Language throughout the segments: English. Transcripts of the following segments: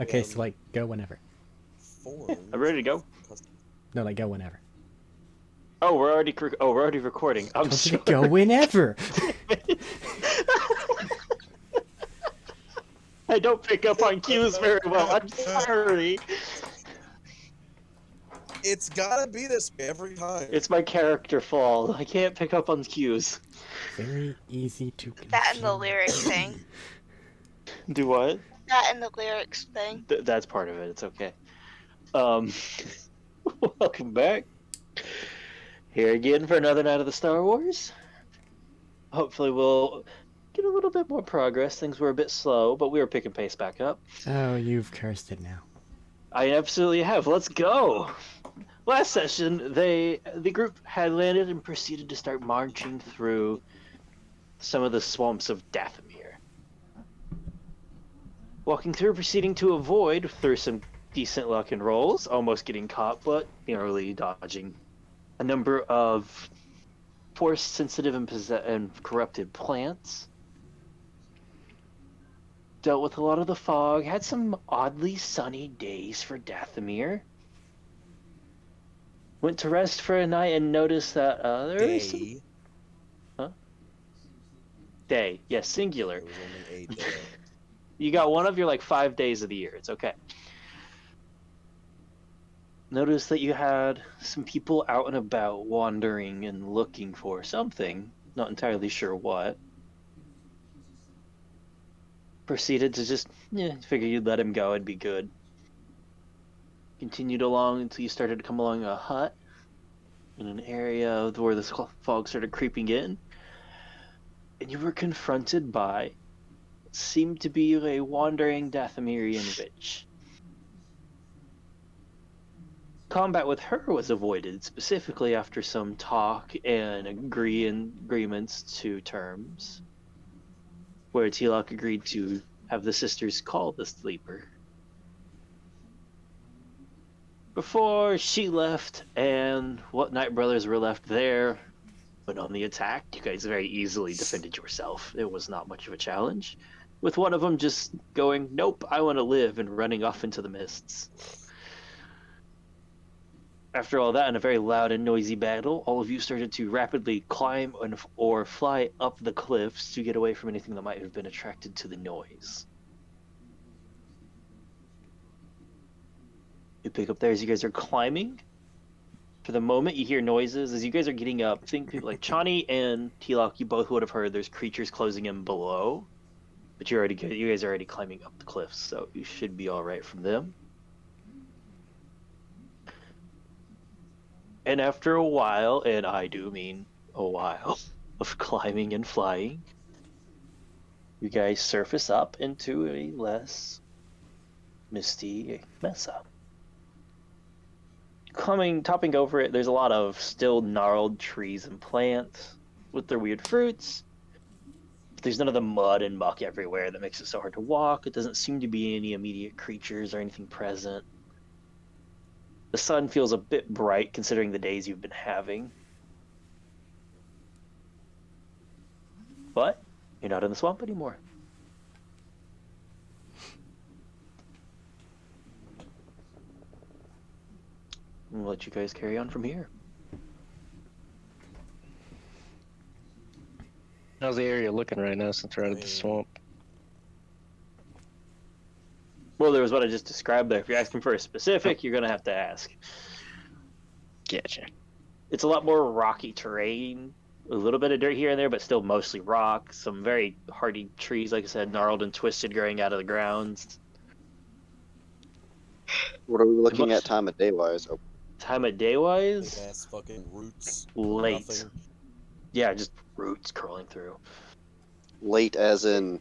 Okay, so like go whenever. I'm ready to go. No, like go whenever. Oh, we're already recording. I'm Told you sorry. to go whenever. I don't pick up on cues very well. I'm sorry. It's gotta be this way every time. It's my character flaw. I can't pick up on cues. Very easy to confuse. That and the lyrics thing. Do what? That and the lyrics thing. That's part of it. It's okay. Um, welcome back. Here again for another night of the Star Wars. Hopefully we'll get a little bit more progress. Things were a bit slow, but we were picking pace back up. Oh, you've cursed it now. I absolutely have. Let's go. Last session, the group had landed and proceeded to start marching through some of the swamps of Dathomir. Walking through, proceeding to avoid, through some decent luck and rolls, almost getting caught, but narrowly dodging a number of force-sensitive and corrupted plants. Dealt with a lot of the fog, had some oddly sunny days for Dathomir. Went to rest for a night and noticed that there was some... Huh? Day. Yes, singular. It was only 8 days. You got one of your like 5 days of the year. It's okay. Noticed that you had some people out and about wandering and looking for something. Not entirely sure what. Proceeded to just, figure you'd let him go, it'd be good. Continued along until you started to come along a hut in an area where the fog started creeping in. And you were confronted by what seemed to be a wandering Dathomirian witch. Combat with her was avoided, specifically after some talk and agreements to terms, where Tilak agreed to have the sisters call the sleeper. Before she left and what Night Brothers were left there, went on the attack, you guys very easily defended yourself. It was not much of a challenge, with one of them just going, nope, I want to live, and running off into the mists. After all that, in a very loud and noisy battle, all of you started to rapidly climb or fly up the cliffs to get away from anything that might have been attracted to the noise. You pick up there as you guys are climbing. For the moment, you hear noises as you guys are getting up. Think like Chani and Tilak, you both would have heard there's creatures closing in below, but you guys are already climbing up the cliffs, so you should be all right from them. And after a while, and I do mean a while, of climbing and flying, you guys surface up into a less misty mesa. Topping over it, there's a lot of still gnarled trees and plants with their weird fruits. There's none of the mud and muck everywhere that makes it so hard to walk. It doesn't seem to be any immediate creatures or anything present. The sun feels a bit bright considering the days you've been having. But you're not in the swamp anymore. We'll let you guys carry on from here. How's the area looking right now since we're out of the swamp? Well, there was what I just described there. If you're asking for a specific, you're going to have to ask. Gotcha. It's a lot more rocky terrain. A little bit of dirt here and there, but still mostly rock. Some very hardy trees, like I said, gnarled and twisted, growing out of the ground. What are we looking at time of day wise? Oh. Time of day wise? Big ass fucking roots. Late. Nothing. Yeah, just roots curling through. Late as in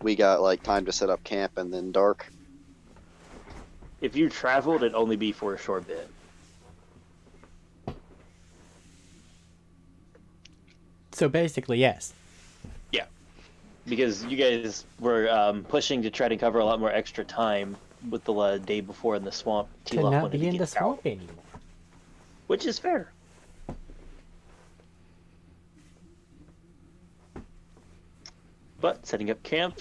we got like time to set up camp and then dark. If you traveled, it'd only be for a short bit. So basically, yes. Yeah. Because you guys were pushing to try to cover a lot more extra time with the day before in the swamp. To not be in the swamp anymore. Which is fair. But setting up camp,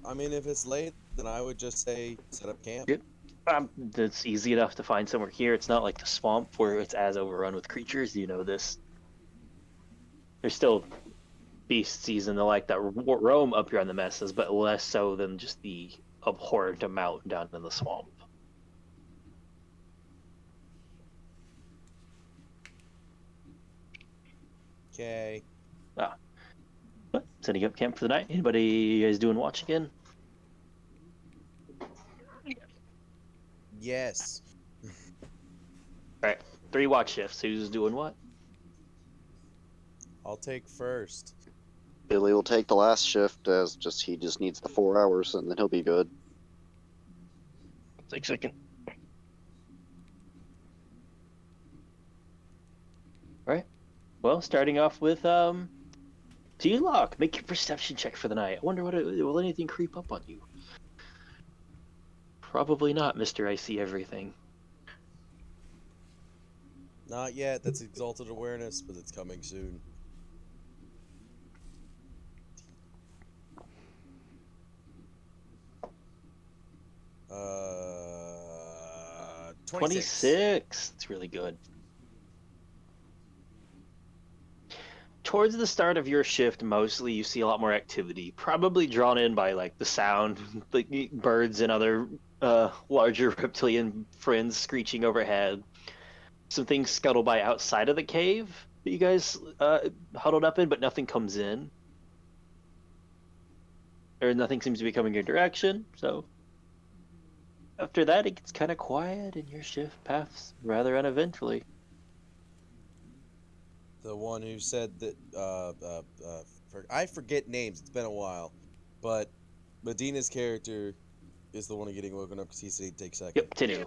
I mean, if it's late, then I would just say set up camp. Yep. It's easy enough to find somewhere here. It's not like the swamp where it's as overrun with creatures. You know this. There's still beasties and the like that roam up here on the messes, but less so than just the abhorrent amount down in the swamp. Okay. But setting up camp for the night. Anybody you guys doing watch again? Yes. All right, 3 watch shifts. Who's doing what? I'll take first. Billy will take the last shift as he just needs the 4 hours and then he'll be good. Take second. Well, starting off with T-Lock. Make your perception check for the night. I wonder will anything creep up on you? Probably not, Mr. I see everything. Not yet. That's exalted awareness, but it's coming soon. Uh, 26. It's really good. Towards the start of your shift, mostly you see a lot more activity, probably drawn in by like the sound, like birds and other larger reptilian friends screeching overhead. Some things scuttle by outside of the cave that you guys huddled up in, but nothing comes in. Or nothing seems to be coming your direction, so after that it gets kind of quiet and your shift paths rather uneventfully. The one who said that, I forget names, it's been a while, but Medina's character is the one getting woken up because he said he'd take second. Yep, Tinu.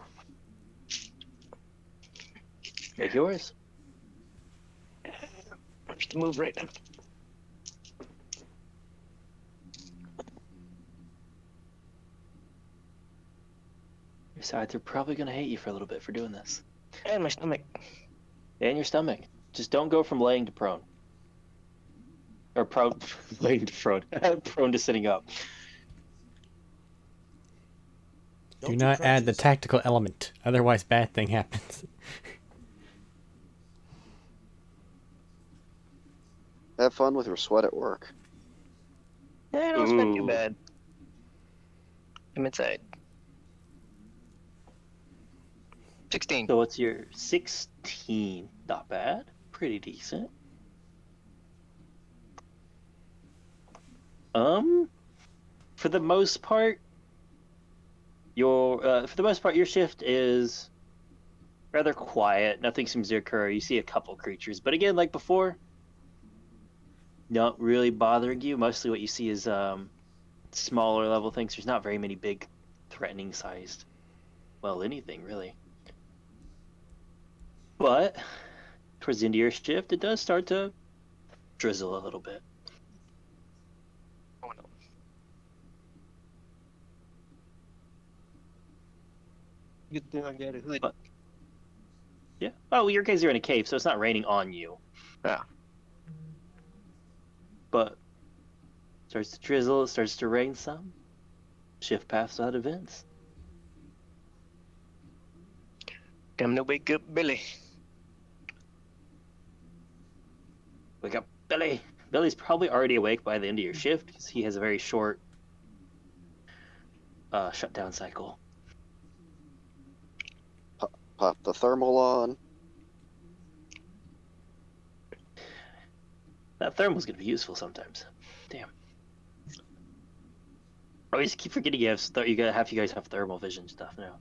Make yours. Where's the move right now? Besides, they're probably going to hate you for a little bit for doing this. And my stomach. And your stomach. Just don't go from laying to prone. Or prone, laying to prone. Prone to sitting up. Don't Do not add the crunches. tactical element, otherwise bad thing happens. Have fun with your sweat at work. Yeah, don't spend too Ooh. bad. I'm inside. 16. So what's your 16? Not bad. Pretty decent. For the most part, your shift is rather quiet. Nothing seems to occur. You see a couple creatures, but again, like before, not really bothering you. Mostly what you see is smaller level things. There's not very many big, threatening sized, well, anything really. But towards the end of your shift, it does start to drizzle a little bit. Oh no. Good thing I got a hood. But- Yeah. Oh, well, your guys are in a cave, so it's not raining on you. Yeah. But starts to drizzle, it starts to rain some. Shift paths out events. Time to wake up Billy. Wake up, Billy. Billy's probably already awake by the end of your shift because he has a very short shutdown cycle. Pop the thermal on. That thermal's gonna be useful sometimes. Damn. I always keep forgetting you guys have thermal vision stuff now.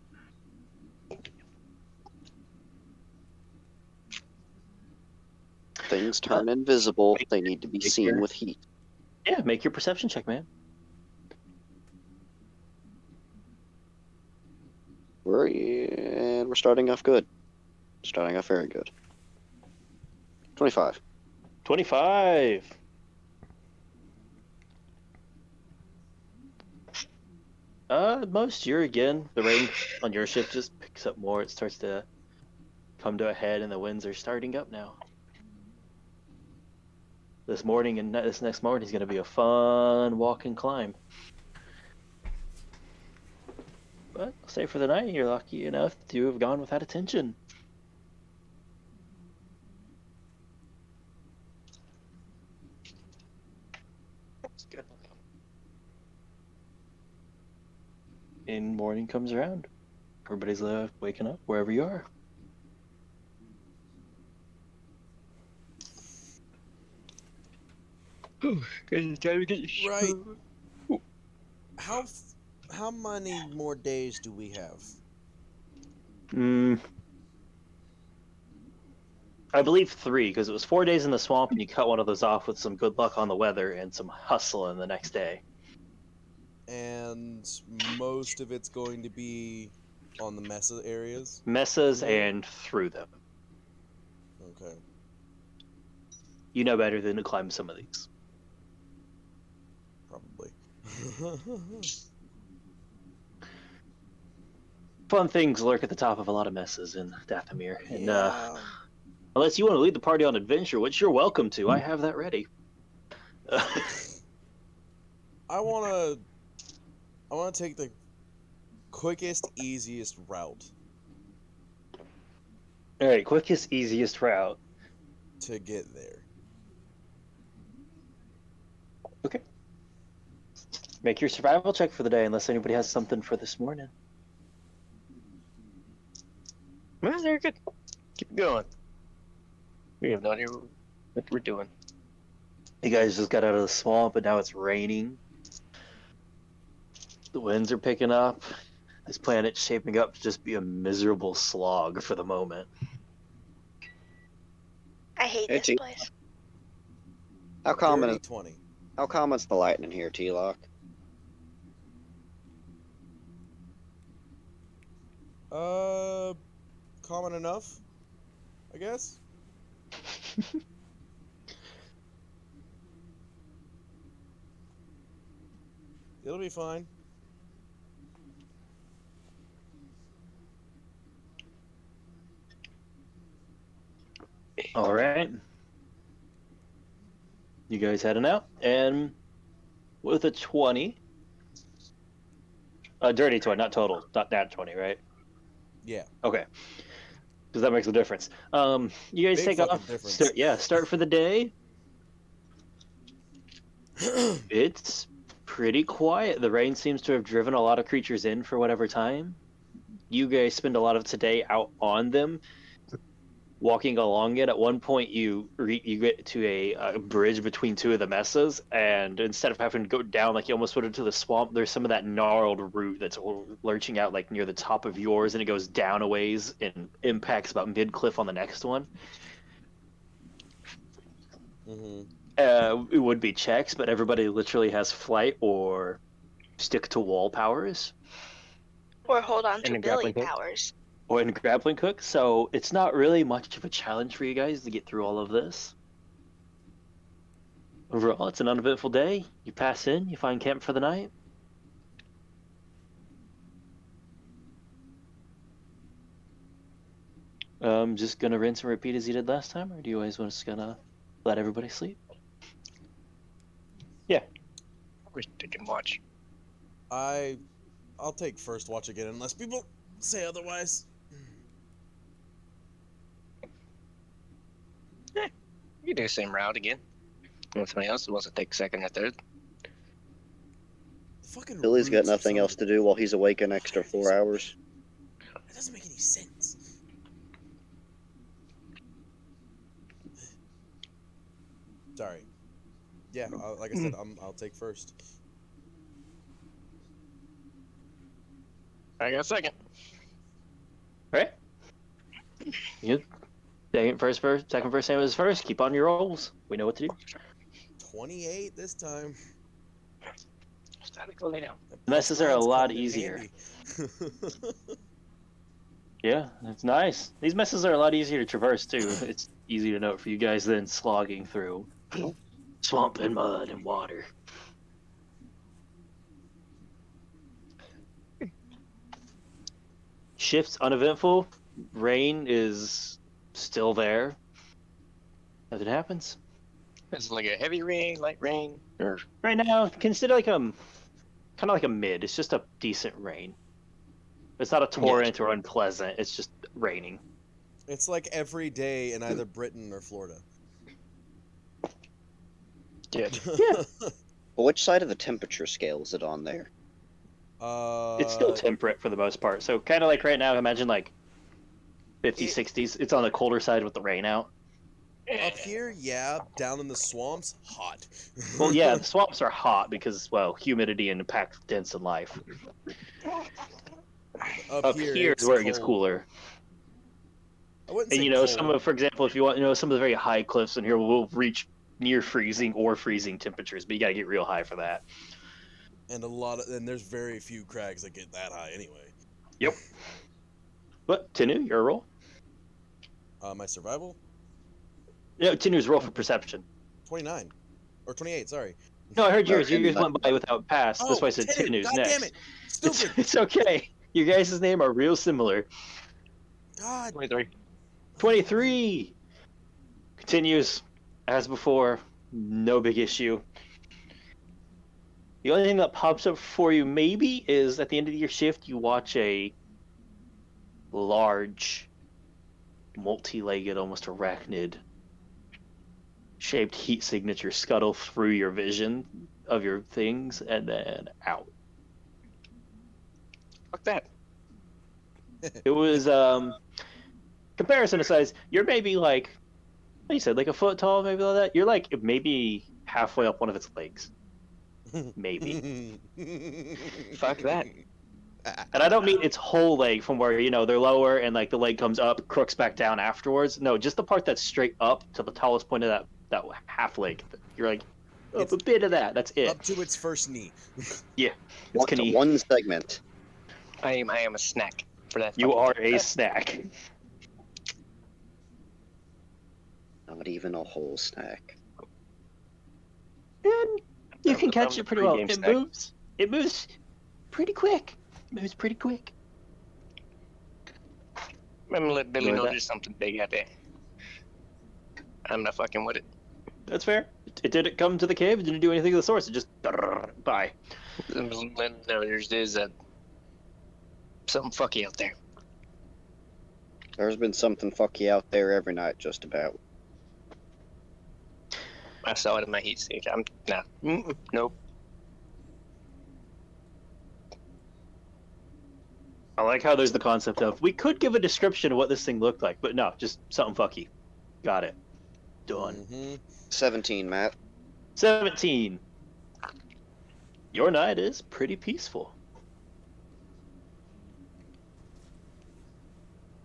Things turn invisible. They need to be Make seen your- with heat. Yeah, make your perception check, man. We're starting off good. Starting off very good. 25. 25. Most year again, the rain on your shift just picks up more. It starts to come to a head, and the winds are starting up now. This morning and this next morning is going to be a fun walk and climb. But I'll say for the night, you're lucky enough to have gone without attention. That's good. And morning comes around. Everybody's waking up wherever you are. Good time to get your Right. How many more days do we have? I believe 3, because it was 4 days in the swamp, and you cut one of those off with some good luck on the weather and some hustling the next day. And most of it's going to be on the Mesa areas. Mesas Mhm. and through them. Okay. You know better than to climb some of these. Probably. Fun things lurk at the top of a lot of messes in Dathomir. And Yeah. unless you want to lead the party on adventure, which you're welcome to, I have that ready. I wanna take the quickest, easiest route Alright, quickest, easiest route. to get there. Okay. Make your survival check for the day, unless anybody has something for this morning. Well, they're good. Keep going. We have no idea what we're doing. You guys just got out of the swamp, and now it's raining. The winds are picking up. This planet's shaping up to just be a miserable slog for the moment. I hate Hey, this T. place. How common Dirty is 20. how common's the lightning here, T-Lock? Common enough, I guess. It'll be fine. All right. You guys heading out, and with a 20, a dirty 20, not total, not that 20, right? Yeah. Okay, because that makes a difference. You guys Big take fucking off. difference. Start for the day. It's pretty quiet. The rain seems to have driven a lot of creatures in for whatever time. You guys spend a lot of today out on them, walking along it. At one point, you get to a bridge between two of the mesas, and instead of having to go down like you almost would into the swamp, there's some of that gnarled root that's lurching out like near the top of yours, and it goes down a ways and impacts about mid cliff on the next one. Mm-hmm. It would be checks, but everybody literally has flight or stick to wall powers. Or hold on And to a Billy grappling hook. powers. Or in grappling hook, so it's not really much of a challenge for you guys to get through all of this. Overall, it's an uneventful day. You pass in, you find camp for the night. Just gonna rinse and repeat as you did last time, or do you guys want to gonna let everybody sleep? We're taking watch. I'll take first watch again unless people say otherwise. You can do the same route again. Unless somebody else wants to take second or third. The fucking Billy's got roots are nothing else to do while he's awake an extra 4 hours. That doesn't make any sense. Sorry. Yeah, like I said, I'll take first. I got second. Right? You second first, same as first. Keep on your rolls. We know what to do. 28 this time. Start to go lay down. That Messes plus are a nine's lot coming in easier. handy. Yeah, that's nice. These messes are a lot easier to traverse too. It's easy to note for you guys than slogging through swamp and mud and water. Shifts uneventful. Rain is still there. Nothing happens. Is it like a heavy rain, light rain, or Right now, consider like kind of like a mid. It's just a decent rain. It's not a torrent or unpleasant. It's just raining. It's like every day in either Britain or Florida. Yeah. But which side of the temperature scale is it on there? It's still temperate for the most part. So kind of like right now, imagine like 50s, 60s. It's on the colder side with the rain out. Up here, yeah. Down in the swamps, hot. Well, yeah, the swamps are hot because, well, humidity and packed dense in life. Up here it's is where it gets cold. cooler. I wouldn't And say you know, cold. some of, for example, if you want, you know, some of the very high cliffs in here will reach near freezing or freezing temperatures, but you got to get real high for that. And there's very few crags that get that high anyway. Yep. But Tinu, your roll. My survival? No, Tinu's roll for perception. 29 or 28. Sorry. No, I heard yours. Okay, Yours went by without pass. That's why I said Tinu, Tinu's God next. damn it! Stupid. It's okay. You guys' name are real similar. God. 23. 23 continues as before. No big issue. The only thing that pops up for you maybe is at the end of your shift you watch a large, multi-legged, almost arachnid shaped heat signature scuttle through your vision of your things and then out. Fuck that. It was comparison to size, you're maybe like what you said, like a foot tall, maybe like that. You're like maybe halfway up one of its legs. Maybe. Fuck that. And I don't mean its whole leg from where, you know, they're lower and like the leg comes up, crooks back down afterwards. No, just the part that's straight up to the tallest point of that half leg. You're like up a bit of that. That's it. Up to its first knee. Yeah. It's To Knie. one segment. I am a snack for that. You fucking are thing. a snack. Not even a whole snack. And you can catch I'm it a pretty well. pregame It snack. moves. It moves pretty quick. It moves pretty quick. I'm gonna let Billy Go know with that. there's something big out there. I'm not fucking with it. That's fair. It didn't come to the cave. It didn't do anything to the source. It just bye. I'm just letting know there's something fucky out there. There's been something fucky out there every night, just about. I saw it in my heat stage. I'm nope. I like how there's the concept of we could give a description of what this thing looked like, but no, just something fucky. Got it. Done. Mhm. 17, Matt. 17. Your night is pretty peaceful.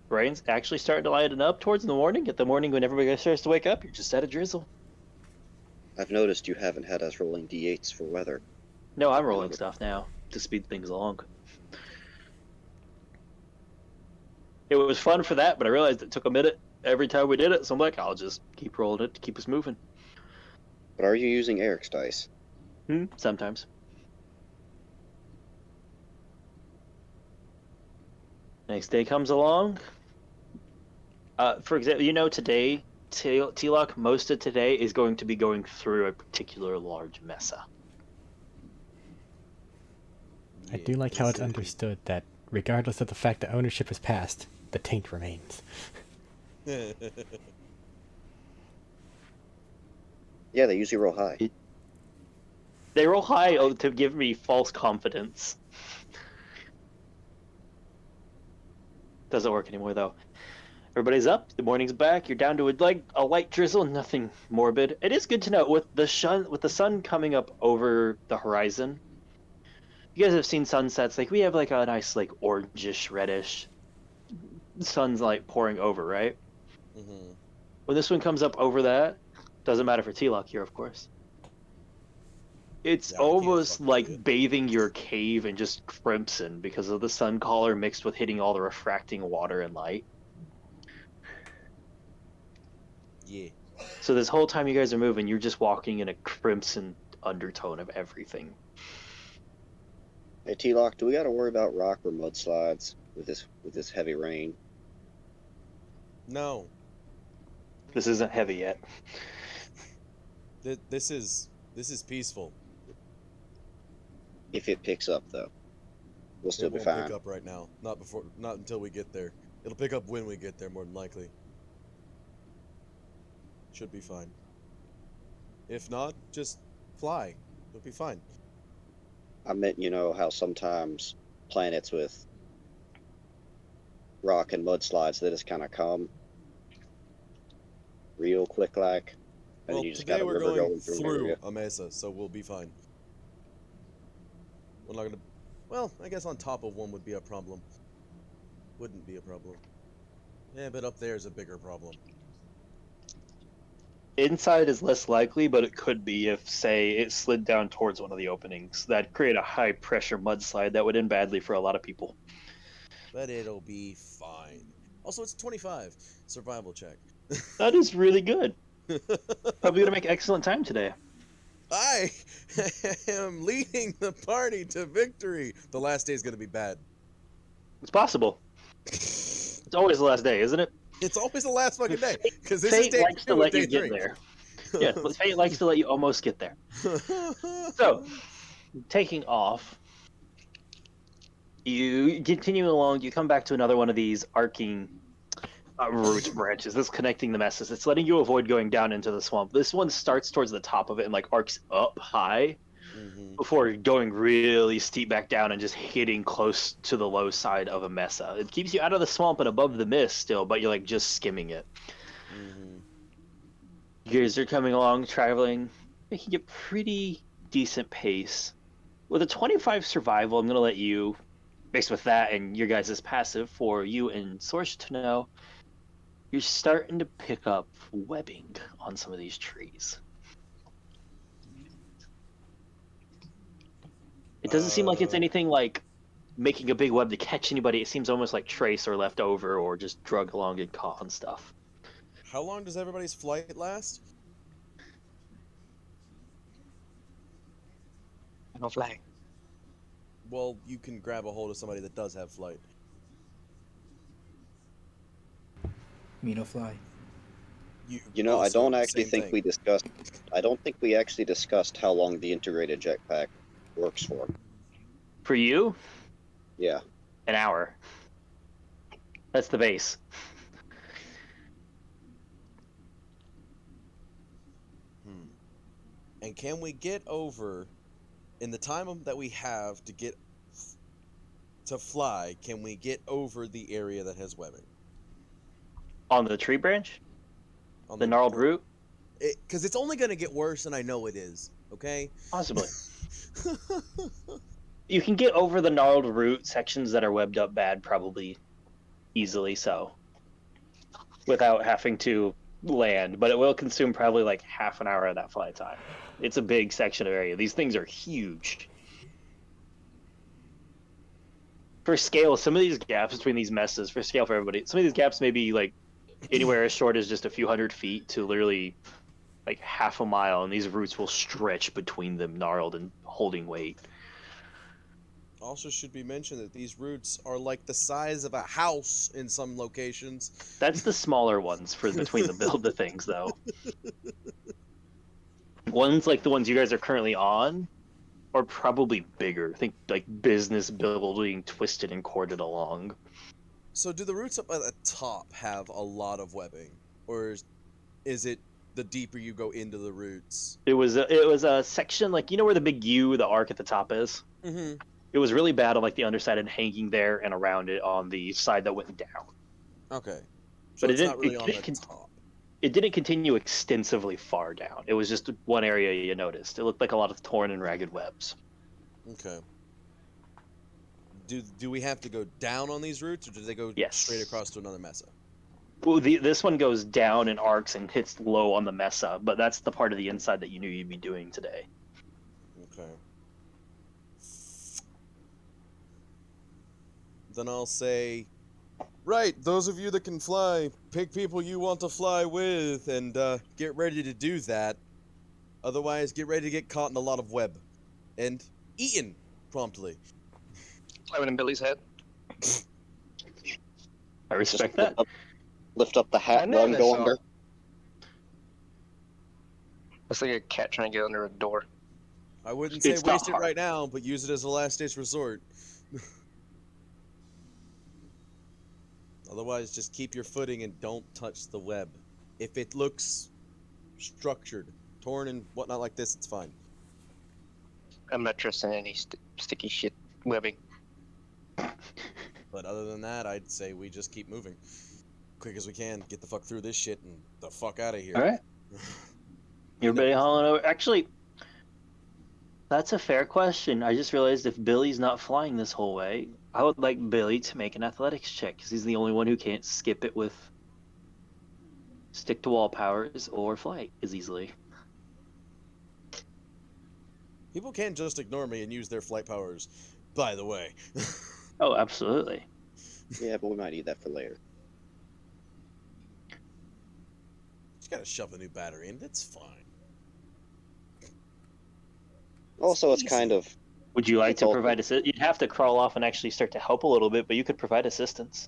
Rain's actually starting to lighten up towards the morning. At the morning when everybody starts to wake up, you're just at a drizzle. I've noticed you haven't had us rolling d8s for weather. No, I'm rolling stuff now to speed things along. It was fun for that, but I realized it took a minute every time we did it, so I'm like, I'll just keep rolling it to keep us moving. But are you using Eric's dice? Sometimes. Next day comes along. For example, you know today, T-Lock, most of today is going to be going through a particular large mesa. I do like how it's understood that regardless of the fact that ownership is passed, the taint remains. Yeah, they usually roll high. They roll high to give me false confidence. Doesn't work anymore though. Everybody's up. The morning's back. You're down to a light drizzle. Nothing morbid. It is good to know with the sun coming up over the horizon. You guys have seen sunsets. Like we have like a nice like orangish, reddish sunlight pouring over, right? Mhm. When this one comes up over that, doesn't matter for T-Lock here, of course. It's Yeah, I can't almost fucking like do it. bathing your cave in just crimson because of the sun color mixed with hitting all the refracting water and light. Yeah. So this whole time you guys are moving, you're just walking in a crimson undertone of everything. Hey, T-Lock, do we got to worry about rock or mudslides with this heavy rain? No. This isn't heavy yet. This is peaceful. If it picks up, though. We'll still It be won't fine. pick up right now. Not until we get there. It'll pick up when we get there, more than likely. Should be fine. If not, just fly. It'll be fine. I meant, you know, how sometimes planets with rock and mudslides, they just kind of come real quick like, and Well, then you just today got a we're river going going through an through area. a mesa, so we'll be fine. We're not gonna... Well, I guess on top of one would be a problem. Wouldn't be a problem. Yeah, but up there is a bigger problem. Inside is less likely, but it could be if, say, it slid down towards one of the openings. That'd create a high pressure mudslide that would end badly for a lot of people. But it'll be fine. Also, it's 25. Survival check. That is really good. Probably gonna make excellent time today. I am leading the party to victory. The last day is going to be bad. It's possible. It's always the last day, isn't it? It's always the last fucking day. Because this is Fate day likes to 2 of let day you get 3. there. Yeah, but Fate likes to let you almost get there. So, taking off, you continue along. You come back to another one of these arcing root branches that's connecting the messes. It's letting you avoid going down into the swamp. This one starts towards the top of it and like arcs up high before going really steep back down and just hitting close to the low side of a mesa. It keeps you out of the swamp and above the mist still, but you're like just skimming it. You guys are coming along, traveling, making a pretty decent pace. With a 25 survival, I'm going to let you, based with that and your guys' passive, for you and Source to know, you're starting to pick up webbing on some of these trees. It doesn't seem like it's anything like making a big web to catch anybody. It seems almost like trace or left over or just drug along and caught on stuff. How long does everybody's flight last? I don't fly. Well, you can grab a hold of somebody that does have flight. Me no fly. You know, I also, don't actually same think thing. we discussed. I don't think we actually discussed how long the integrated jetpack works for. For you, Yeah. an hour. That's the base. And can we get over, in the time that we have to get to fly, can we get over the area that has webbing? On the tree branch? On The gnarled root? Because it's only going to get worse, and I know it is, okay? Possibly. You can get over the gnarled root sections that are webbed up bad probably easily so. Without having to land, but it will consume probably like half an hour of that flight time. It's a big section of area. These things are huge. For scale, some of these gaps between these messes, for scale for everybody, some of these gaps may be like anywhere as short as just a few hundred feet to literally like half a mile, and these roots will stretch between them, gnarled and holding weight. Also should be mentioned that these roots are like the size of a house in some locations. That's the smaller ones for between the build the things, though. Ones like the ones you guys are currently on are probably bigger. Think like business building twisted and corded along. So do the roots up at the top have a lot of webbing? Or is it the deeper you go into the roots? It was a section like, you know where the big U, the arc at the top is? Mm-hmm. It was really bad on like the underside and hanging there and around it on the side that went down. Okay. So But it's not really on the top. It didn't continue extensively far down. It was just one area you noticed. It looked like a lot of torn and ragged webs. Okay. Do we have to go down on these roots, or do they go Yes. straight across to another mesa? Well, this one goes down in arcs and hits low on the mesa, but that's the part of the inside that you knew you'd be doing today. Okay. Then I'll say, right, those of you that can fly, pick people you want to fly with, and get ready to do that. Otherwise, get ready to get caught in a lot of web. And eaten promptly. Slamming in Billy's head. I respect Just that. Lift up the hat, I run, never go saw- under. It's like a cat trying to get under a door. I wouldn't say It's not waste it hard. right now, but use it as a last ditch resort. Otherwise, just keep your footing and don't touch the web. If it looks structured, torn and whatnot like this, it's fine. I'm not trusting any sticky shit webbing. But other than that, I'd say we just keep moving. Quick as we can, get the fuck through this shit and the fuck out of here. All right. Everybody hauling over. Actually, that's a fair question. I just realized if Billy's not flying this whole way, I would like Billy to make an athletics check because he's the only one who can't skip it with stick to wall powers or flight as easily. People can't just ignore me and use their flight powers, by the way. Oh, absolutely. Yeah, but we might need that for later. Just gotta shove a new battery in, it's fine. Also, it's easy. kind of Would you like It's to all- provide assistance? You'd have to crawl off and actually start to help a little bit, but you could provide assistance.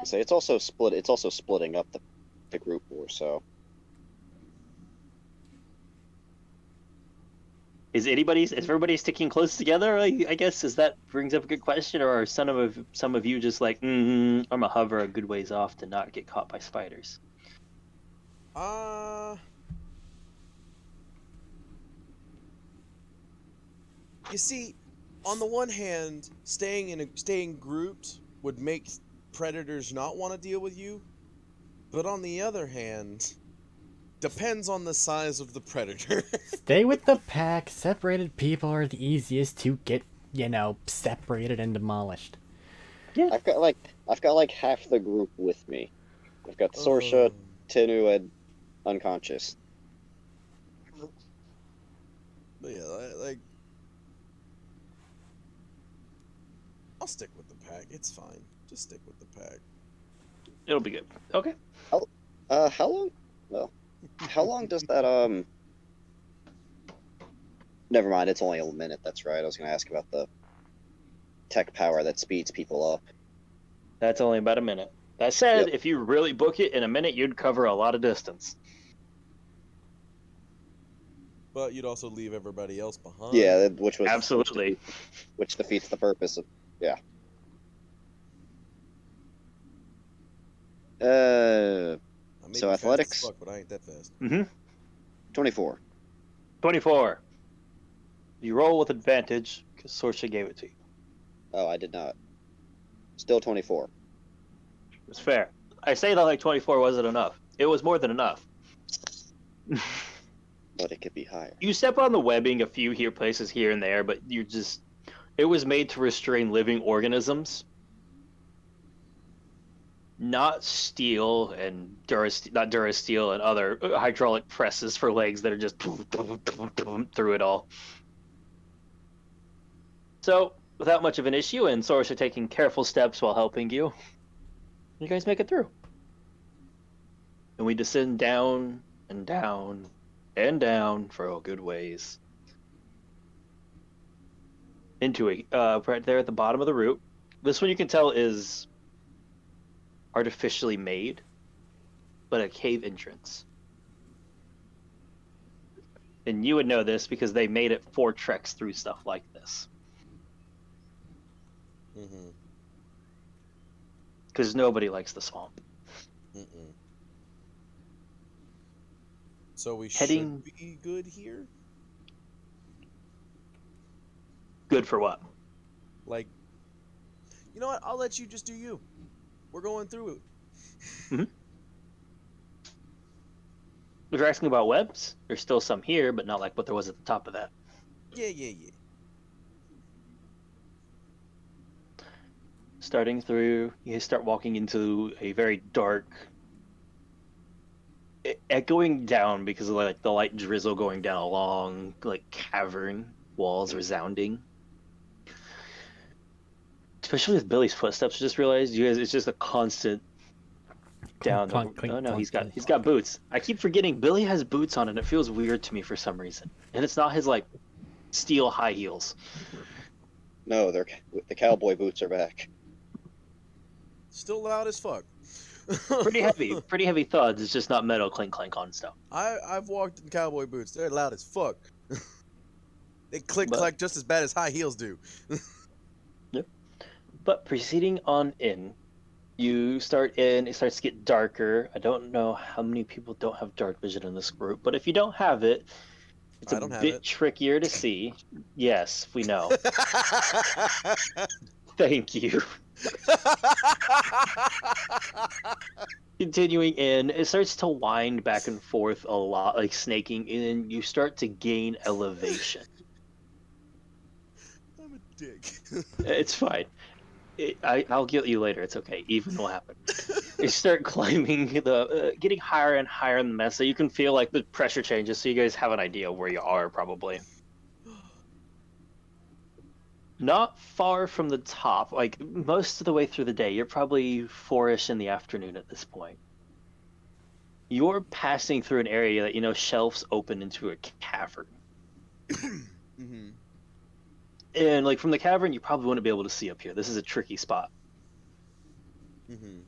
say it's also split. It's also splitting up the group more. So Is everybody sticking close together? I guess that brings up a good question. Or are some of you just like, I'm a hover a good ways off to not get caught by spiders? You see, on the one hand, staying grouped would make predators not want to deal with you, but on the other hand, depends on the size of the predator. Stay with the pack. Separated people are the easiest to get, separated and demolished. I've got like half the group with me. I've got Sorsha, Tinu, and unconscious. But yeah, like I'll stick with the pack. It's fine. Just stick with the pack. It'll be good. Okay. How long? Well, how long does that Never mind. It's only a minute. That's right. I was gonna ask about the tech power that speeds people up. That's only about a minute. That said, Yep. if you really book it in a minute, you'd cover a lot of distance. But you'd also leave everybody else behind. Yeah, Absolutely. which defeats the purpose of I may So be fast as athletics? fuck, but I ain't that fast. 24. 24. You roll with advantage because Sorsha gave it to you. Oh, I did not. Still 24. It's fair. I say that like 24 wasn't enough. It was more than enough. But it could be higher. You step on the webbing a few places here and there, but it was made to restrain living organisms. Not steel and not Durasteel and other hydraulic presses for legs that are just through it all. So, without much of an issue, and Sorsha taking careful steps while helping you, you guys make it through. And we descend down and down and down for a good ways. Into right there at the bottom of the route. This one you can tell is artificially made, but a cave entrance. And you would know this because they made it for treks through stuff like this. Mm-hmm. Because nobody likes the swamp. Mm-mm. So we Heading- should be good here? Good for what? Like, you know what? I'll let you just do you. We're going through it. If you're asking about webs, there's still some here, but not like what there was at the top of that. Yeah. Starting through, you start walking into a very dark, echoing down because of like the light drizzle going down a long like cavern, walls resounding. Especially with Billy's footsteps, I just realized you guys it's just a constant down. Clunk, clink, Oh no, clunk, clunk. he's got boots. I keep forgetting Billy has boots on, and it feels weird to me for some reason. And it's not his like steel high heels. No, the cowboy boots are back. Still loud as fuck. Pretty heavy thuds. It's just not metal clink clank on stuff. I've walked in cowboy boots. They're loud as fuck. They click But- clack just as bad as high heels do. But proceeding on in, You start in, it starts to get darker. I don't know how many people don't have dark vision in this group, but if you don't have it, it's a I don't have bit it. trickier to see. Yes, we know. Thank you. Continuing in, it starts to wind back and forth a lot, like snaking in. You start to gain elevation. I'm a dick. It's fine. I'll get you later. It's okay. Even will happen. You start climbing getting higher and higher in the mesa. You can feel like the pressure changes, so you guys have an idea where you are probably. Not far from the top, like most of the way through the day. You're probably 4ish in the afternoon at this point. You're passing through an area that shelves open into a cavern. Mm-hmm. And like from the cavern, you probably wouldn't be able to see up here. This is a tricky spot. Mm-hmm.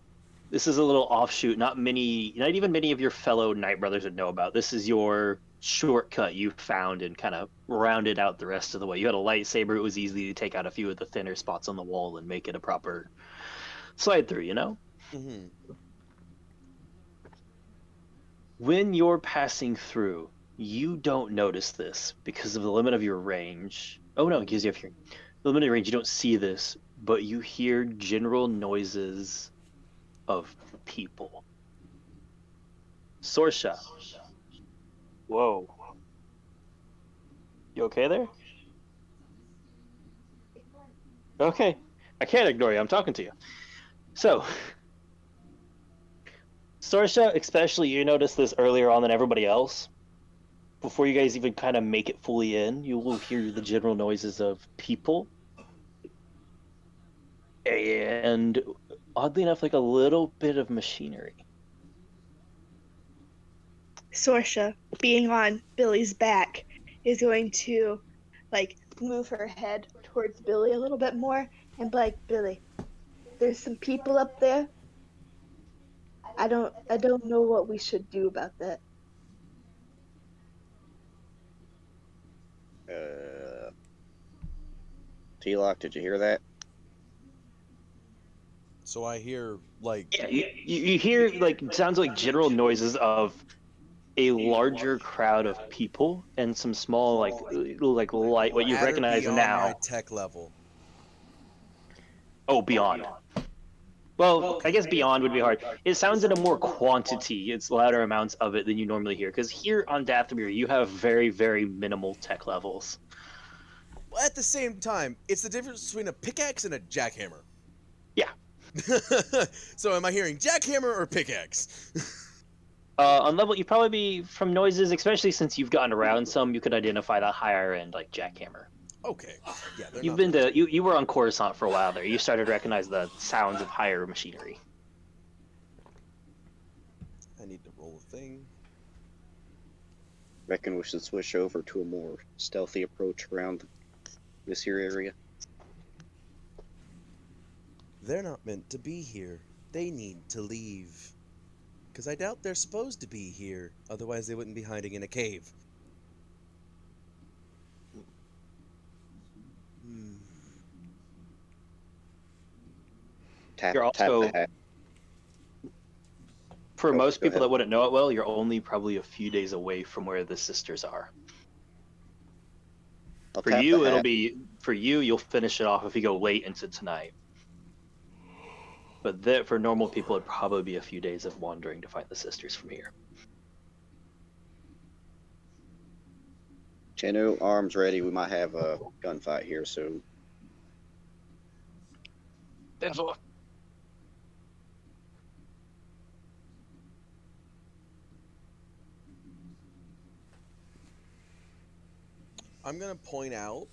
This is a little offshoot. Not even many of your fellow Night Brothers would know about. This is your shortcut you found and kind of rounded out the rest of the way. You had a lightsaber. It was easy to take out a few of the thinner spots on the wall and make it a proper slide through, Mm-hmm. When you're passing through, you don't notice this because of the limit of your range. Oh no, because you have the limit of range, you don't see this, but you hear general noises of people. Sorsha. Whoa. You okay there? Okay. I can't ignore you. I'm talking to you. So, Sorsha, especially, you noticed this earlier on than everybody else. Before you guys even kind of make it fully in, you will hear the general noises of people. And oddly enough, like a little bit of machinery. Sorsha, being on Billy's back, is going to like move her head towards Billy a little bit more and be like, Billy, there's some people up there. I don't know what we should do about that. T-Lock, did you hear that? So I hear like Yeah, you hear like sounds like general noises of a larger crowd of people and some small like light what you at or recognize beyond my now. tech level. Oh, beyond. Well, I guess beyond would be hard. It sounds in a more quantity. It's louder amounts of it than you normally hear. Because here on Dathomir, you have very, very minimal tech levels. Well, at the same time, it's the difference between a pickaxe and a jackhammer. Yeah. So am I hearing jackhammer or pickaxe? On level, you probably be from noises, especially since you've gotten around some. You could identify that higher end like jackhammer. Okay. Yeah, they're You've not been to you were on Coruscant for a while there. You started to recognize the sounds of higher machinery. I need to roll a thing. Reckon we should switch over to a more stealthy approach around this here area. They're not meant to be here. They need to leave. Because I doubt they're supposed to be here. Otherwise, they wouldn't be hiding in a cave. Hmm. Tap, You're tap also the hat. for Oh, most go people ahead. that wouldn't know it well, you're only probably a few days away from where the sisters are. I'll For tap you, the it'll hat. be for you. You'll finish it off if you go late into tonight. But that for normal people, it'd probably be a few days of wandering to find the sisters from here. Chenu, arms ready. We might have a gunfight here soon. 10-4. I'm going to point out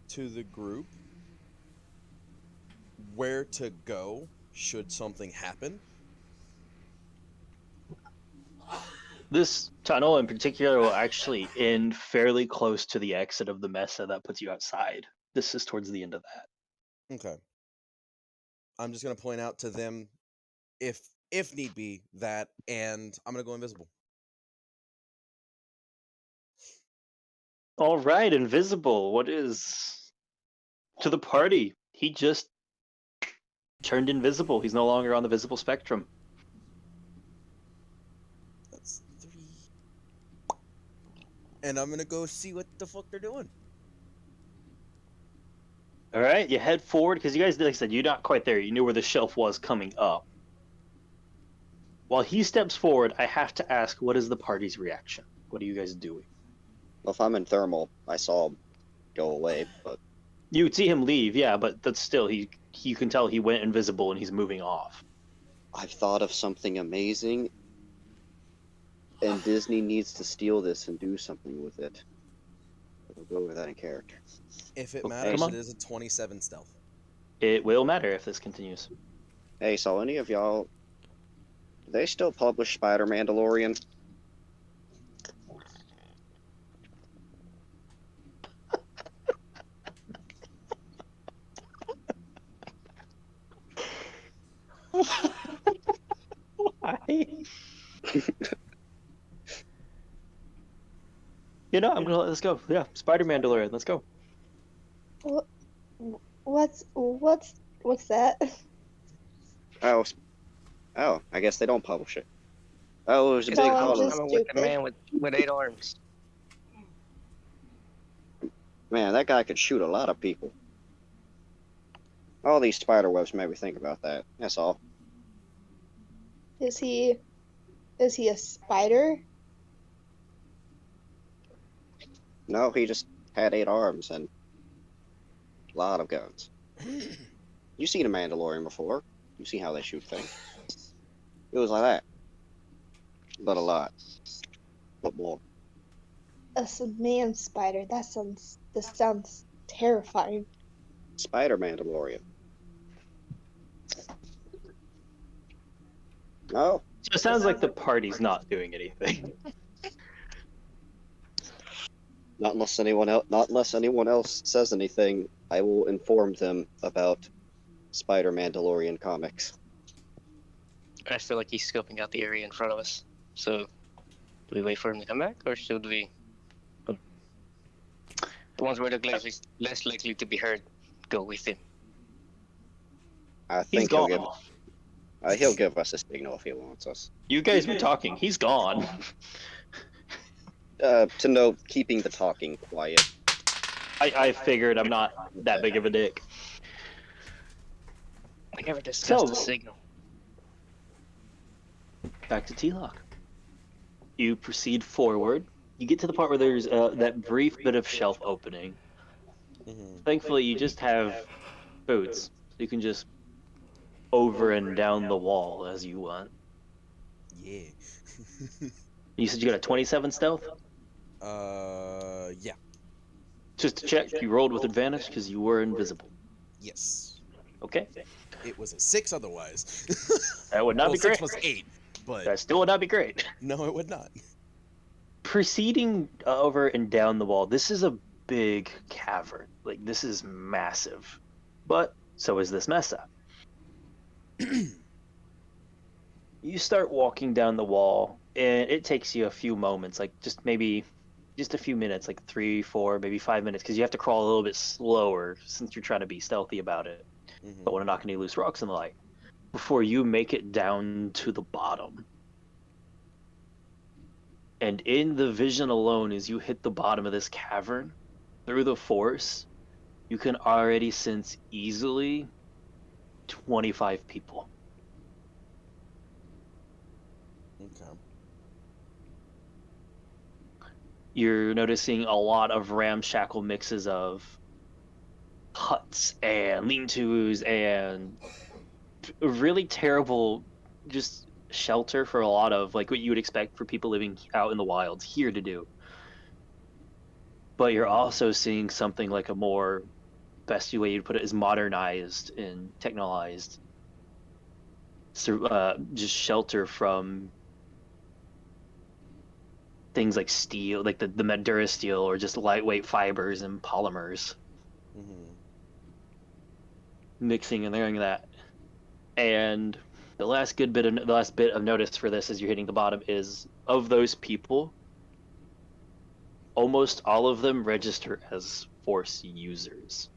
to the group where to go should something happen. This tunnel in particular will actually end fairly close to the exit of the mesa that puts you outside. This is towards the end of that. Okay. I'm just going to point out to them, if need be, that, and I'm going to go invisible. All right, invisible. What is to the party? He just Turned invisible. He's no longer on the visible spectrum. That's 3. And I'm gonna go see what the fuck they're doing. All right, you head forward because you guys, like I said, you're not quite there. You knew where the shelf was coming up. While he steps forward, I have to ask, what is the party's reaction? What are you guys doing? Well, if I'm in thermal, I saw him go away, but You would see him leave, yeah, but that's still you can tell he went invisible and he's moving off. I've thought of something amazing, and Disney needs to steal this and do something with it. It'll go with that in character. If it Oh, matters, come on. it is a 27 stealth. It will matter if this continues. Hey, so any of y'all, do they still publish Spider Mandalorian? Why? You know, I'm gonna let this go. Yeah, Spider-Man DeLorean, let's go. What's that? Oh, oh, I guess they don't publish it. Oh, it was a It's big No, I'm holiday. just coming with the stupid. man with 8 arms. Man, that guy could shoot a lot of people. All these spider webs made me think about that. That's all. Is he a spider? No, he just had 8 arms and a lot of guns. You've seen a Mandalorian before. You've seen how they shoot things. It was like that. But a lot. But more. A man spider. This sounds terrifying. Spider Mandalorian. No, So it sounds like the party's not doing anything. not unless anyone else says anything. I will inform them about Spider Mandalorian comics. I feel like he's scoping out the area in front of us. So, do we wait for him to come back, or should we? The ones where they're less likely to be heard, go with him. I He's think gone. he'll give us a signal if he wants us. You guys were talking. He's gone. To know keeping the talking quiet. I figured I'm not that big of a dick. We never discussed So- the signal. Back to T-Lock. You proceed forward. You get to the part where there's that brief bit of shelf opening. Mhm. Thankfully, you just have boots. You can just over and down the wall as you want. Yeah. You said you got a 27 stealth? Yeah. Just to check, you rolled with advantage because you were invisible. Yes. Okay. It was a 6 otherwise. That would not Well, be 6 great. was 8, but That still would not be great. no, it would not. Proceeding over and down the wall, this is a big cavern. Like, this is massive. But so is this mesa. You start walking down the wall, and it takes you a few moments, like just maybe just a few minutes, like 3, 4, maybe 5 minutes, because you have to crawl a little bit slower since you're trying to be stealthy about it. Mhm. Don't want to knock any loose rocks in the light. Before you make it down to the bottom. And in the vision alone, as you hit the bottom of this cavern, through the force, you can already sense easily 25 people. Okay. You're noticing a lot of ramshackle mixes of huts and lean-tos and really terrible just shelter for a lot of like what you would expect for people living out in the wilds here to do. But you're also seeing something like a more, best way you'd put it is modernized and technologized just shelter from things like steel, like the Madura steel, or just lightweight fibers and polymers Mhm. mixing and layering that. And the last bit of notice for this as you're hitting the bottom is, of those people, almost all of them register as Force users.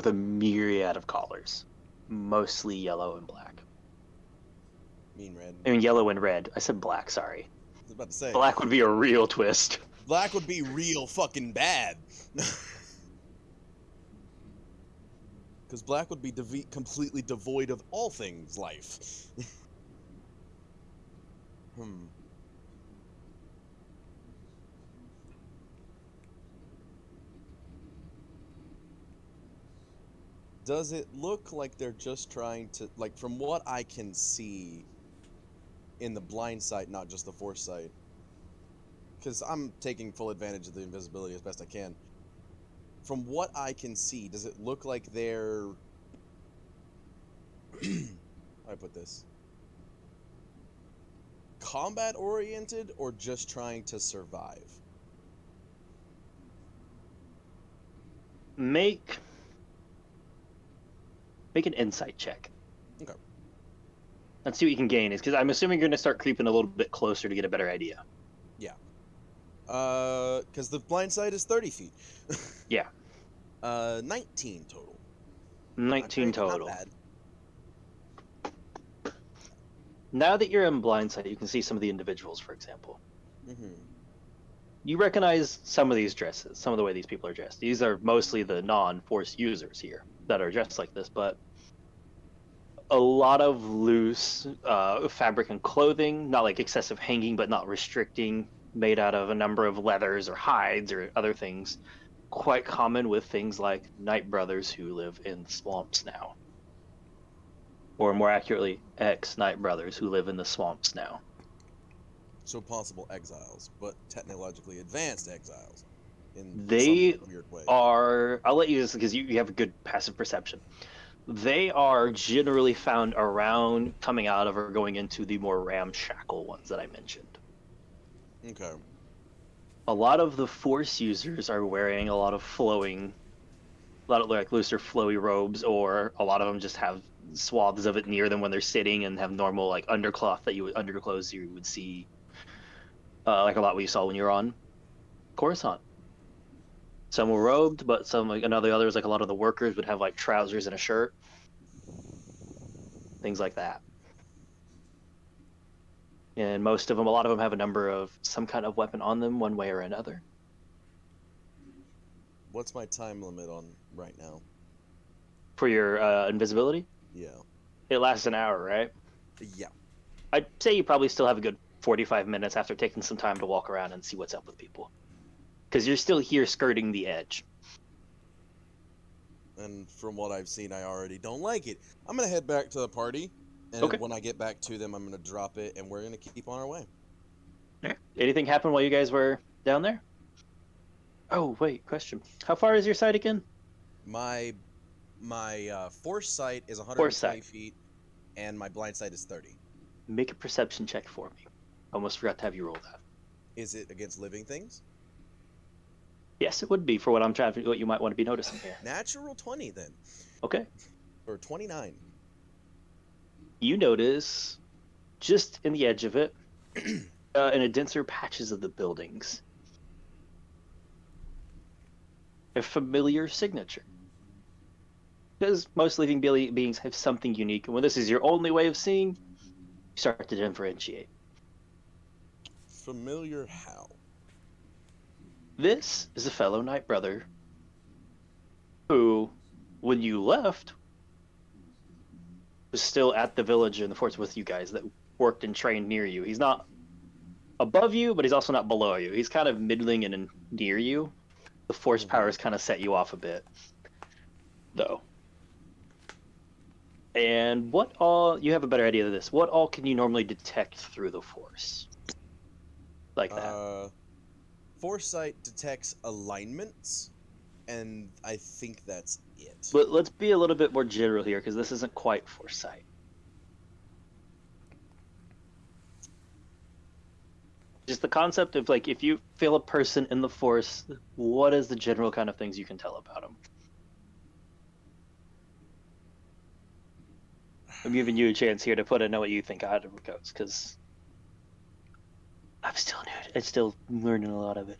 with a myriad of collars, mostly yellow and black. Mean red. I mean, yellow and red. I said black, sorry. I was about to say. Black would be a real twist. Black would be real fucking bad. Because black would be completely devoid of all things life. Does it look like they're just trying to, like, from what I can see in the blind sight, not just the foresight, because I'm taking full advantage of the invisibility as best I can. From what I can see, does it look like they're... how do I put this? Combat-oriented, or just trying to survive? Make an insight check. Okay. Let's see what you can gain. Is because I'm assuming you're going to start creeping a little bit closer to get a better idea. Yeah. Because the blind sight is 30 feet. Yeah. 19 total. 19 Not total. bad. Now that you're in blind sight, you can see some of the individuals, for example. Mm-hmm. You recognize some of these dresses, some of the way these people are dressed. These are mostly the non-force users here that are dressed like this, but a lot of loose fabric and clothing, not like excessive hanging, but not restricting, made out of a number of leathers or hides or other things. Quite common with things like Night Brothers who live in the swamps now. Or more accurately, ex-Night Brothers who live in the swamps now. So possible exiles, but technologically advanced exiles. In They some weird way. are, I'll let you just because you have a good passive perception. They are generally found around coming out of or going into the more ramshackle ones that I mentioned. Okay. A lot of the force users are wearing a lot of like looser flowy robes, or a lot of them just have swaths of it near them when they're sitting and have normal like underclothes you would see, like a lot what you saw when you were on Coruscant. Some were robed, but some like others, like a lot of the workers would have like trousers and a shirt, things like that. And a lot of them have a number of some kind of weapon on them, one way or another. What's my time limit on right now? For your invisibility, Yeah. it lasts an hour, right? Yeah. I'd say you probably still have a good 45 minutes after taking some time to walk around and see what's up with people. Because you're still here skirting the edge. And from what I've seen, I already don't like it. I'm going to head back to the party. And Okay. when I get back to them, I'm going to drop it, and we're going to keep on our way. Anything happen while you guys were down there? Oh, wait, question. How far is your site again? My foresight is 120 Foresight. feet, and my blind sight is 30. Make a perception check for me. Almost forgot to have you roll that. Is it against living things? Yes, it would be for what what you might want to be noticing here. Natural 20, then. Okay. Or 29. You notice, just in the edge of it, in a denser patches of the buildings, a familiar signature. Because most living beings have something unique, and when this is your only way of seeing, you start to differentiate. Familiar how? This is a fellow Night Brother who, when you left, was still at the village in the forts with you guys that worked and trained near you. He's not above you, but he's also not below you. He's kind of middling and near you. The force powers kind of set you off a bit, though. And what all, you have a better idea of this, what all can you normally detect through the force? Like that. Foresight detects alignments, and I think that's it. But let's be a little bit more general here, because this isn't quite foresight. Just the concept of, like, if you feel a person in the force, what is the general kind of things you can tell about them? I'm giving you a chance here to put in what you think out of it goes, because I'm still new. I'm still learning a lot of it.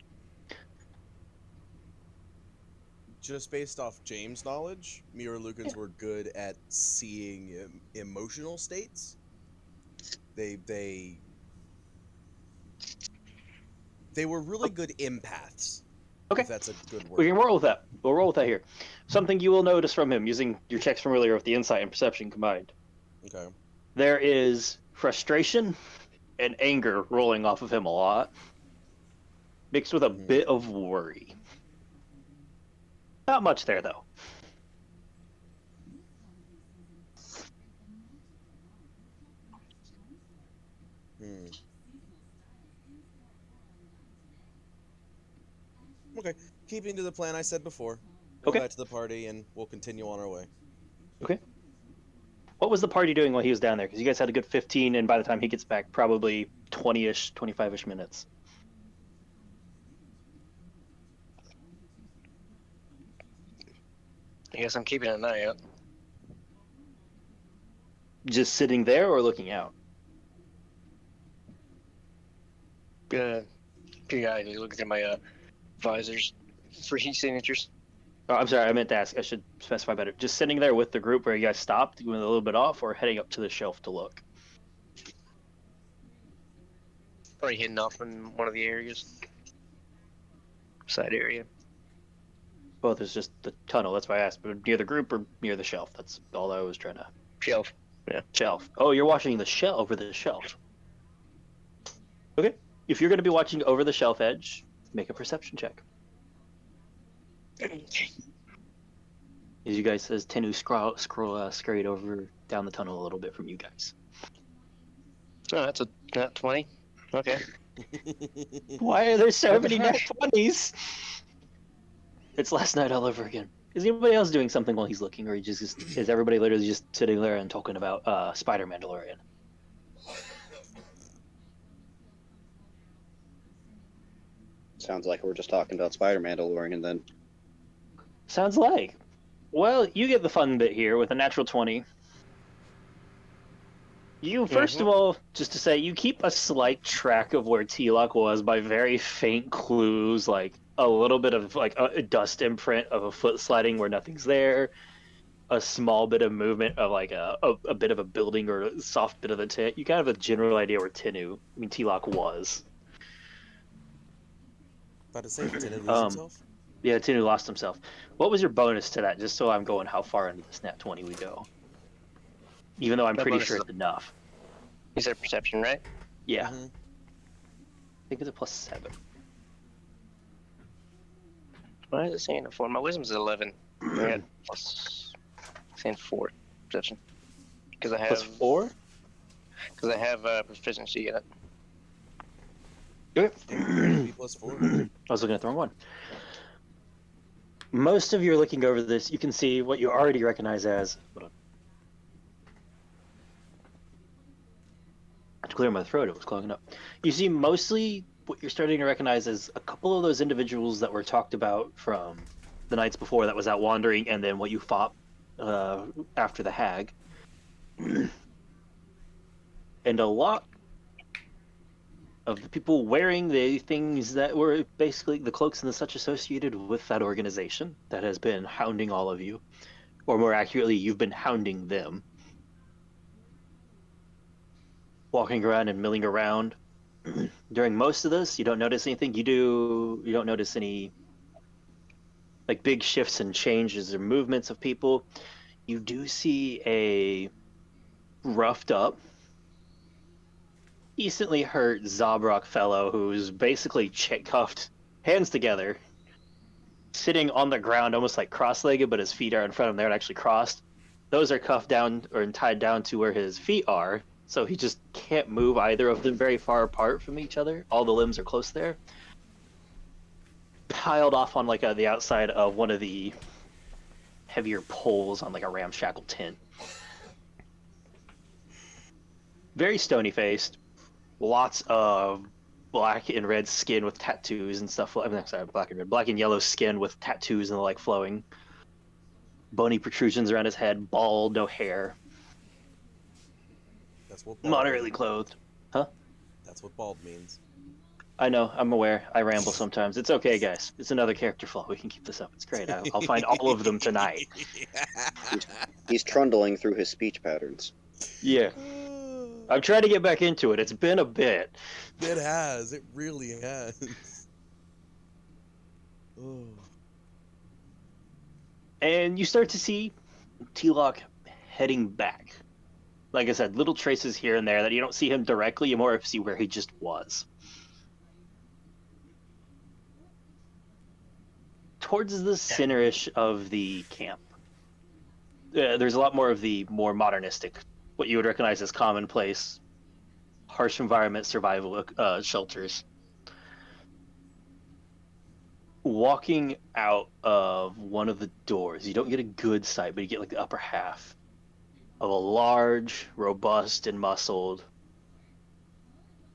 just based off James' knowledge, me or Lukens were good at seeing emotional states. They were really good empaths. Okay. If that's a good word. We can roll with that. We'll roll with that here. Something you will notice from him using your checks from earlier with the insight and perception combined. Okay. There is frustration and anger rolling off of him a lot, mixed with a bit of worry. Not much there, though. Okay. Keeping to the plan I said before. Okay. Go back to the party and we'll continue on our way. Okay. What was the party doing while he was down there? Because you guys had a good 15, and by the time he gets back, probably 20-ish, 25-ish minutes. I guess I'm keeping an eye out. Just sitting there or looking out? Periodically looking through my visors for heat signatures. Oh, I'm sorry, I meant to ask. I should specify better. Just sitting there with the group where you guys stopped, going a little bit off, or heading up to the shelf to look? Probably hidden off in one of the areas. Side area. Both is just the tunnel, that's why I asked. But near the group or near the shelf? That's all I was trying to... Shelf. Yeah. Shelf. Oh, you're watching the shelf over the shelf. Okay. If you're going to be watching over the shelf edge, make a perception check. As you guys, as Tenu scurried over down the tunnel a little bit from you guys. Oh, that's a nat 20. Okay. Why are there so many nat 20s? It's last night all over again. Is anybody else doing something while he's looking, or is everybody literally just sitting there and talking about Spider-Mandalorian? Sounds like we're just talking about Spider-Mandalorian then. Sounds like. Well, you get the fun bit here with a natural 20. You, first of all, just to say, you keep a slight track of where T-Lock was by very faint clues, like a little bit of like a dust imprint of a foot sliding where nothing's there, a small bit of movement of like a bit of a building or a soft bit of the tent. You kind of have a general idea where T-Lock was. About to say, did it lose himself? Yeah, Tinu lost himself. What was your bonus to that, just so I'm going how far into the snap 20 we go? Even though I'm My pretty bonus sure is it's enough. You said perception, right? Yeah. I think it's a +7. Why is it saying a 4? My wisdom's 11. I got plus... saying 4 perception. Because I have... +4? Because I have proficiency in it. Okay. +4. I was looking at the wrong one. Most of you are looking over this. You can see what you already recognize as... Hold on. To clear my throat, it was clogging up. You see mostly what you're starting to recognize as a couple of those individuals that were talked about from the nights before that was out wandering, and then what you fought after the hag. And a lot of the people wearing the things that were basically the cloaks and the such associated with that organization that has been hounding all of you, or more accurately, you've been hounding them. Walking around and milling around. During most of this, you don't notice anything. You don't notice any like big shifts and changes or movements of people. You do see a roughed up, decently hurt Zabrak fellow who's basically cuffed, hands together, sitting on the ground almost like cross-legged, but his feet are in front of him. They're actually crossed. Those are cuffed down or tied down to where his feet are, so he just can't move either of them very far apart from each other. All the limbs are close there. Piled off on like the outside of one of the heavier poles on like a ramshackle tent. Very stony-faced. Lots of black and red skin with tattoos and stuff. I'm sorry, black and yellow skin with tattoos and the like flowing. Bony protrusions around his head, bald, no hair. That's what bald Moderately means. clothed. Huh? That's what bald means. I know, I'm aware. I ramble sometimes. It's okay, guys. It's another character flaw. We can keep this up. It's great. I'll find all of them tonight. He's trundling through his speech patterns. Yeah. I'm trying to get back into it. It's been a bit. It has. It really has. Oh. And you start to see T-Lock heading back. Like I said, little traces here and there that you don't see him directly. You more see where he just was. Towards the center-ish of the camp, there's a lot more of the more modernistic, what you would recognize as commonplace, harsh environment survival shelters. Walking out of one of the doors, you don't get a good sight, but you get like the upper half of a large, robust, and muscled,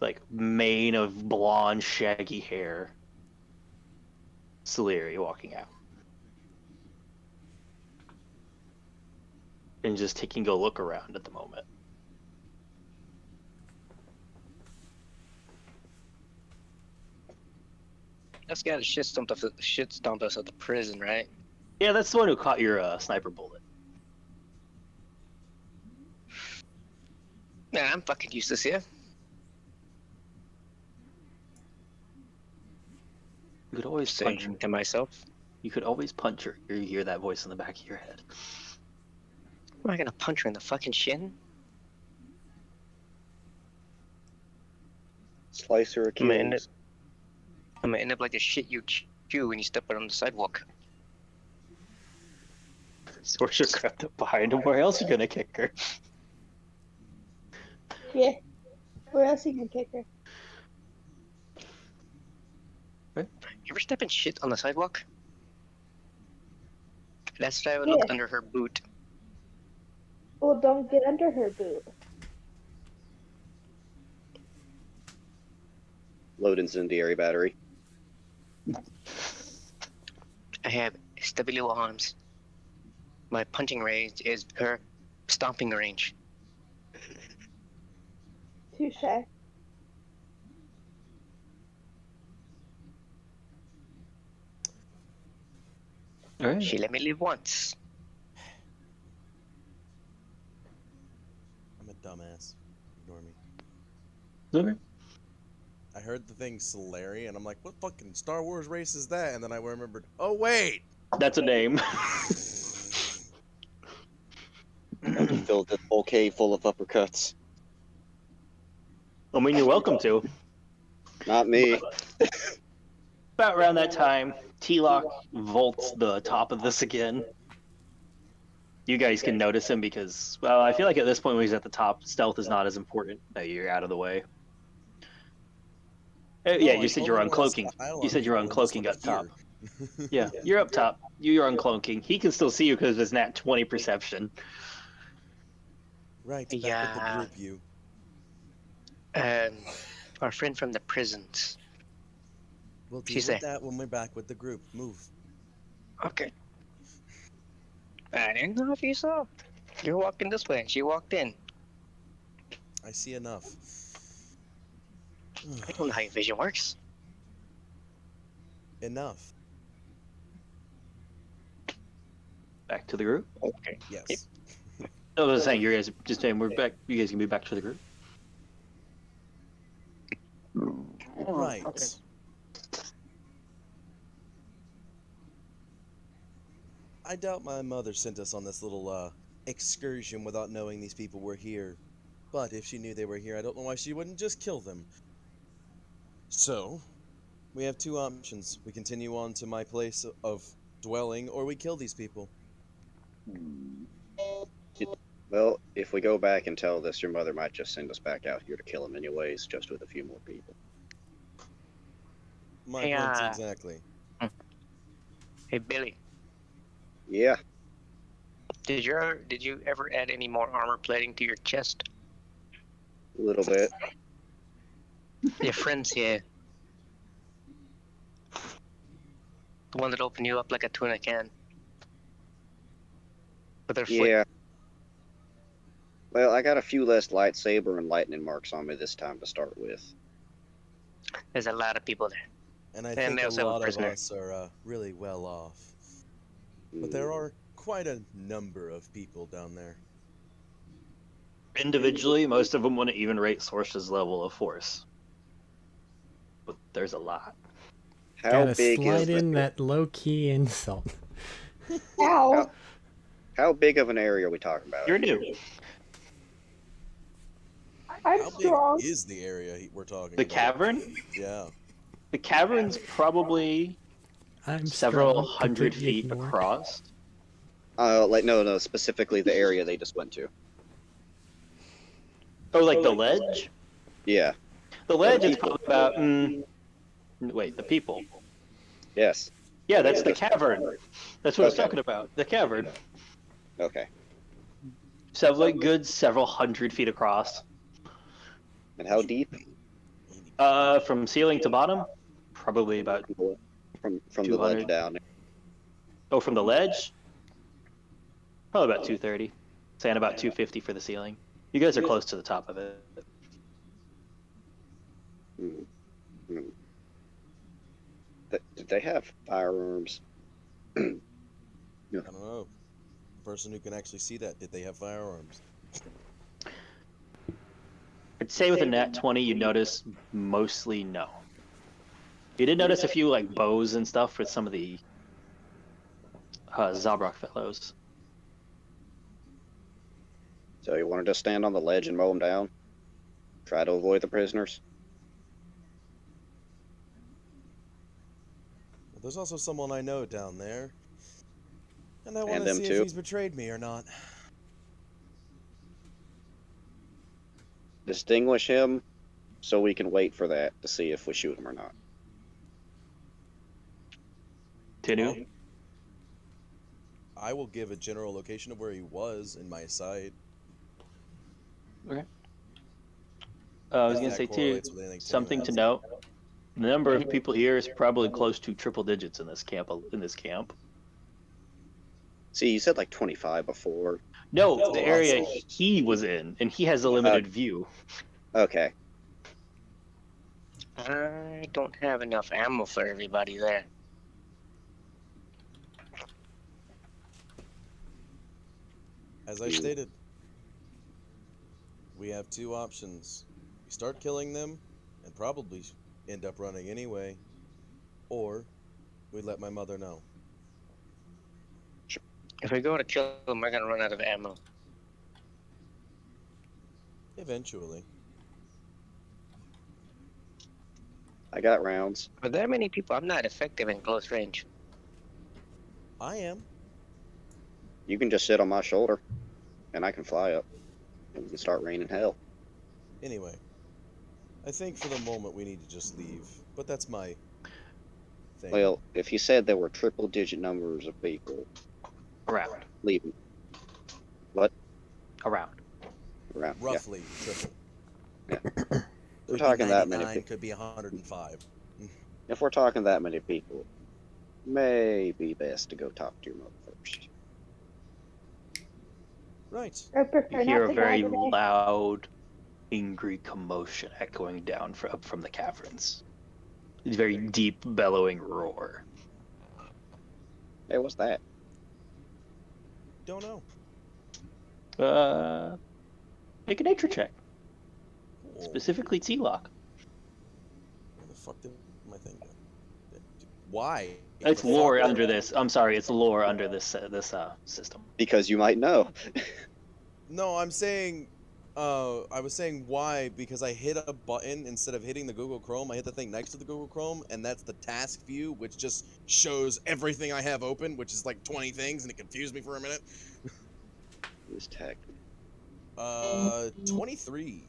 like mane of blonde, shaggy hair, Salieri walking out. And just taking a look around at the moment. That's the guy that shit stomped us at the prison, right? Yeah, that's the one who caught your sniper bullet. Nah, I'm fucking useless here. You could always punch her. Saying to myself, You could always punch her. You hear that voice in the back of your head. am I gonna punch her in the fucking shin? Slice her Achilles. I'm gonna end up like the shit you chew when you step out on the sidewalk. Sorcerer crept up behind him. Where else are you gonna kick her? Yeah. Where else you can kick her? You ever step in shit on the sidewalk? That's why I would look Yeah. under her boot. Well, don't get under her boot. Load incendiary battery. I have stabilo arms. My punching range is her stomping range. Touche. All right. She let me live once. I'm a dumbass. Ignore me. Okay. I heard the thing Solari, and I'm like, what fucking Star Wars race is that? And then I remembered, oh wait! That's a name. I just filled this whole cave full of uppercuts. I mean, you're welcome to. Not me. About around that time, T-Lock vaults the top of this again. You guys can notice him because, well, I feel like at this point when he's at the top, stealth is not as important. You're out of the way. Yeah, No, I you said you're totally wanna uncloaking. style You on said you're people and just uncloaking look up top. here. Yeah, you're up top. You're uncloaking. He can still see you because of his nat 20 perception. Right, back with the Yeah. group, you. Our friend from the prisons. We'll deal She's with there. that when we're back with the group. Move. Okay. I didn't know if you saw. You're walking this way and she walked in. I see enough. I don't know how your vision works. Enough. Back to the group. Okay. Yes. I was saying, you guys just saying we're back. You guys can be back to the group. Right. Okay. I doubt my mother sent us on this little excursion without knowing these people were here. But if she knew they were here, I don't know why she wouldn't just kill them. So, we have two options. We continue on to my place of dwelling, or we kill these people. Well, if we go back and tell this, your mother might just send us back out here to kill him anyways, just with a few more people. My Hey, point exactly. Hey Billy, Yeah, did you ever add any more armor plating to your chest? a little bit. Your friends here. The one that opened you up like a tuna can. With their foot. Yeah. Well, I got a few less lightsaber and lightning marks on me this time to start with. There's a lot of people there. And I And think they a also have a lot of prisoner. us are really well off. But there are quite a number of people down there. Individually, most of them wouldn't even rate Sorce's level of force. But there's a lot. How Gotta big is slide in that low-key insult. Ow. How big of an area are we talking about? You're new. I'm How big strong. is the area we're talking The about? cavern? Yeah. The cavern's probably I'm several strong, hundred completely feet ignored. across. Like no, specifically the area they just went to. Oh, like the ledge? Yeah. The ledge is probably about. Wait, the people. Yes. Yeah, that's the cavern. That's what I was Okay. talking about. The cavern. Okay. Good several hundred feet across. And how deep? From ceiling to bottom, probably about. From the 200. ledge down. Oh, from the ledge, probably about 230. Saying about 250 for the ceiling. You guys are close to the top of it. Did they have firearms? I don't know. The person who can actually see that, did they have firearms? I'd say with a nat 20, you notice mostly no. You did notice a few like bows and stuff with some of the Zabrak fellows. So you wanted to stand on the ledge and mow them down? Try to avoid the prisoners? Well, there's also someone I know down there. And I And want to them see too? if he's betrayed me or not. Distinguish him so we can wait for that to see if we shoot him or not. Tinu? I will give a general location of where he was in my sight. Okay. I was If going to that say, too, correlates with anything something to has. note. The number of people here is probably close to triple digits in this camp. See, you said like 25 before. No, That's the what I area said. he was in, and he has a limited view. Okay. I don't have enough ammo for everybody there. As I stated, we have two options. We start killing them, and probably end up running anyway, or we let my mother know. If we go to kill them, we're gonna run out of ammo. Eventually. I got rounds. Are there many people? I'm not effective in close range. I am. You can just sit on my shoulder, and I can fly up, and we can start raining hell. Anyway, I think for the moment we need to just leave, but that's my thing. Well, if you said there were triple-digit numbers of people, Around. leaving. What? Around. Around. Roughly triple. Yeah. Could talking be that many 99, people. could be 105. If we're talking that many people, maybe best to go talk to your mother first. Right. I prefer You hear not a to very die today. loud, angry commotion echoing down up from the caverns. A very deep, bellowing roar. Hey, what's that? Don't know. Make a nature check. Cool. Specifically T-Lock. Where the fuck did my thing go? Why? It's The lore fuck? under this. I'm sorry, it's lore under this system. Because you might know. No, I'm saying, I was saying why, because I hit a button instead of hitting the Google Chrome. I hit the thing next to the Google Chrome, and that's the task view, which just shows everything I have open, which is like 20 things, and it confused me for a minute. Who's tech? 23.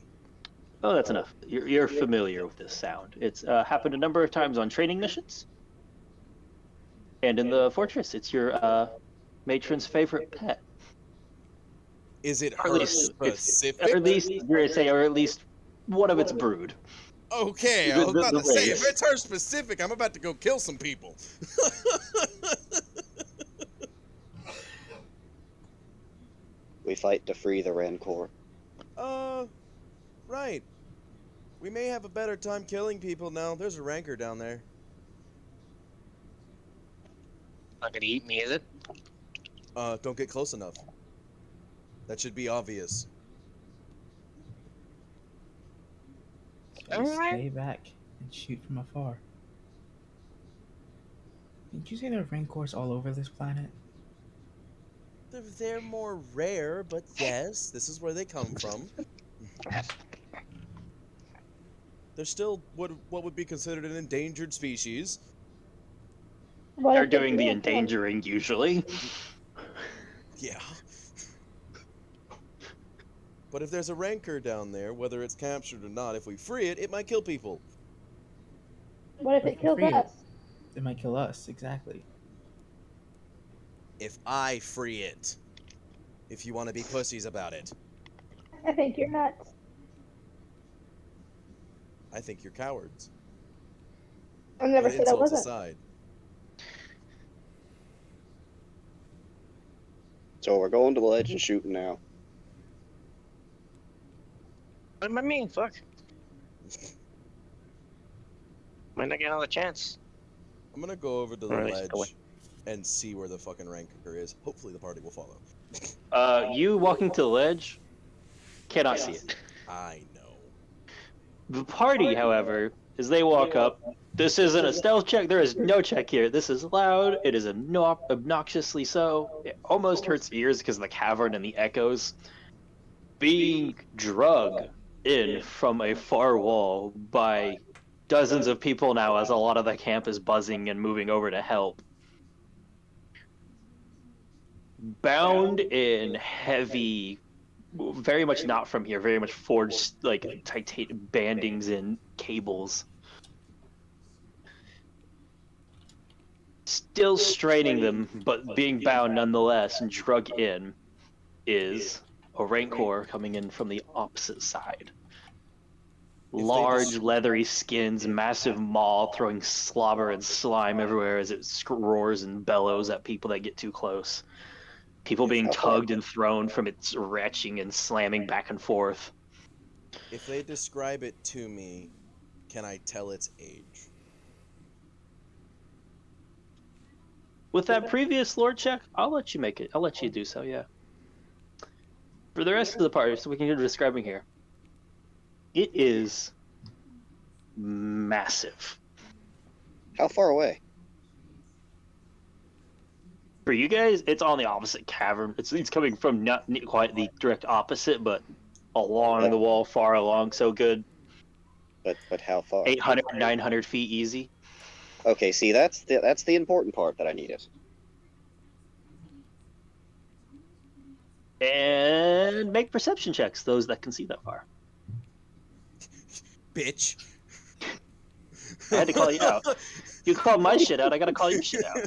Oh, that's enough. You're familiar with this sound. It's happened a number of times on training missions. And in the fortress, it's your matron's favorite pet. Is it Or her at least, specific? or at least you're gonna say, or at least one of its brood. Okay, I was about to say, if it's her specific, I'm about to go kill some people. We fight to free the Rancor. Right. We may have a better time killing people now. There's a rancor down there. Not gonna eat me, is it? Don't get close enough. That should be obvious. So just Alright. stay back and shoot from afar. Didn't you say there are rancors all over this planet? They're more rare, but yes, this is where they come from. They're still what would be considered an endangered species. What They're if they doing the kill them? endangering usually. Yeah. But if there's a rancor down there, whether it's captured or not, if we free it, it might kill people. What if it kills Free it. us? It might kill us, exactly. If I free it. If you want to be pussies about it. I think you're nuts. I think you're cowards. I never But said I insults wasn't. aside. So we're going to the ledge and shooting now. What am I mean? Fuck. Might not get another chance. I'm gonna go over to the Or at least ledge go away. and see where the fucking rancor is. Hopefully the party will follow. You walking to the ledge, cannot see it. I know. The party, however, as they walk up, this isn't a stealth check. There is no check here. This is loud. It is obnoxiously so. It almost hurts ears because of the cavern and the echoes. Being drugged in from a far wall by dozens of people now, as a lot of the camp is buzzing and moving over to help. Bound in heavy, very much not from here, very much forged like titanium bandings and cables. Still straining them, but being bound nonetheless and drug in, is a rancor coming in from the opposite side. they Large, just- leathery skins, massive maw throwing slobber and slime everywhere as it roars and bellows at people that get too close. People being tugged and thrown from its retching and slamming back and forth. If they describe it to me, can I tell its age? With that previous lore check, I'll let you make it. I'll let you do so, yeah. For the rest of the party, so we can get describing here. It is massive. How far away? For you guys, it's on the opposite cavern. It's coming from not quite the direct opposite, but along the wall, far along, so good. But how far? 800, 900 feet easy. Okay, see that's the important part that I needed. And make perception checks, those that can see that far. Bitch. I had to call you out. You called my shit out, I gotta call your shit out.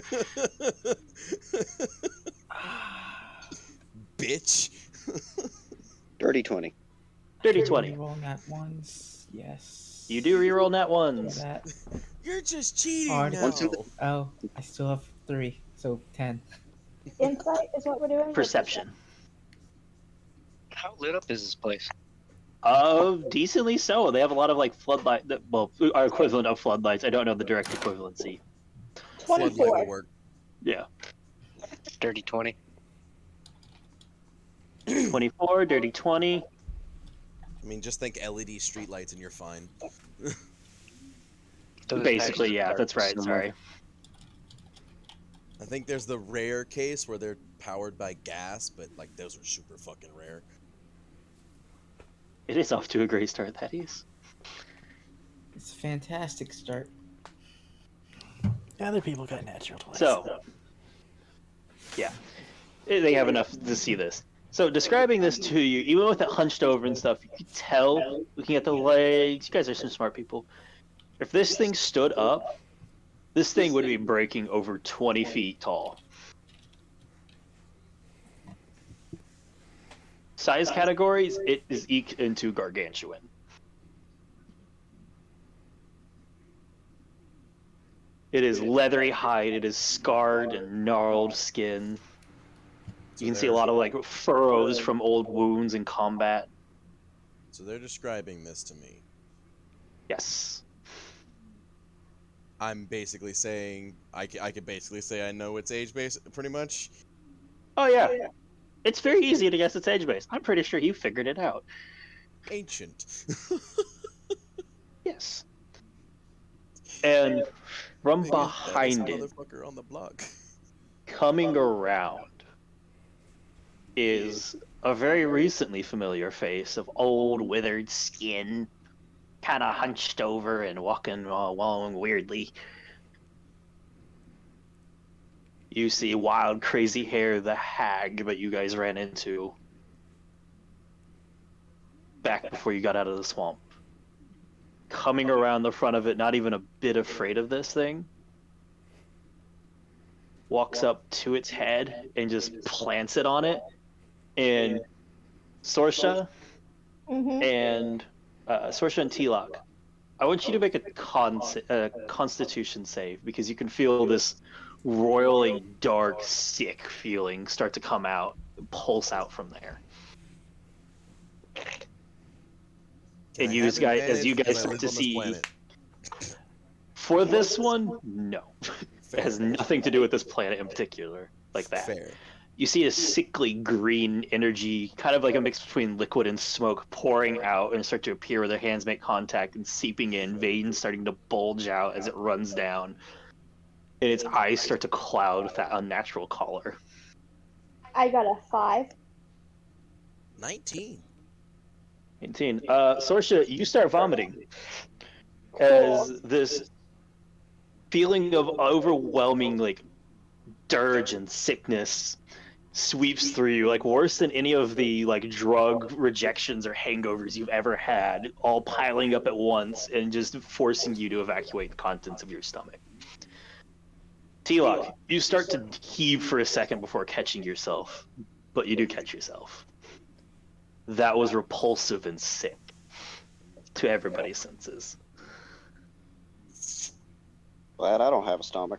Bitch. Dirty 20. Dirty 20. Roll nat ones. Yes. You do reroll nat Yeah, ones. that. You're just cheating Hard. now. Oh, I still have 3, so 10. Insight is what we're doing? Perception. How lit up is this place? Decently so. They have a lot of like floodlight, well, our equivalent of floodlights. I don't know the direct equivalency. Floodlight will 24. work. Yeah. Dirty 20. 24, dirty 20. I mean, just think LED streetlights and you're fine. Those Basically, patches yeah, are that's right. similar. Sorry. I think there's the rare case where they're powered by gas, but like those are super fucking rare. It is off to a great start, that is. It's a fantastic start. Other people got natural 20s. So, yeah, they have enough to see this. So, describing this to you, even with it hunched over and stuff, you could tell, looking at the legs, you guys are some smart people. If this thing stood up, this thing would be breaking over 20 feet tall. Size categories, it is eked into gargantuan. It is leathery hide, it is scarred and gnarled skin. So You can see a they're- lot of like furrows from old wounds in combat. So they're describing this to me. Yes. I'm basically saying I could basically say I know its age base pretty much. Oh yeah. It's very easy to guess its age base. I'm pretty sure you figured it out. Ancient. Yes. And from Biggest, baddest behind it, motherfucker on the block. coming around, is a very recently familiar face of old, withered skin, kind of hunched over and walking along weirdly. You see wild, crazy hair, the hag that you guys ran into back before you got out of the swamp. Coming around the front of it, not even a bit afraid of this thing, walks up to its head and just plants it on it. And Sorsha Mm-hmm. and Sorsha and T-Lock, I want you to make a Constitution save because you can feel this roiling, dark, sick feeling start to come out, pulse out from there. Can And I you have guys, as advantage you because guys I start live to on this see, planet? for this one, no, it Fair. has nothing to do with this planet in particular, like that. Fair. You see a sickly green energy, kind of like a mix between liquid and smoke, pouring out and start to appear where their hands make contact and seeping in, veins starting to bulge out as it runs down, and its eyes start to cloud with that unnatural color. I got a 5. 19. 18. Sorsha, you start vomiting as this feeling of overwhelming like dirge and sickness sweeps through you, like worse than any of the like drug rejections or hangovers you've ever had, all piling up at once and just forcing you to evacuate the contents of your stomach. T-Lock, you start to heave for a second before catching yourself, but you do catch yourself. That was repulsive and sick to everybody's senses. Glad I don't have a stomach.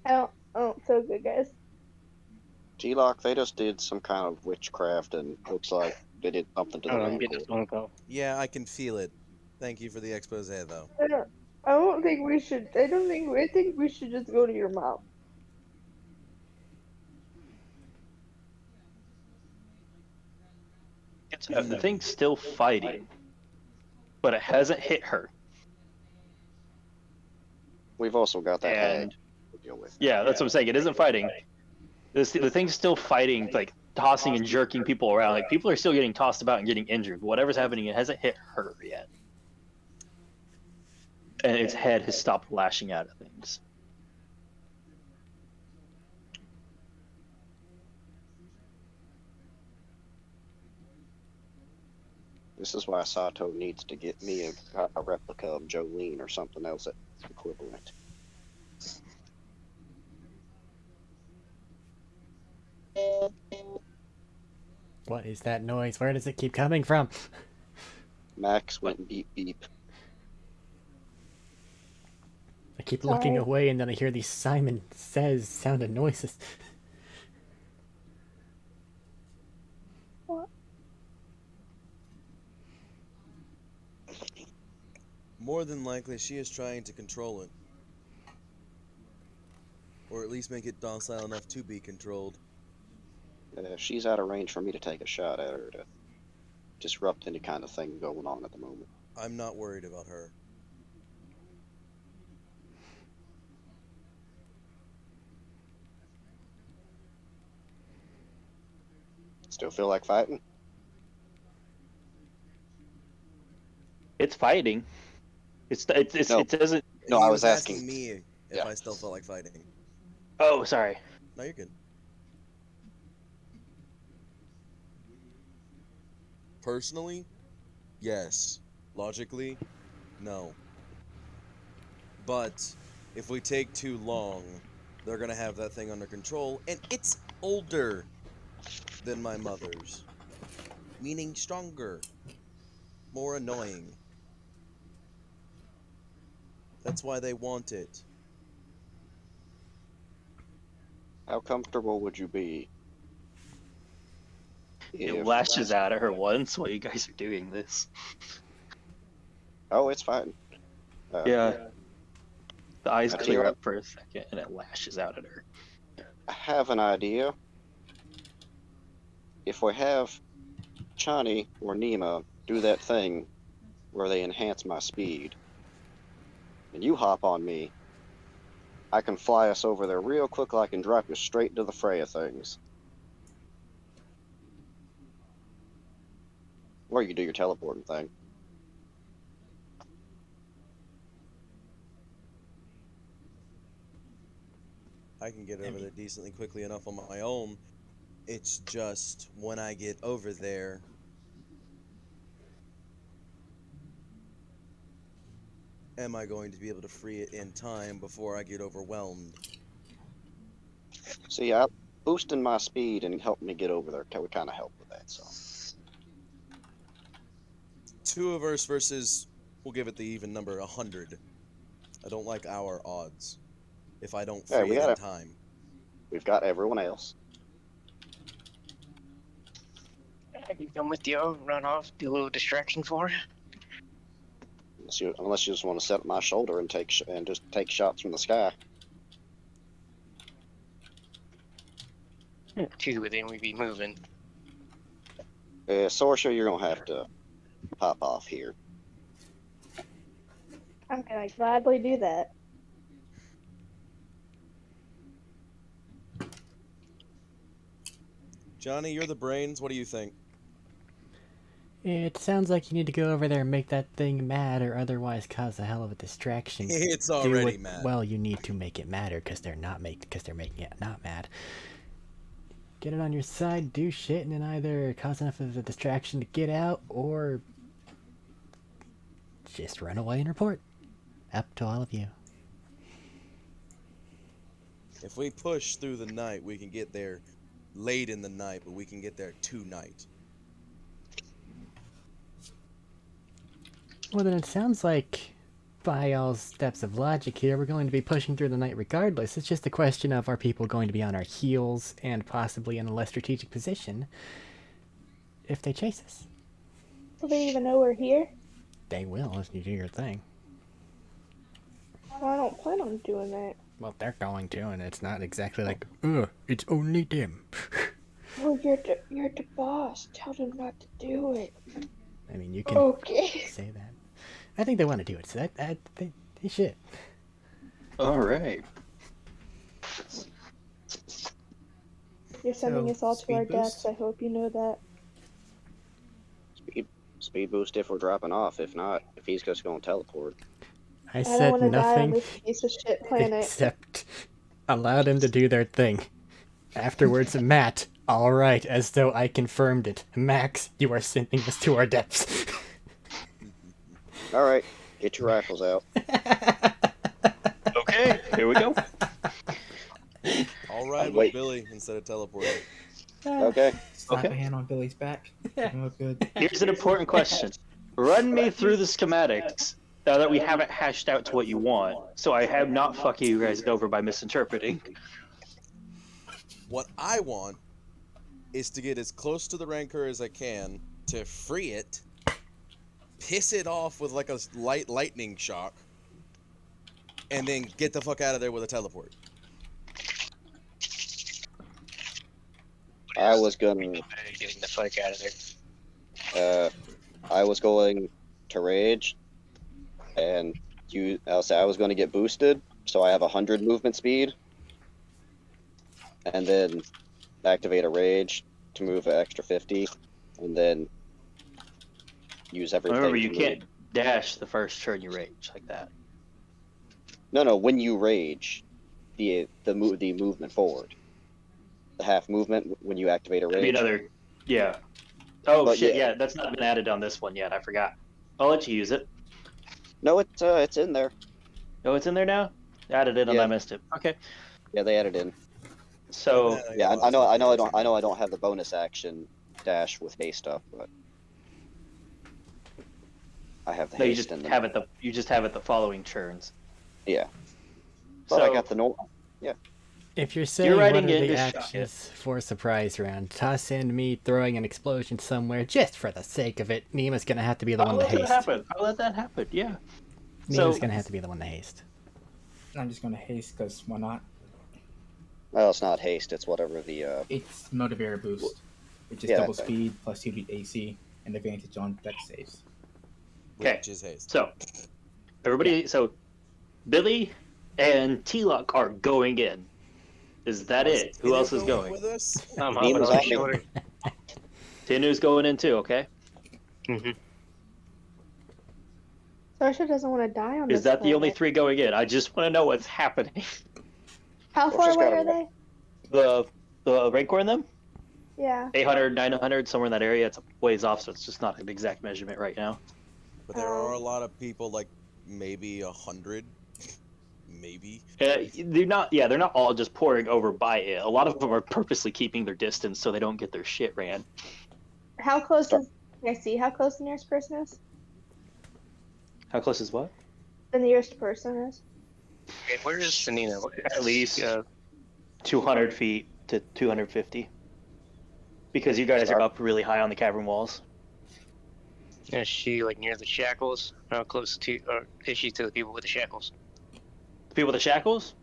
I don't feel good, guys. G-Lock, they just did some kind of witchcraft and looks like they did something to the Get this manticore. one go. Yeah, I can feel it. Thank you for the expose, though. I don't think we should. I think we should just go to your mom. The thing's still fighting, but it hasn't hit her. We've also got that hag And to deal with. yeah, that's what I'm saying. It isn't fighting. The thing's still fighting, like tossing and jerking people around. Like people are still getting tossed about and getting injured. But whatever's happening, it hasn't hit her yet. And its head has stopped lashing out at things. This is why Sato needs to get me a replica of Jolene or something else that's equivalent. What is that noise? Where does it keep coming from? Max went beep beep. I keep looking Sorry. away and then I hear these Simon Says sounded noises. What? More than likely, she is trying to control it. Or at least make it docile enough to be controlled. She's out of range for me to take a shot at her to disrupt any kind of thing going on at the moment. I'm not worried about her. Still feel like fighting? It's fighting. No. It doesn't. No, He I was asking. asking me if Yeah. I still felt like fighting. Oh, sorry. No, you're good. Personally, yes. Logically, no. But if we take too long, they're gonna have that thing under control, and it's older than my mother's. Meaning stronger. More annoying. That's why they want it. How comfortable would you be It If lashes out at her once while you guys are doing this. oh, it's fine. Yeah. The eyes I tell clear you up for a second and it lashes out at her. I have an idea. If we have Chani or Nima do that thing where they enhance my speed, and you hop on me, I can fly us over there real quick. I can drop you straight into the fray of things. Or you do your teleporting thing. I can get over there decently quickly enough on my own. It's just when I get over there, am I going to be able to free it in time before I get overwhelmed? See, boosting my speed and helping me get over there would kind of help with that. So Two of us versus, we'll give it the even number, 100. I don't like our odds if I don't yeah, free it in time. we've got everyone else. I can come with you, run off, do a little distraction for her. Unless you just want to set up my shoulder and just take shots from the sky. Two within, we'd be moving. Sorsha, you're gonna have to pop off here. I'm gonna gladly do that. Johnny, you're the brains. What do you think? It sounds like you need to go over there and make that thing mad, or otherwise cause a hell of a distraction. It's Do already what- mad. Well, you need to make it matter because they're making it not mad. Get it on your side, do shit, and then either cause enough of a distraction to get out, or just run away and report. Up to all of you. If we push through the night, we can get there late in the night, but we can get there tonight. Well, then it sounds like, by all steps of logic here, we're going to be pushing through the night regardless. It's just a question of, are people going to be on our heels and possibly in a less strategic position if they chase us? Do they even know we're here? They will if you do your thing. Well, I don't plan on doing that. Well, they're going to, and it's not exactly like, it's only them. Well, you're the boss. Tell them not to do it. I mean, you can Okay. say that. I think they want to do it, so they should. Alright. You're sending So, us all to our speed boost? deaths. I hope you know that. Speed boost if we're dropping off. If not, if he's just going to teleport. I I don't said want to die on nothing this piece of shit planet. except allow them to do their thing. Afterwards, Matt, alright, as though I confirmed it. Max, you are sending us to our depths. All right, get your rifles out. Okay, here we go. All right, with Wait. Billy instead of teleporting. Okay. Slap Okay. a hand on Billy's back. Oh, good. Here's an important question. Run me through the schematics now that we haven't hashed out to what you want, so I have not fucking you guys over by misinterpreting. What I want is to get as close to the Rancor as I can to free it, piss it off with like a lightning shock, and then get the fuck out of there with a teleport. I was gonna. Getting the fuck out of there. I was going to rage, and I'll say I was going to get boosted, so I have 100 movement speed, and then activate a rage to move an extra 50, and then use everything. Remember, you to can't move. dash the first turn you rage like that. No. When you rage, the movement forward, the half movement when you activate a Could be rage. another. Yeah. Oh But shit! yeah. Yeah, that's not been added on this one yet. I forgot. I'll let you use it. No, it's in there. Oh, it's in there now. Added it, and Yeah. I missed it. Okay. Yeah, they added in. So Yeah, I know I don't have the bonus action dash with haste stuff, but I have the no, you haste just in them. have it. You just have it the following turns. Yeah. But I So got the normal. Yeah. If you're saying riding what are in the to shock it. actions for a surprise round, toss in me throwing an explosion somewhere just for the sake of it. Nima's gonna have to be the I'll one to let that haste. happen. I'll let that happen. Yeah. Nima's So gonna have to be the one to haste. I'm just gonna haste because why not? Well, it's not haste. It's whatever the. It's motivator boost, which is Yeah, double okay. speed plus 2 AC and advantage on deck saves. Okay. Which is haste. So everybody. So Billy and T-Lock are going in. Is that Was it? Who else is going? with us? I'm Neem hopping was on his actually- shoulder. Tinu's going in too. Okay. Mm-hmm. Sorsha doesn't want to die on this Is that the only planet. 3 going in? I just want to know what's happening. How Sorsha's far away gotta are walk. they? The Rancor in them? Yeah. 800, 900, somewhere in that area. It's a ways off, so it's just not an exact measurement right now. But there are a lot of people, like maybe 100, maybe. They're not. Yeah, they're not all just pouring over by it. A lot of them are purposely keeping their distance so they don't get their shit ran. How close Start- is? Can I see how close the nearest person is? How close is what? The nearest person is. Okay, where is Sanina? At least 200 feet to 250. Because you guys are Start- up really high on the cavern walls. Is she like near the shackles? How close to, or is she to the people with the shackles? The people with the shackles?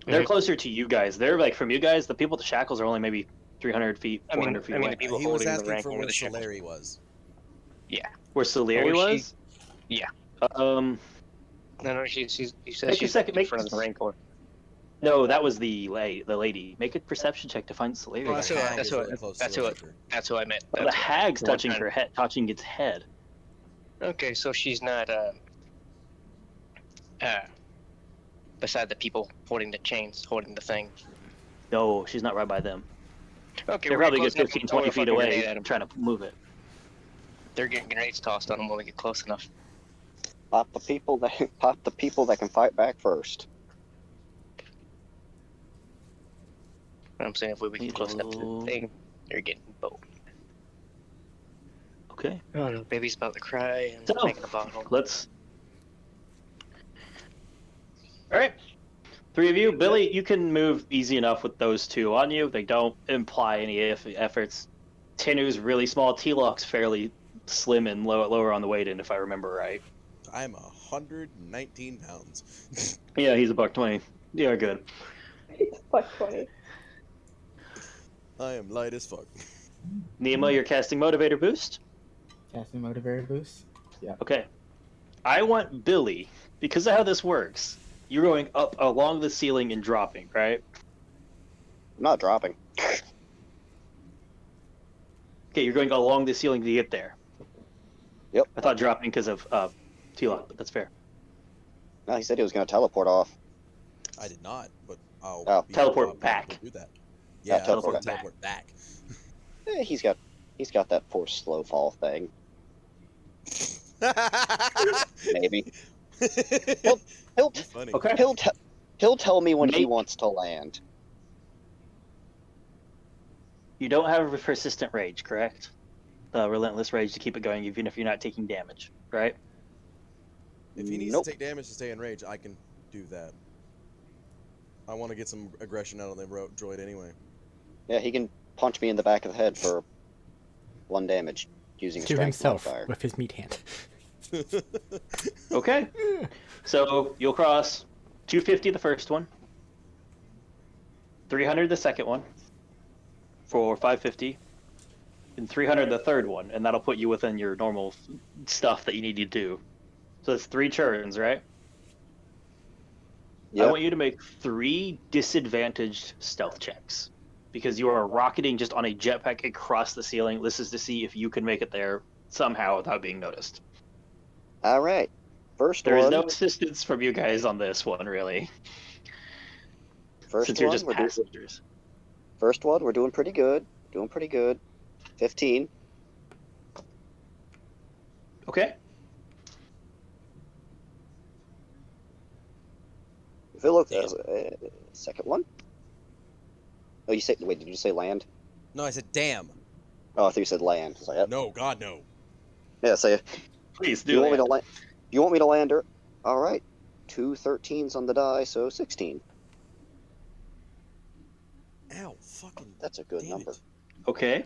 They're Mhm. closer to you guys. They're like from you guys. The people with the shackles are only maybe 300 feet, I mean- 400 feet I mean, away. the people He was holding the asking rank for over where the shackles. Soleri was. Where Soleri Where she- was? Yeah. No, No, she said Make a she's second- in make- front of the Rancor. that was the lady. Make a perception check to find Soleri. Oh, that's The what- hag that's is what- really close that's to the what- Rancor. That's who I meant. The That's what- hag's the one touching time- her head, touching its head. Okay, so she's not beside the people holding the chains, holding the thing. No, she's not right by them. Okay, They're we're probably close good enough 15, to throw 20 a feet fucking away grenade at 'em. trying to move it. They're getting grenades tossed on them when we get close enough. Pop the people that can fight back first. I'm saying if we get close enough to the thing, they're getting bold. Okay, Oh no, baby's about to cry and So- making a bottle. let's. All right, 3 of you. Billy, you can move easy enough with those 2 on you. They don't imply any efforts. Tinu's really small. T-Lock's fairly slim and lower on the weight end, if I remember right. I'm 119 pounds. Yeah, he's a $120. Yeah, good. Fuck 20. I am light as fuck. Nima, you're casting Motivator Boost. Casting motivator boost. Okay. I want Billy, because of how this works, you're going up along the ceiling and dropping, right? I'm not dropping. Okay, you're going along the ceiling to get there. Yep. I thought dropping because of T-Lock, but that's fair. No, he said he was going to teleport off. I did not, but I'll Oh. be Teleport able to back. Do that. Yeah, Yeah, teleport I'll teleport back. He's got that poor slow fall thing. Maybe he'll Funny. Okay. he'll tell me when he Make- wants to land. You don't have a persistent rage, correct? The relentless rage to keep it going even if you're not taking damage, right? If he needs Nope. to take damage to stay in rage, I can do that. I want to get some aggression out of the droid anyway. Yeah, he can punch me in the back of the head for 1 damage using a To strength himself modifier. with his meat hand. Okay. So you'll cross 250 the first one, 300 the second one, for 550, and 300 the third one, and that'll put you within your normal stuff that you need to do. So it's 3 turns, right? I Yep. want you to make 3 disadvantaged stealth checks because you are rocketing just on a jetpack across the ceiling. This is to see if you can make it there somehow without being noticed. All right. First There is one. no assistance from you guys on this one, really, First since you're one. just passengers. First one. We're doing pretty good. 15. Okay. If it looks second one. Oh, you said wait? Did you say land? No, I said damn. Oh, I thought you said land. I was like, yep. No, God, no. Yeah. Say Please do you do want me that. to land? You want me to land her? All right. 2 13s on the die, so 16. Ow, fucking. That's a good damn number. it. Okay.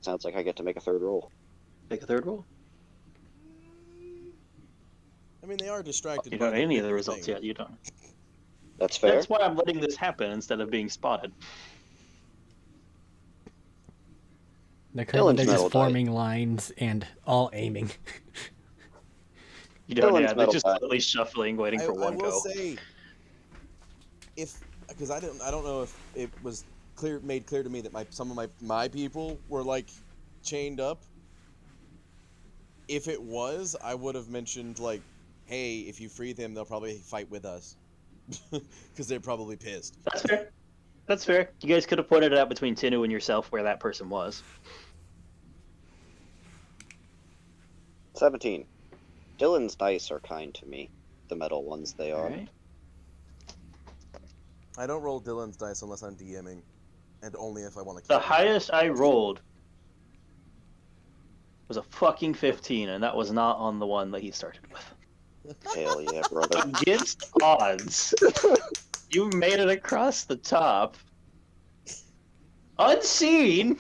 Sounds like I get to make a third roll. Make a third roll. I mean, they are distracted You by don't know any of the bigger results thing. yet. You don't. That's fair. That's why I'm letting this happen instead of being spotted. They're currently Dylan's just metal forming lines and all aiming. You don't. Dylan's Yeah, they're metal just die. slowly shuffling, waiting for I one will go. say, because I don't know if it was made clear to me that some of my people were like chained up. If it was, I would have mentioned like, hey, if you free them, they'll probably fight with us, because they're probably pissed. That's fair. That's fair. You guys could have pointed it out between Tinu and yourself where that person was. 17. Dylan's dice are kind to me. The metal ones they are. Alright. I don't roll Dylan's dice unless I'm DMing, and only if I want to. The highest I rolled was a fucking 15, and that was not on the one that he started with. Hell yeah, brother. Against odds, you made it across the top, unseen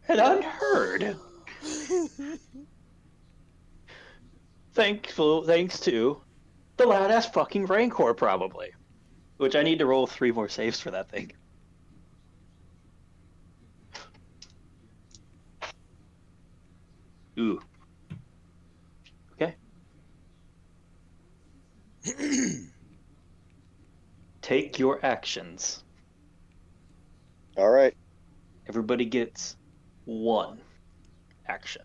and unheard. Thanks to the loud ass fucking Rancor, probably. Which I need to roll 3 more saves for that thing. Ooh. Okay. Take your actions. All right. Everybody gets 1 action.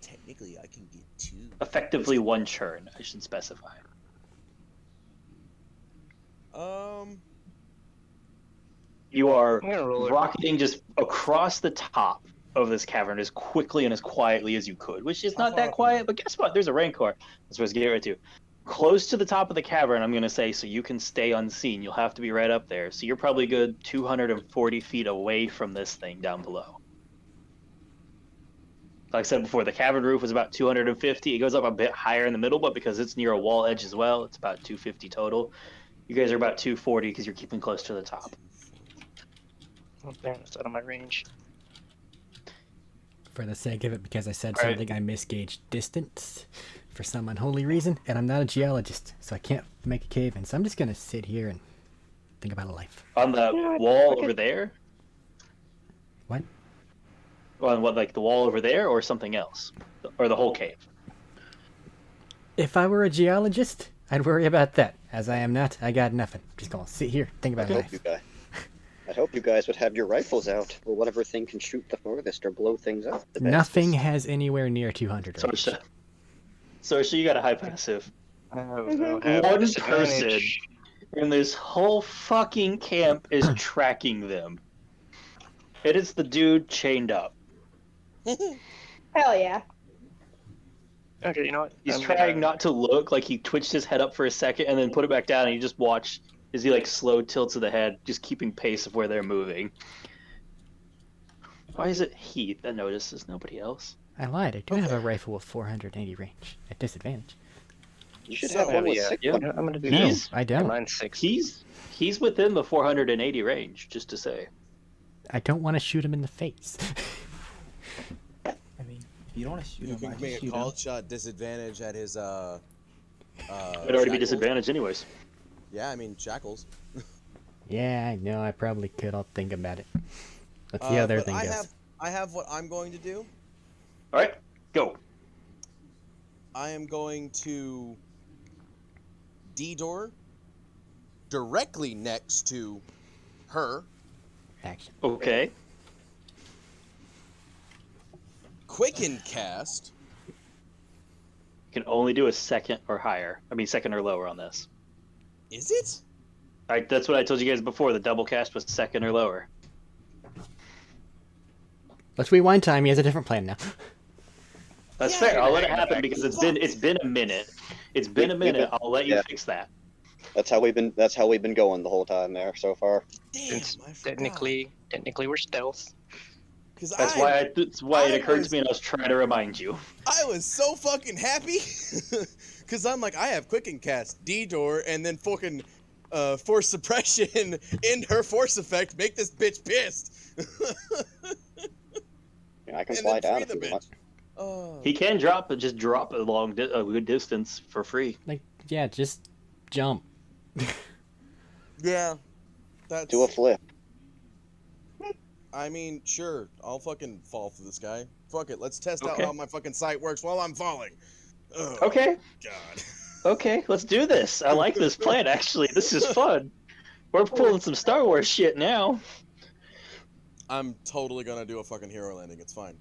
Technically, I can get 2. Effectively 1 churn, I should specify. You are I'm gonna roll it. rocketing just across the top of this cavern as quickly and as quietly as you could, which is How not far that up am quiet, I? but guess what? There's a Rancor. That's what I was getting right to. Close to the top of the cavern, I'm going to say, so you can stay unseen. You'll have to be right up there. So you're probably good 240 feet away from this thing down below. Like I said before, the cavern roof was about 250. It goes up a bit higher in the middle, but because it's near a wall edge as well, it's about 250 total. You guys are about 240 because you're keeping close to the top. Oh, damn, it's out of my range. For the sake of it, because I said Right. something, I misgauged distance for some unholy reason, and I'm not a geologist, so I can't make a cave in. So I'm just gonna sit here and think about a life. On the You know what? wall Look over at- there? What? On what, like the wall over there or something else? Or the whole cave? If I were a geologist, I'd worry about that. As I am not, I got nothing. Just gonna sit here, think I about a hope you life. guys. I hope you guys would have your rifles out, or whatever thing can shoot the farthest or blow things up the best. Nothing has anywhere near 200 range. Sorsha, you got a high passive. I have Mhm. One disadvantage. And this whole fucking camp is tracking them. It is the dude chained up. Hell yeah. Okay, you know what? He's I'm trying gonna- not to look, like he twitched his head up for a second and then put it back down, and you just watch as he like slow tilts of the head, just keeping pace of where they're moving. Why is it he that notices, nobody else? I lied. I do have a rifle with 480 range at disadvantage. You should So- have one with yeah, 600. I'm gonna do No, He's- I don't. mine's 6. He's within the 480 range, just to say. I don't want to shoot him in the face. I mean, if you don't want to shoot You him, I can can make a shoot call him. shot disadvantage at his It'd already be shackles. disadvantaged anyways. Yeah, I mean shackles. Yeah, I know. I probably could. I'll think about it. Let's see how their But thing goes. I have what I'm going to do. Alright, go. I am going to D-door directly next to her. Action. Okay. Quicken cast. You can only do a second or higher. I mean, second or lower on this. Is it? That's what I told you guys before. The double cast was second or lower. Let's rewind time. He has a different plan now. That's Yeah, fair. I'll let it hang happen back. because it's been a minute. It's been a We've minute. been- I'll let you yeah. fix that. That's how we've been going the whole time there so far. Damn, Since I forgot. technically we're stealth. 'Cause That's why it occurred to me, and I was trying to remind you. I was so fucking happy. Cause I'm like, I have quicken cast, D-door, and then fucking force suppression in her force effect, make this bitch pissed. Yeah, I can And fly then down free if the you bitch. want. Oh. He can drop, but just drop a a good distance for free. Like, yeah, just jump. Yeah. That's. Do a flip. I mean, sure, I'll fucking fall for this guy. Fuck it, let's test out Okay. how my fucking sight works while I'm falling. Oh, Okay, God. okay, let's do this. I like this plan, actually. This is fun. We're pulling some Star Wars shit now. I'm totally gonna do a fucking hero landing. It's fine.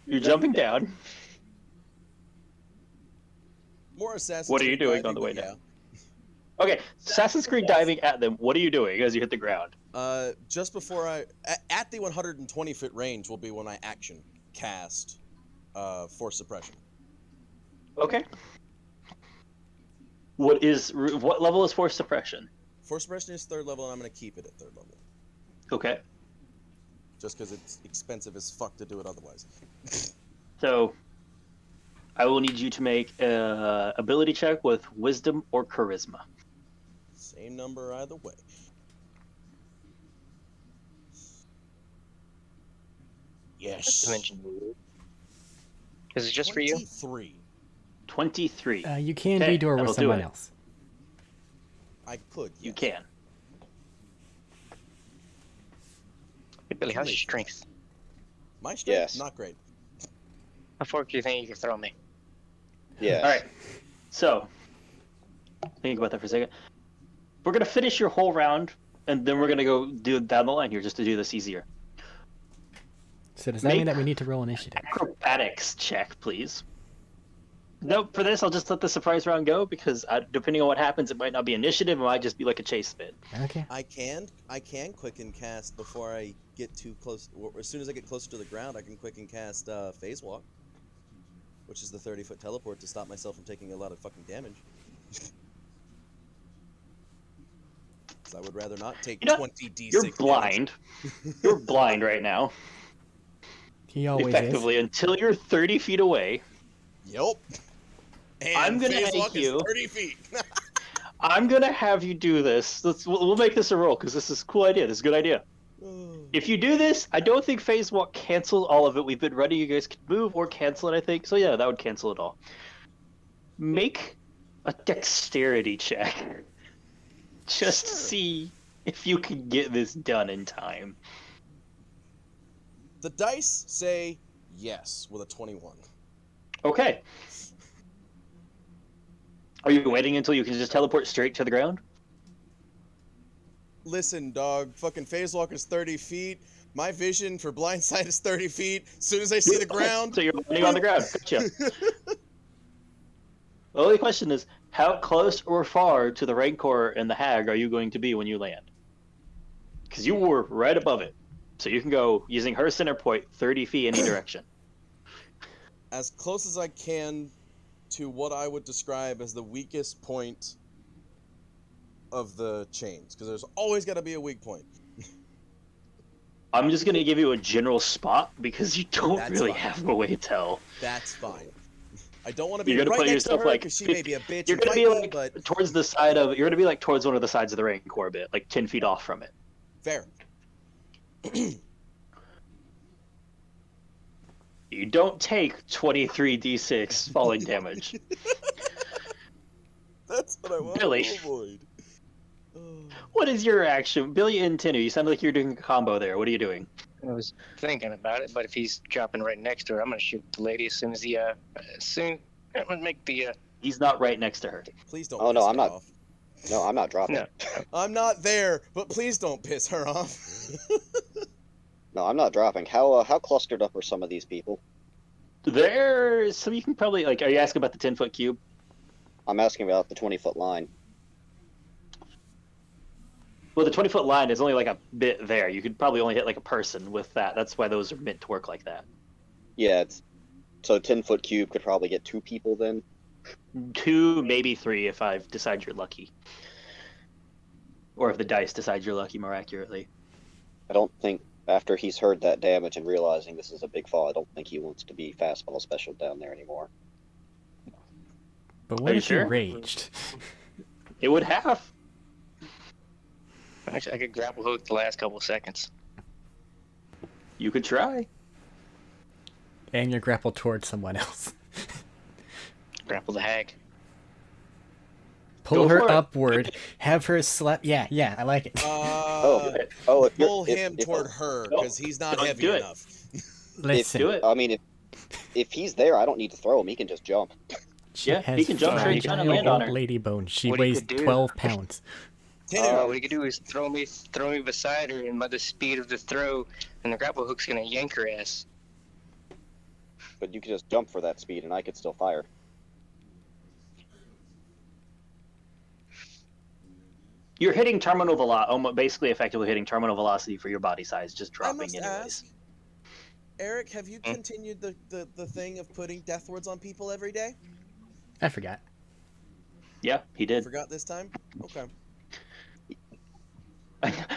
You're jumping down. More Assassin's What are you Creed doing diving, on the way but down? Okay, Assassin's Creed diving at them. What are you doing as you hit the ground? Just before at the 120-foot range will be when I action cast force suppression. Okay. What level is force suppression? Force suppression is 3rd level, and I'm gonna keep it at 3rd level. Okay. Just because it's expensive as fuck to do it otherwise. So, I will need you to make a ability check with wisdom or charisma. Same number either way. Yes. Dimension. Is it just for you? 23. 23. You can Okay, redo her that'll with do someone it. else. I could. Yes. You can. Hey, Billy, how's your strength? My strength, Yes. not great. How far do you think you can throw me? Yeah. All right. So, think about that for a second. We're gonna finish your whole round, and then we're gonna go do it down the line here just to do this easier. So does that mean Make- that we need to roll initiative? Acrobatics check, please. Nope. For this, I'll just let the surprise round go because depending on what happens, it might not be initiative. It might just be like a chase spin. Okay. I can quicken cast before I get too close. As soon as I get closer to the ground, I can quicken cast phase walk, which is the 30-foot teleport to stop myself from taking a lot of fucking damage. Because I would rather not take You know, 20 d6 You're damage. blind. You're blind right now. He always Effectively, until you're 30 feet away. Yep. And I'm gonna phase make walk you- is 30 feet. I'm gonna have you do this. We'll make this a roll because this is a cool idea. This is a good idea. If you do this, I don't think phase walk cancels all of it. We've been ready. You guys can move or cancel it, I think. So yeah, that would cancel it all. Make a dexterity check. Just see if you can get this done in time. The dice say yes with a 21. Okay. Are you waiting until you can just teleport straight to the ground? Listen, dog. Fucking phase walk is 30 feet. My vision for blind sight is 30 feet. As soon as I see the ground. So you're landing on the ground. Gotcha. The only question is, how close or far to the Rancor and the Hag are you going to be when you land? Because you were right above it. So you can go, using her center point, 30 feet any direction. As close as I can to what I would describe as the weakest point of the chains. Because there's always got to be a weak point. I'm just going to give you a general spot because you don't That's really fine. have a way to tell. That's fine. I don't want to be You're gonna right put next to yourself her like because she may be a bitch You're and going to fight be me, like but towards the side of, you're going to be like towards one of the sides of the Rancor a bit, like 10 feet off from it. fair. You don't take 23d6 falling damage. That's what I want Billy. to avoid. Oh. What is your action? Billy and Tinu, you sound like you're doing a combo there. What are you doing? I was thinking about it, but if he's dropping right next to her, I'm gonna shoot the lady as soon as he I'm gonna make the He's not right next to her. Please don't Oh, piss no, her I'm not. off. No, I'm not dropping. no. I'm not there, but please don't piss her off. No, I'm not dropping. How clustered up are some of these people? There's some you can probably, like, are you asking about the 10-foot cube? I'm asking about the 20-foot line. Well, the 20-foot line is only like a bit there. You could probably only hit like a person with that. That's why those are meant to work like that. Yeah, so 10-foot cube could probably get 2 people then. 2, maybe 3 if I decide you're lucky. Or if the dice decide you're lucky, more accurately. I don't think, after he's heard that damage and realizing this is a big fall, I don't think he wants to be fastball special down there anymore. But Are what you if sure? you raged? It would have. Actually, I could grapple hook the last couple seconds. You could try. And you're grappled towards someone else. Grapple the hag. Pull Go her for it. upward, have her slap. Yeah, I like it. Oh, if you're pull him if, toward her Nope. because he's not Don't heavy do it. enough. Listen, Do it. I mean, if he's there, I don't need to throw him. He can just jump. she Yeah, has he can jump straight down and fragile land on old her. lady bones. She What he weighs could do. 12 pounds. Tenor. What he could do is throw me beside her, and by the speed of the throw, and the grapple hook's gonna yank her ass. But you could just jump for that speed, and I could still fire. You're hitting terminal velocity, basically effectively hitting terminal velocity for your body size, just I dropping must anyways. ask, Eric, have you continued the thing of putting death words on people every day? I forgot. Yeah, he did. Forgot this time? Okay.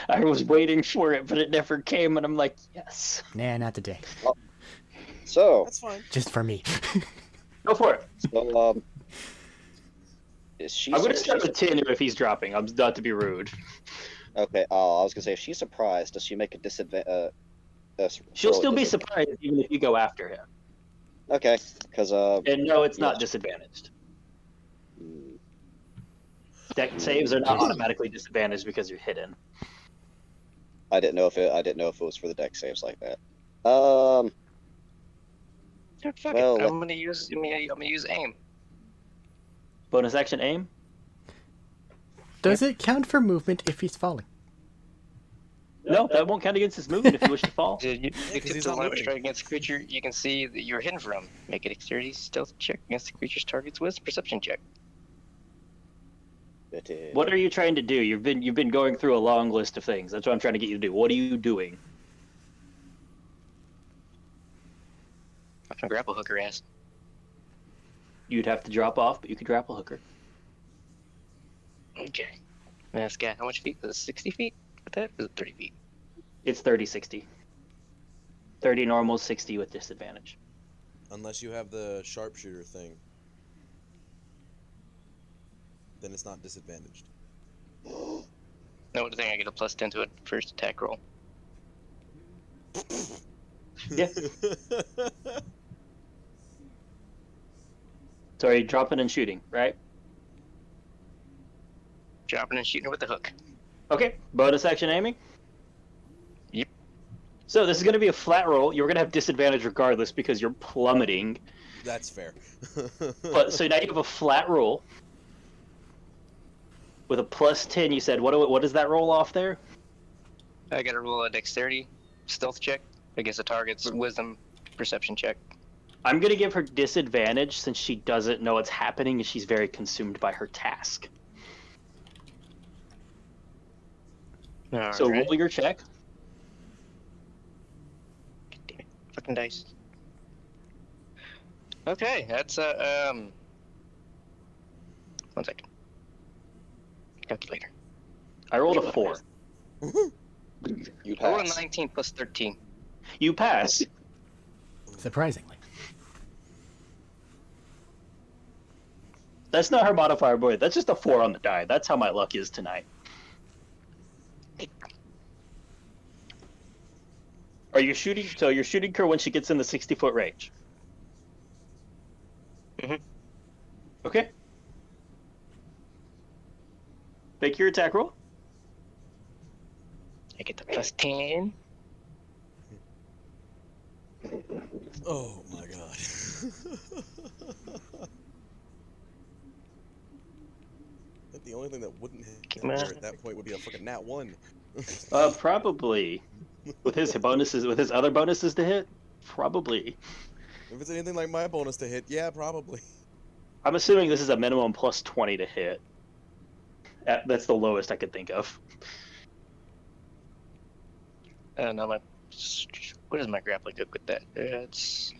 I was waiting for it, but it never came, and I'm like, yes. Nah, not today. So, That's fine. Just for me. Go for it. Is she? I'm going to start with Tin if he's dropping. I'm not to be rude. Okay. I was gonna say, if she's surprised, does she make a disadvantage? She'll still be surprised even if you go after him. Okay, because And no, it's not Yeah. disadvantaged. Deck saves are not automatically disadvantaged because you're hidden. I didn't know if it was for the deck saves like that. Fuck Well, it. I'm gonna use aim. Bonus action aim. Does it count for movement if he's falling? No, that won't count against his movement if you wish to fall. You 'cause attempt he's to not level moving. strike against a creature you can see that you're hidden from. Make a dexterity stealth check against the creature's target's wisdom perception check. What are you trying to do? You've been going through a long list of things. That's what I'm trying to get you to do. What are you doing? I'm gonna grapple hook her ass. You'd have to drop off, but you could grapple hooker. Okay. Ask how much feet? Is it 60 feet with that? Or is it 30 feet? It's 30-60. 30 normal, 60 with disadvantage. Unless you have the sharpshooter thing. Then it's not disadvantaged. No, the thing I get a +10 to a first attack roll. Yeah. Sorry, dropping and shooting, right? Dropping and shooting her with the hook. Okay, bonus action aiming. Yep. So this is going to be a flat roll. You're going to have disadvantage regardless because you're plummeting. That's fair. But so now you have a flat roll with a +10. You said what does that roll off there? I gotta roll a dexterity stealth check against the target's wisdom perception check. I'm going to give her disadvantage since she doesn't know what's happening and she's very consumed by her task. So Alright. roll your check. Damn it. Fucking dice. Okay, that's 1 second. Calculator. I rolled a 4. You I rolled a pass. 19 plus 13. You pass. Surprisingly. That's not her modifier, boy. That's just a 4 on the die. That's how my luck is tonight. Are you shooting? So you're shooting her when she gets in the 60-foot range. Mhm. Okay. Make your attack roll. I get the +10. Oh my god. I think the only thing that wouldn't hit her at that point would be a fucking nat 1. Probably. With his bonuses, with his other bonuses to hit, probably. If it's anything like my bonus to hit, yeah, probably. I'm assuming this is a minimum +20 to hit. That's the lowest I could think of. No, what is my grappling hook with that? It's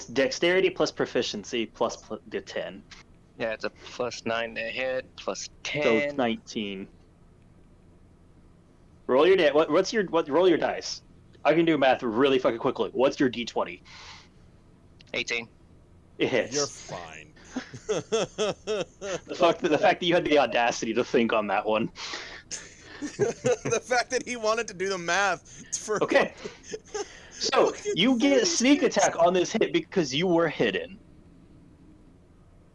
Dexterity plus proficiency plus the 10. yeah, it's a +9 to hit, +10. So it's 19. Roll your roll your dice. I can do math really fucking quickly. What's your d20? 18. It hits. You're fine. The fact that you had the audacity to think on that one. The fact that he wanted to do the math for Okay. So Fucking you get 30 sneak hits. attack on this hit because you were hidden.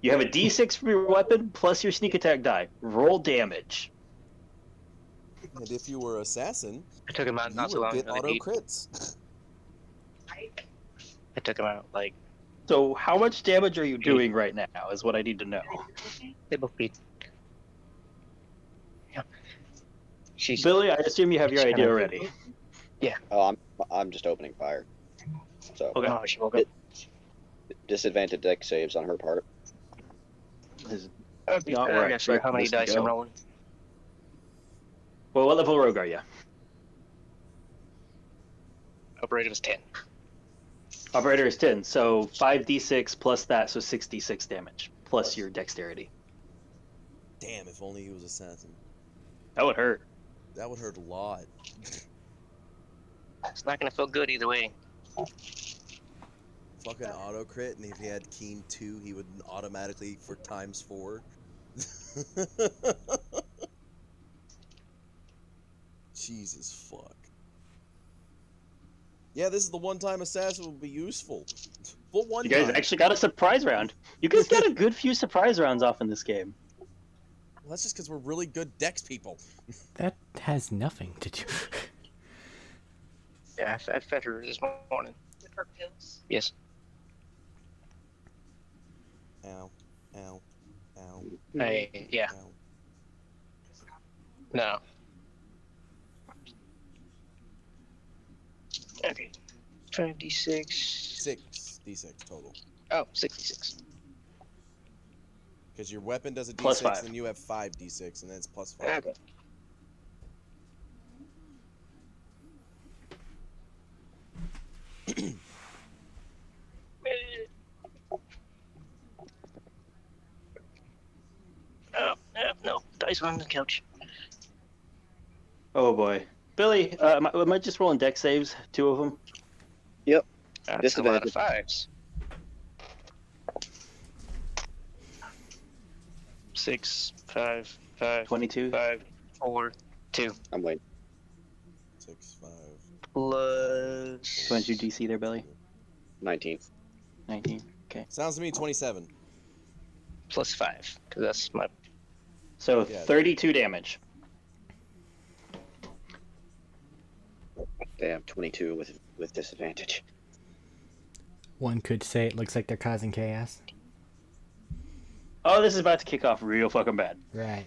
You have a D6 for your weapon plus your sneak attack die. Roll damage. And if you were assassin, I took him out you not too would long get ago. auto crits. I took him out like So how much damage are you doing right now is what I need to know. they both beat. Yeah. She's Billy, I assume you have your She's idea kinda- already. Oh, I'm just opening fire. So Okay. Oh, she woke up. disadvantage deck saves on her part. Okay, Not I'm where I not sure how expect many this to dice I'm go. rolling. Well, what level rogue are you? Operator was 10. Operator is 10, so 5d6 plus that, so 66 damage, plus your dexterity. Damn, if only he was assassin. That would hurt. That would hurt a lot. It's not gonna feel good either way. Fucking auto crit, and if he had keen 2, he would automatically for ×4. Jesus fuck. Yeah, this is the one time assassin will be useful. But one You guys time. actually got a surprise round. You guys got a good few surprise rounds off in this game. Well, that's just because we're really good dex people. That has nothing to do. Yeah, I fed her this morning. Her pills. Yes. Ow. Ow. Ow. Yeah. Ow. No. Okay. 5d6. 6d6 total. Oh, 66. Because your weapon does a d6, Plus 5. then you have 5d6, and then it's plus 5. Okay. Oh, no. Dice on the couch. Oh boy. Billy, am I just rolling dex saves? 2 of them? That's a lot of 5s. 6, 5, 5, 22? 5, 4, 2. I'm waiting. 6, 5. Plus. What's your DC there, Billy? 19. 19. Okay. Sounds to me 27. Plus 5. Because that's my. So Yeah. 32 damage. Damn, 22 with disadvantage. One could say it looks like they're causing chaos. Oh, this is about to kick off real fucking bad. Right.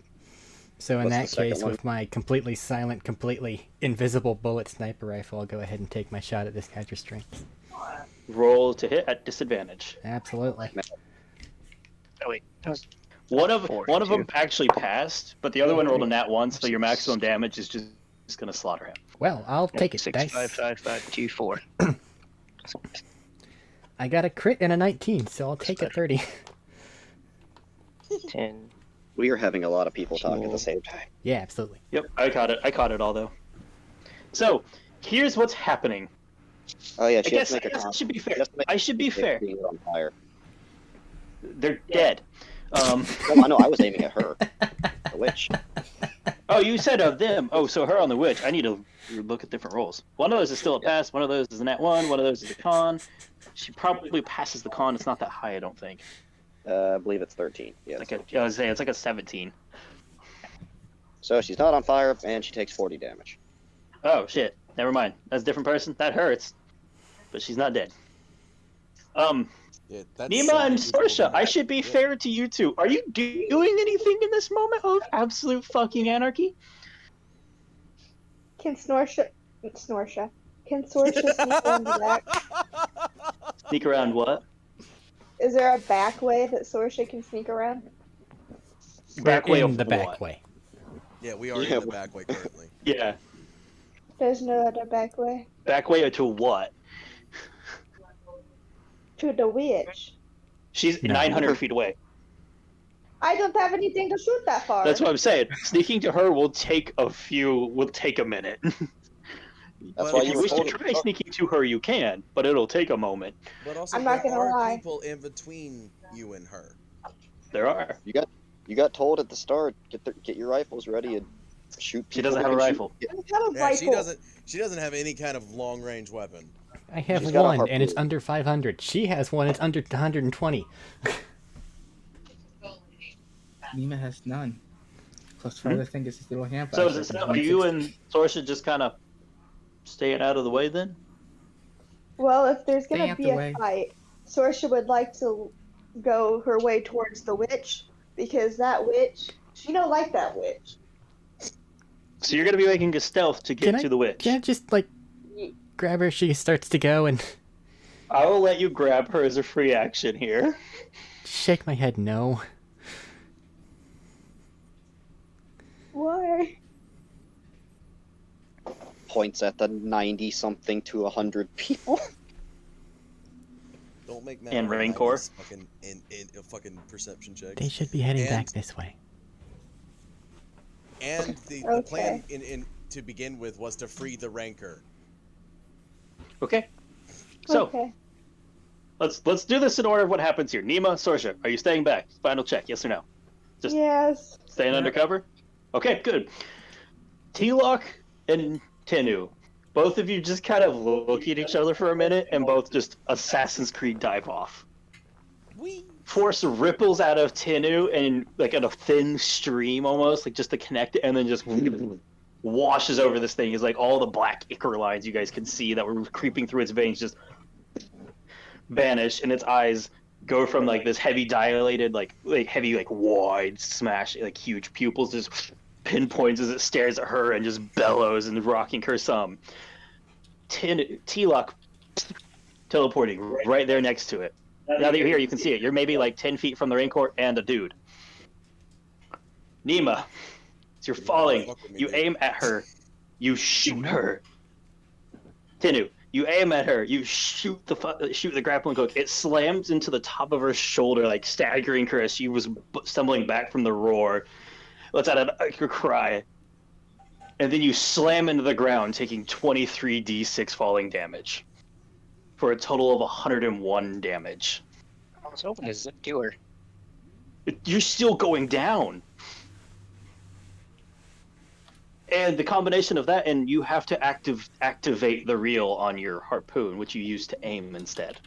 So in What's the that second case, one? with my completely silent, completely invisible bullet sniper rifle, I'll go ahead and take my shot at this guy's restraints. Roll to hit at disadvantage. Absolutely. Oh, wait. That was. One of 4, them 2. actually passed, but the other one rolled a nat 1, so your maximum damage is just going to slaughter him. Well, I'll take it. 6, Dice. 5, 5, 5, 2, 4. I got a crit and a 19, so I'll take it 30. 10. We are having a lot of people talk at the same time. Yeah, absolutely. Yep, I caught it. I caught it all, though. So, here's what's happening. Oh yeah, I she has guess, to I make a guess I con. should be she fair. has to make I should be a fair. being on fire. They're dead. Oh, I know. I was aiming at her. The witch. Oh, you said of them. Oh, so her on the witch. I need to look at different rolls. One of those is still a pass. One of those is a nat 1. One of those is a con. She probably passes the con. It's not that high, I don't think. I believe it's 13. Yes. I was saying, it's like a 17. So she's not on fire, and she takes 40 damage. Oh, shit. Never mind. That's a different person. That hurts. But she's not dead. Yeah, that's Nima and 70 people Sorsha, that- I should be yeah. fair to you two. Are you doing anything in this moment of absolute fucking anarchy? Can Snorsha? Can Sorsha sneak around the back? Sneak around what? Is there a back way that Sorsha can sneak around? Back We're way in of the back what? way. Yeah, we are Yeah, in the back way currently. Yeah. There's no other back way. Back way to what? To the witch. She's No. 900 feet away. I don't have anything to shoot that far. That's what I'm saying. Sneaking to her will take a minute. That's But why If you you were wish to told try sneaking to her, you can, but it'll take a moment. But also, I'm not there gonna are lie. people in between you and her. There are. You got told at the start, get your rifles ready and shoot. She people doesn't that have a can shoot. rifle. I have a Yeah, she rifle. doesn't have any kind of long range weapon. I have She's got a one, and it's harpoon. under 500. She has one, it's under 120. Nima has none. Plus 5, I think, is his little hand. So are you and Sorsha just kind of staying out of the way then? Well, if there's Stay gonna out be the a way. fight, Sorsha would like to go her way towards the witch because that witch, she don't like that witch. So you're gonna be making a stealth to get to the witch. Can I just, like, grab her? She starts to go and I will let you grab her as a free action here. shake my head no. Why? Points at the 90-something to 100 people. Don't make And Rancor. fucking in fucking perception checks. They should be heading back And- this way. And the Okay. plan in to begin with was to free the Rancor. Okay. So Okay. let's do this in order of what happens here. Nima, Sorsha, are you staying back? Final check, yes or no? Just Yes. staying Yeah. undercover? Okay, good. T-Lock and Tenu, both of you just kind of look at each other for a minute and both just Assassin's Creed dive off. Whee! Force ripples out of Tenu and like in a thin stream almost, like just to connect it, and then just washes over this thing. It's like all the black ichor lines you guys can see that were creeping through its veins just vanish, and its eyes go from like this heavy dilated, like heavy, like wide smash, like huge pupils just pinpoints as it stares at her and just bellows and rocking her some. T-Lock teleporting right there next to it. Now that you're here, you can see it. You're maybe like 10 feet from the Rancor and a dude. Nima, as you're falling, Fuck with me, you dude. aim at her, you shoot her. Tenu, you aim at her, you shoot the grappling hook. It slams into the top of her shoulder, like staggering her as she was stumbling back from the roar. Lets out a cry. And then you slam into the ground, taking 23d6 falling damage. For a total of 101 damage. I was hoping to zip to her. You're still going down. And the combination of that, and you have to activate the reel on your harpoon, which you use to aim instead.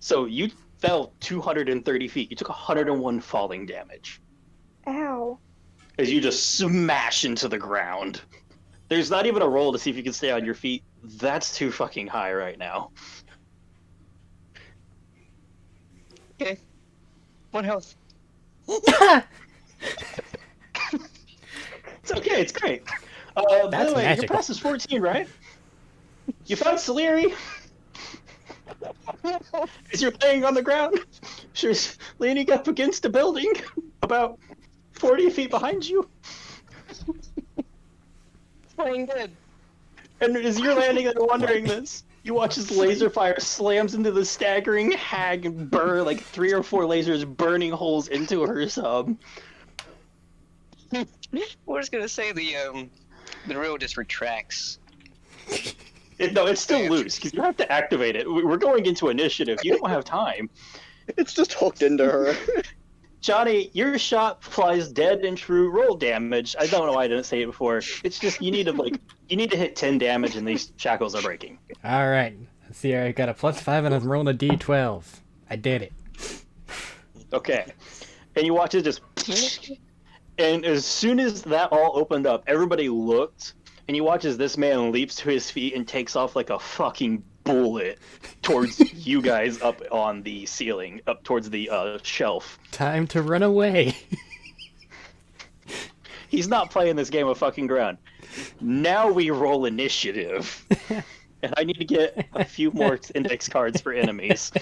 So you fell 230 feet. You took 101 falling damage Ow. as you just smash into the ground. There's not even a roll to see if you can stay on your feet. That's too fucking high right now. Okay. 1 health. It's okay, it's great. By That's the way, magical. your pass is 14, right? You found Saleri? As you're laying on the ground, she's leaning up against a building about 40 feet behind you. Playing good. And as you're landing and wondering this, you watch as laser fire slams into the staggering hag and burn like 3 or 4 lasers burning holes into her sub. We're just gonna say the reel just retracts. No, it's still loose because you have to activate it. We're going into initiative. You don't have time. It's just hooked into her. Johnny, your shot flies dead and true roll damage. I don't know why I didn't say it before. It's just you need to hit 10 damage and these shackles are breaking. Alright. Let's see here. I got a +5 and I'm rolling a d12. I did it. Okay. And you watch it just and as soon as that all opened up, everybody looked and you watch as this man leaps to his feet and takes off like a fucking bullet towards you guys up on the ceiling, up towards the shelf. Time to run away. He's not playing this game of fucking ground. Now we roll initiative. And I need to get a few more index cards for enemies.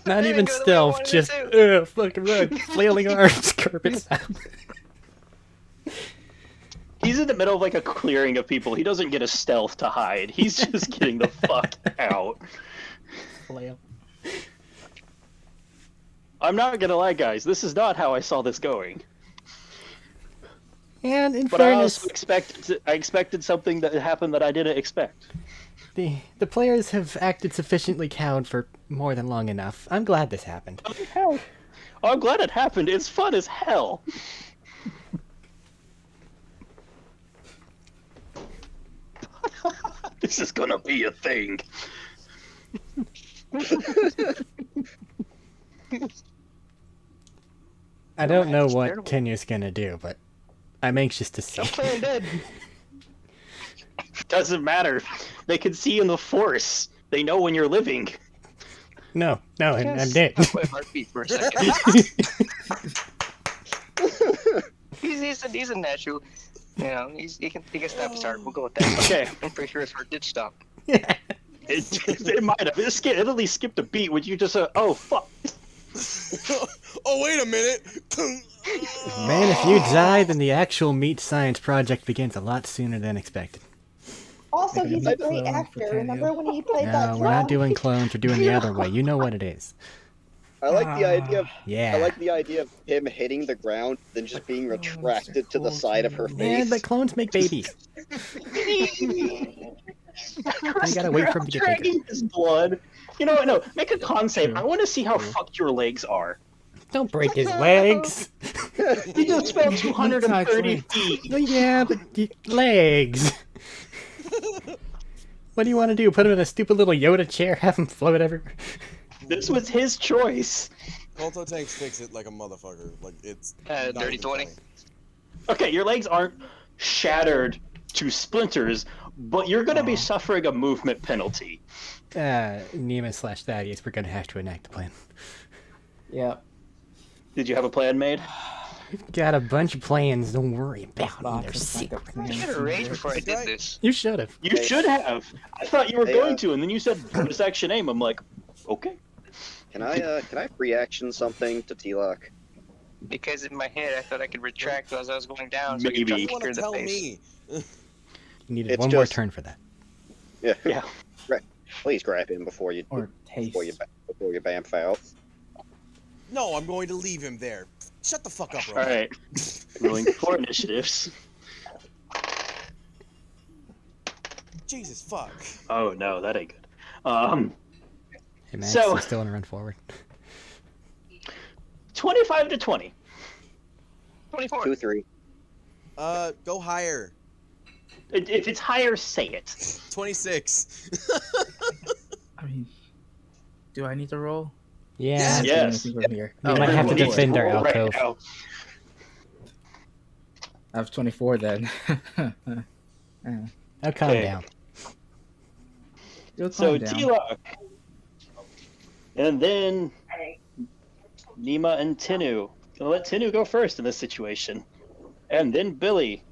Not Didn't even go the way I stealth, wanted it just to. fucking run. Flailing arms, carpet sound. He's in the middle of like a clearing of people. He doesn't get a stealth to hide. He's just getting the fuck out. Flail. I'm not gonna lie, guys. This is not how I saw this going. And in But I fairness, also expected something that happened that I didn't expect. The players have acted sufficiently cowed for more than long enough. I'm glad this happened. Oh, I'm glad it happened. It's fun as hell. This is gonna be a thing. I don't know It's what terrible. Tenu's gonna do, but I'm anxious to see. I'm playing dead. Doesn't matter. They can see in the force. They know when you're living. No, I'm Yes. dead. I'll play heartbeat for a second. he's a natural. You know, he can stop his heart. We'll go with that. Okay. I'm pretty sure his heart did stop. It might have. It at least skipped a beat. Would you just oh fuck? Oh, wait a minute. Man, if you die, then the actual meat science project begins a lot sooner than expected. Also, Maybe he's a a great clone actor. for Remember when he played No, that we're not clown? doing clones. We're doing the other way. You know what it is. I like the idea of Yeah. I like the idea of him hitting the ground, then just being retracted to the side of her Yeah, face. but clones make babies. You gotta wait for him to get bigger. Dragging his blood. You know what? No, make a con save. I want to see how fucked your legs are. Don't break his legs. He just fell 230 Touch feet. Well, yeah, but legs. What do you want to do? Put him in a stupid little Yoda chair, have him float everywhere? This was his choice. Kolto tanks fix it like a motherfucker. Like, it's not Dirty even 20. funny. Okay, your legs aren't shattered to splinters, but you're going to be suffering a movement penalty. Nima/Thaddeus, we're gonna have to enact the plan. Yep. Did you have a plan made? We've got a bunch of plans. Don't worry about them. They're Box is like a secret. I should have raged before I did this. You should have. You should have. I thought you were Hey, going to, and then you said bonus action aim. I'm like, okay. Can I free action something to T-Lock? Because in my head, I thought I could retract as I was going down. So I Maybe. could You jump want her to in the tell face. me? You needed It's one more just- turn for that. Yeah. Yeah. Please grab him before you Or taste. before you bamf out. No, I'm going to leave him there. Shut the fuck up, All Roman. right. Rolling for initiatives. Jesus fuck. Oh no, that ain't good. Hey, Max, So- you still want to run forward? 25 to 20. 24. 2-3. Go higher. If it's higher, say it. 26. I mean, do I need to roll? Yeah. I'm not doing Yes. anything from here. We might have to Everyone needs defend our roll right alcove. now. I have 24 then. Oh, calm Okay. down. You'll So calm down. T-Lock. And then Nima and Tinu. Gonna let Tinu go first in this situation. And then Billy.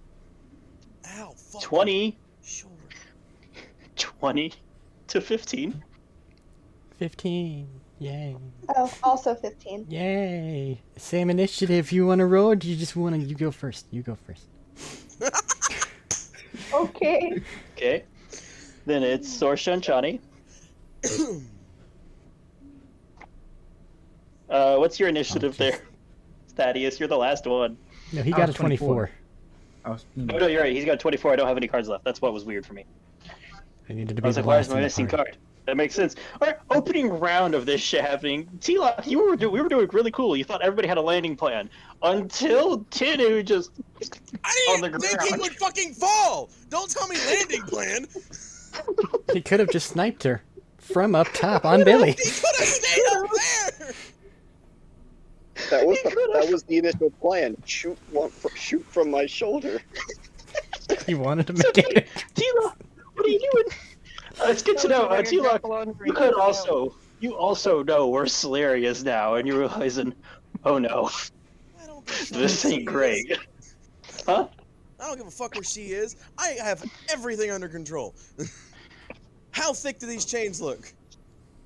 Ow, fuck. 20 Shoulder. to 15. 15. Yay. Oh, also 15. Yay. Same initiative. You want to roll, or do you just want to... You go first. You go first. Okay. Okay. Then it's Sorsha and Chani. What's your initiative jeez. there? Thaddeus, you're the last one. No, he I got a was 24. 24. I was, Oh, no, you're right. He's got 24. I don't have any cards left. That's what was weird for me. I needed to I be was the like, why last is my in the missing party. card? That makes sense. All right, opening round of this shit happening. T-Lock, we were doing really cool. You thought everybody had a landing plan until Tinu just I On the didn't think he ground. would fucking fall! Don't tell me landing plan! He could have just sniped her from up top on Billy. He could have stayed up there! That was the initial plan. Shoot from my shoulder. He wanted to make it. T-Lock, what are you doing? It's good to know. T-Lock, you also know where Solaria is now, and you're realizing, oh no, I don't give a fuck this where ain't she great. is. Huh? I don't give a fuck where she is. I have everything under control. How thick do these chains look?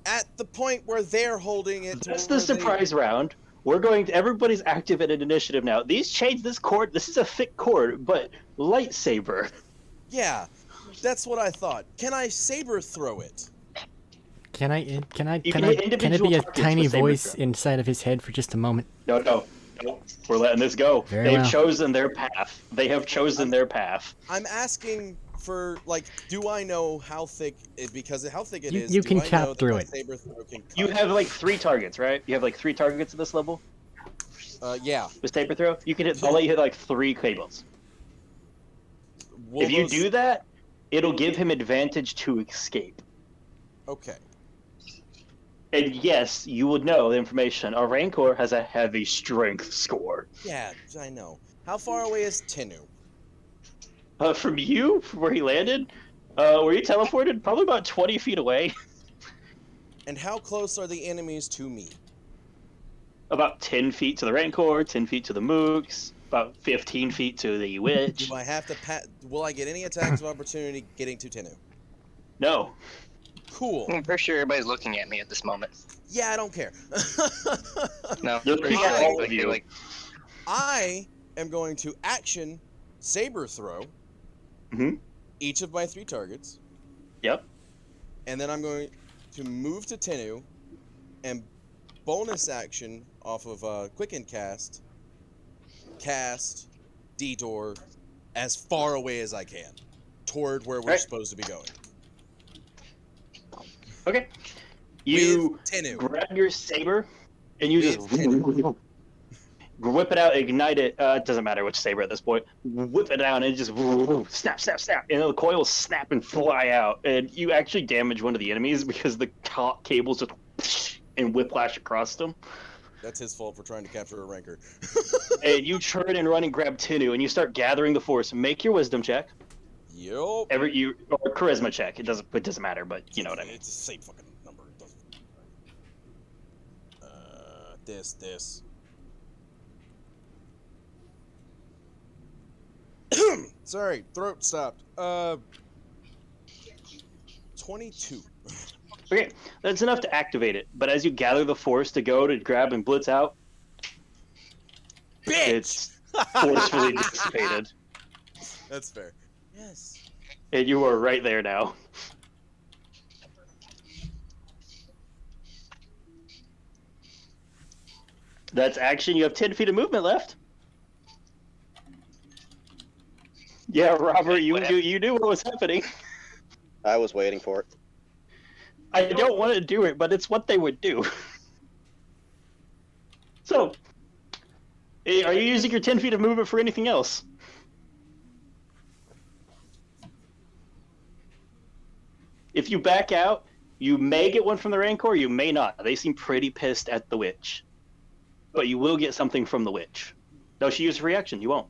At the point where they're holding it. to That's where the surprise round. We're going to, everybody's active in an initiative now. These chains, this cord, this is a thick cord, but lightsaber. Yeah, that's what I thought. Can I saber throw it? Can You it can hit be individual a targets tiny with saber voice throw. inside of his head for just a moment? No, Nope. We're letting this go. Very They've well. chosen their path. They have chosen their path. I'm asking for, like, do I know how thick it, because how thick it is, You do can I chop know that through my it. saber throw can cut? You have like 3 targets, right? You have like 3 targets at this level Yeah. with saber throw. You can hit. I'll let you hit like 3 cables. Will If you those- do that, it'll give him advantage to escape. Okay. And yes, you would know the information. A Rancor has a heavy strength score. Yeah, I know. How far away is Tinu? From you, from where he landed, where you teleported, probably about 20 feet away. And how close are the enemies to me? About 10 feet to the Rancor, 10 feet to the Mooks, about 15 feet to the Witch. Do I have to will I get any attacks of opportunity getting to Tinu? No. Cool. I'm pretty sure everybody's looking at me at this moment. Yeah, I don't care. No, They're pretty looking sure, at all of you. like, I am going to action saber throw Mhm. each of my 3 targets, Yep. and then I'm going to move to Tinu and bonus action off of Quicken cast Detour as far away as I can toward where we're Right. supposed to be going. Okay. You With Tinu. grab your saber and you With just Tinu. whip it out, ignite it. It doesn't matter which saber at this point. Whip it down and just snap, snap, snap. And the coils snap and fly out. And you actually damage one of the enemies because the cables just and whiplash across them. That's his fault for trying to capture a rancor. And you turn and run and grab Tinu and you start gathering the force. Make your wisdom check. Yup. Or charisma check. It doesn't matter, but you know what I mean. It's the same fucking number. This. Sorry, throat stopped. 22. Okay, that's enough to activate it. But as you gather the force to go to grab and blitz out, Bitch! it's forcefully dissipated. That's fair. Yes. And you are right there now. That's action. You have 10 feet of movement left. Yeah, Robert, you knew what was happening. I was waiting for it. I don't want to do it, but it's what they would do. So, are you using your 10 feet of movement for anything else? If you back out, you may get one from the Rancor, you may not. They seem pretty pissed at the Witch. But you will get something from the Witch. No, she used a reaction, you won't.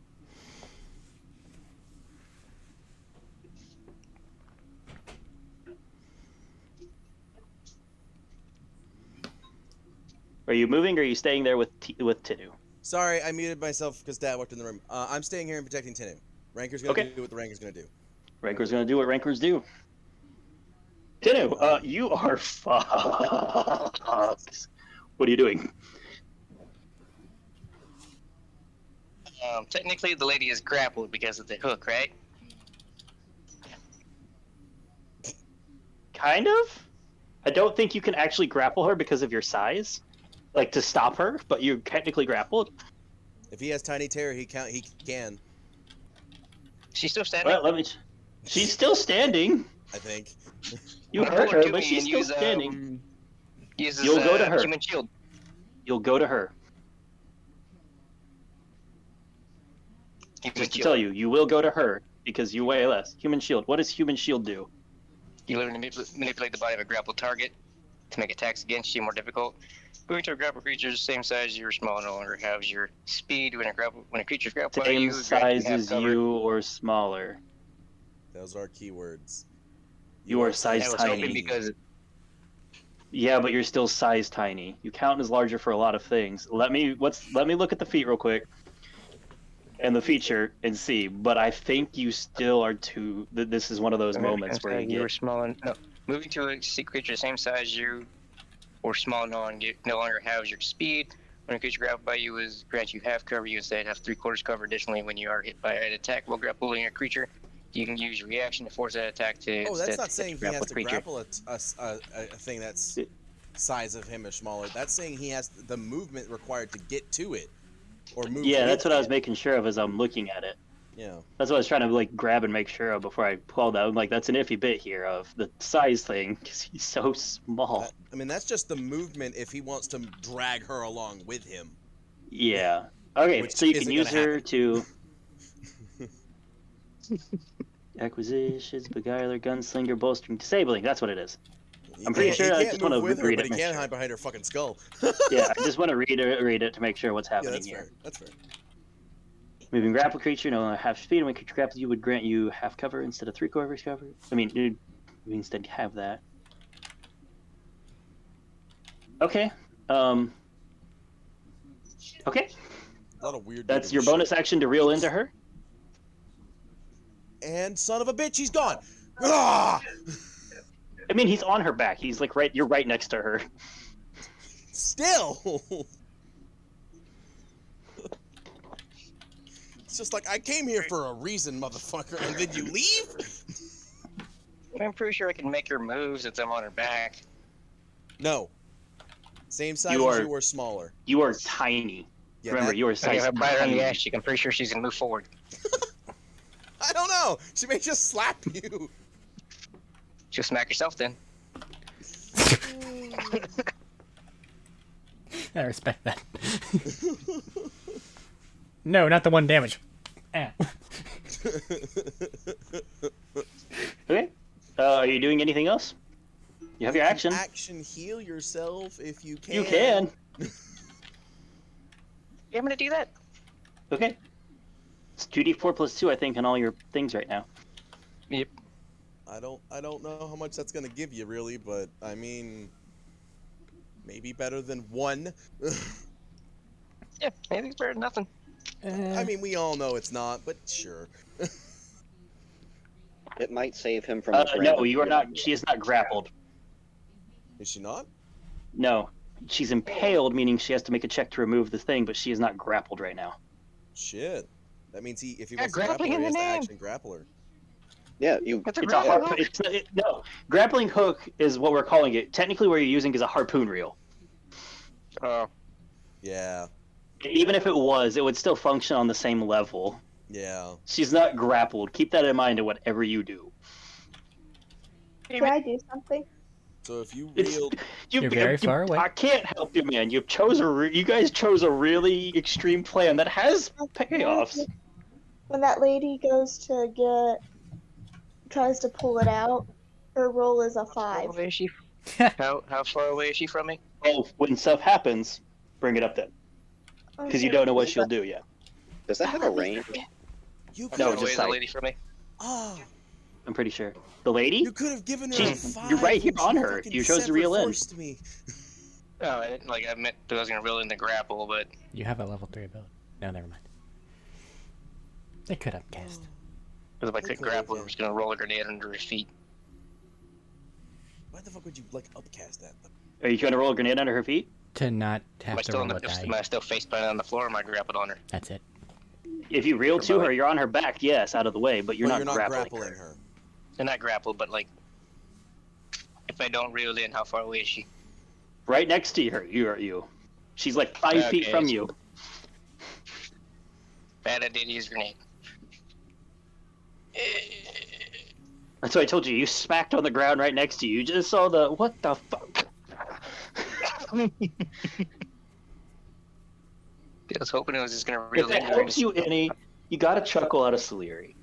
Are you moving or are you staying there with Tinu? Sorry, I muted myself because Dad walked in the room. I'm staying here and protecting Tinu. Rancor's gonna Okay. do what the Rancor's gonna do. Rancor's gonna do what Rancors do. Tinu, you are fucked. What are you doing? Technically, the lady is grappled because of the hook, right? Kind of. I don't think you can actually grapple her because of your size, like to stop her. But you're technically grappled. If he has tiny terror, he can. She's still standing. Well, she's still standing. I think. You hurt her, but she's still standing. Uses, You'll go to her. Human shield. You'll go to her. Human Just to shield. tell you, you will go to her because you weigh less. Human shield. What does human shield do? You literally manipulate the body of a grappled target to make attacks against you more difficult. Moving to a grappled creature the same size as you or smaller no longer has your speed. When a creature's grappled by Same you, size have as cover. you or smaller. Those are keywords. You are size I was tiny. hoping because Yeah, but you're still size tiny. You count as larger for a lot of things. Let me look at the feat real quick. And the feature and see, but I think you still are too. This is one of those moments where you were get. small. No, moving to a creature the same size as you or small no longer has your speed. When a creature grappled by you is grant you half cover, you instead have 3/4 cover. Additionally, when you are hit by an attack while grappling a creature, you can use your reaction to force that attack to. Oh, that's instead not hit saying the he has grappled to creature. grapple a thing that's size of him or smaller. That's saying he has the movement required to get to it. Or move Yeah, with that's what I was it. making sure of as I'm looking at it. Yeah. That's what I was trying to like grab and make sure of before I pulled out. I'm like, that's an iffy bit here of the size thing because he's so small. I mean, that's just the movement if he wants to drag her along with him. Yeah. Okay, Which so you can isn't use gonna her happen. to acquisitions, beguiler, gunslinger, bolstering, disabling. That's what it is. I'm pretty sure I He can't just want to move with her, read but it. he Make can sure. hide behind her fucking skull. Yeah, I just want to read it to make sure what's Yeah, happening that's here. fair. That's fair. Moving grapple creature, no longer half speed. When creature grapples you, would grant you half cover instead of 3/4 cover. I mean, we instead have that. Okay. Okay. A lot of weird. That's negative your shit. bonus action to reel into her. And son of a bitch, he's gone. Ah! I mean, he's on her back. He's like right. You're right next to her. Still. It's just like I came here for a reason, motherfucker, and then you leave. I'm pretty sure I can make her move since I'm on her back. No. Same size You as are- you or smaller. You are tiny. Yeah, Remember, that- you are Okay, size if I bite her on tiny. the ass cheek, I'm pretty sure she's gonna move forward. I don't know. She may just slap you. She'll smack herself then. I respect that. No, not the 1 damage. Ah. Okay. Are you doing anything else? You have your action. Action heal yourself if you can. You can. Yeah, I'm gonna do that. Okay. It's 2d4 plus 2, I think, on all your things right now. Yep. I don't know how much that's gonna give you really, but I mean, maybe better than 1. Yeah, maybe it's better than nothing. I mean, we all know it's not, but sure. It might save him from. No, you are not. She is not grappled. Is she not? No. She's impaled, meaning she has to make a check to remove the thing, but she is not grappled right now. Shit. That means if he Yeah, wants to grapple grappling her, he in has the to name. action grapple her. Yeah, you. That's a It's a grappling harp. hook. No, grappling hook is what we're calling it. Technically, what you're using is a harpoon reel. Oh, Yeah. Even if it was, it would still function on the same level. Yeah. She's not grappled. Keep that in mind in whatever you do. Can I do something? So if you It's- wield, You're very far away. I can't help you, man. You guys chose a really extreme plan that has payoffs. When that lady tries to pull it out, her roll is a how 5. far away is she? How far away is she from me? Oh, when stuff happens, bring it up then, because you don't know what she'll do yet. Does that have a range? you could No, How have, far away just is the sight. lady from me? ah, I'm pretty sure. The lady? you could have given her a She's- 5. you're right here when she on her. fucking You chose to severed reel in. force to me. Oh, I meant that I was gonna reel in the grapple, but You have a level 3 ability. No, never mind. They could have cast. because if I They couldn't could've, grapple, yeah. I'm just gonna roll a grenade under his feet. Why the fuck would you like upcast that? Are you trying to roll a grenade under her feet? To not Am have I to still roll a am I die. still face planted on the floor? Or am I grappled on her? That's it. If you reel to Promote. her, you're on her back. Yes, out of the way, but you're But not grappling. her. And not grappled, but like, if I don't reel in, how far away is she? Right next to her, you. She's like 5 feet Okay. from you. Bad idea to use grenade. That's what I told you. You smacked on the ground right next to you. You just saw the what the fuck. I was hoping it was just gonna If reel that in. helps you any, you got a chuckle out of Salieri.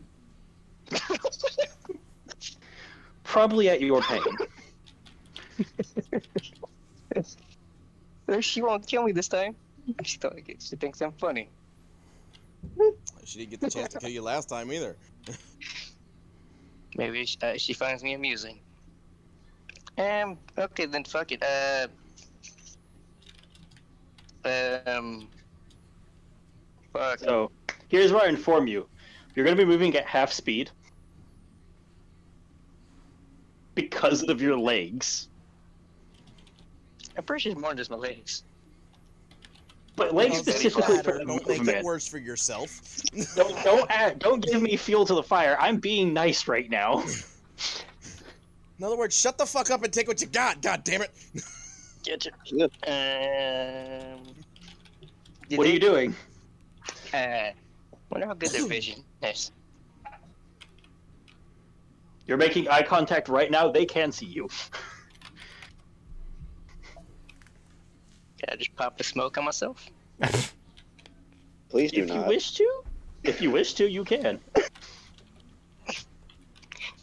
Probably at your pain. She won't kill me this time. She thinks I'm funny. She didn't get the chance to kill you last time either. Maybe she finds me amusing. Okay then, fuck it. Fuck. So, here's where I inform you. You're going to be moving at half speed because of your legs. I'm pretty sure it's more than just my legs. But legs Doesn't specifically for matter, the don't make it movement. worse for yourself. Don't give me fuel to the fire. I'm being nice right now. In other words, shut the fuck up and take what you got. God damn it. Get you. Yeah. What are you doing? Wonder how good their vision is. You're making eye contact right now. They can see you. Can I just pop the smoke on myself? Please do If you not. wish to, you can.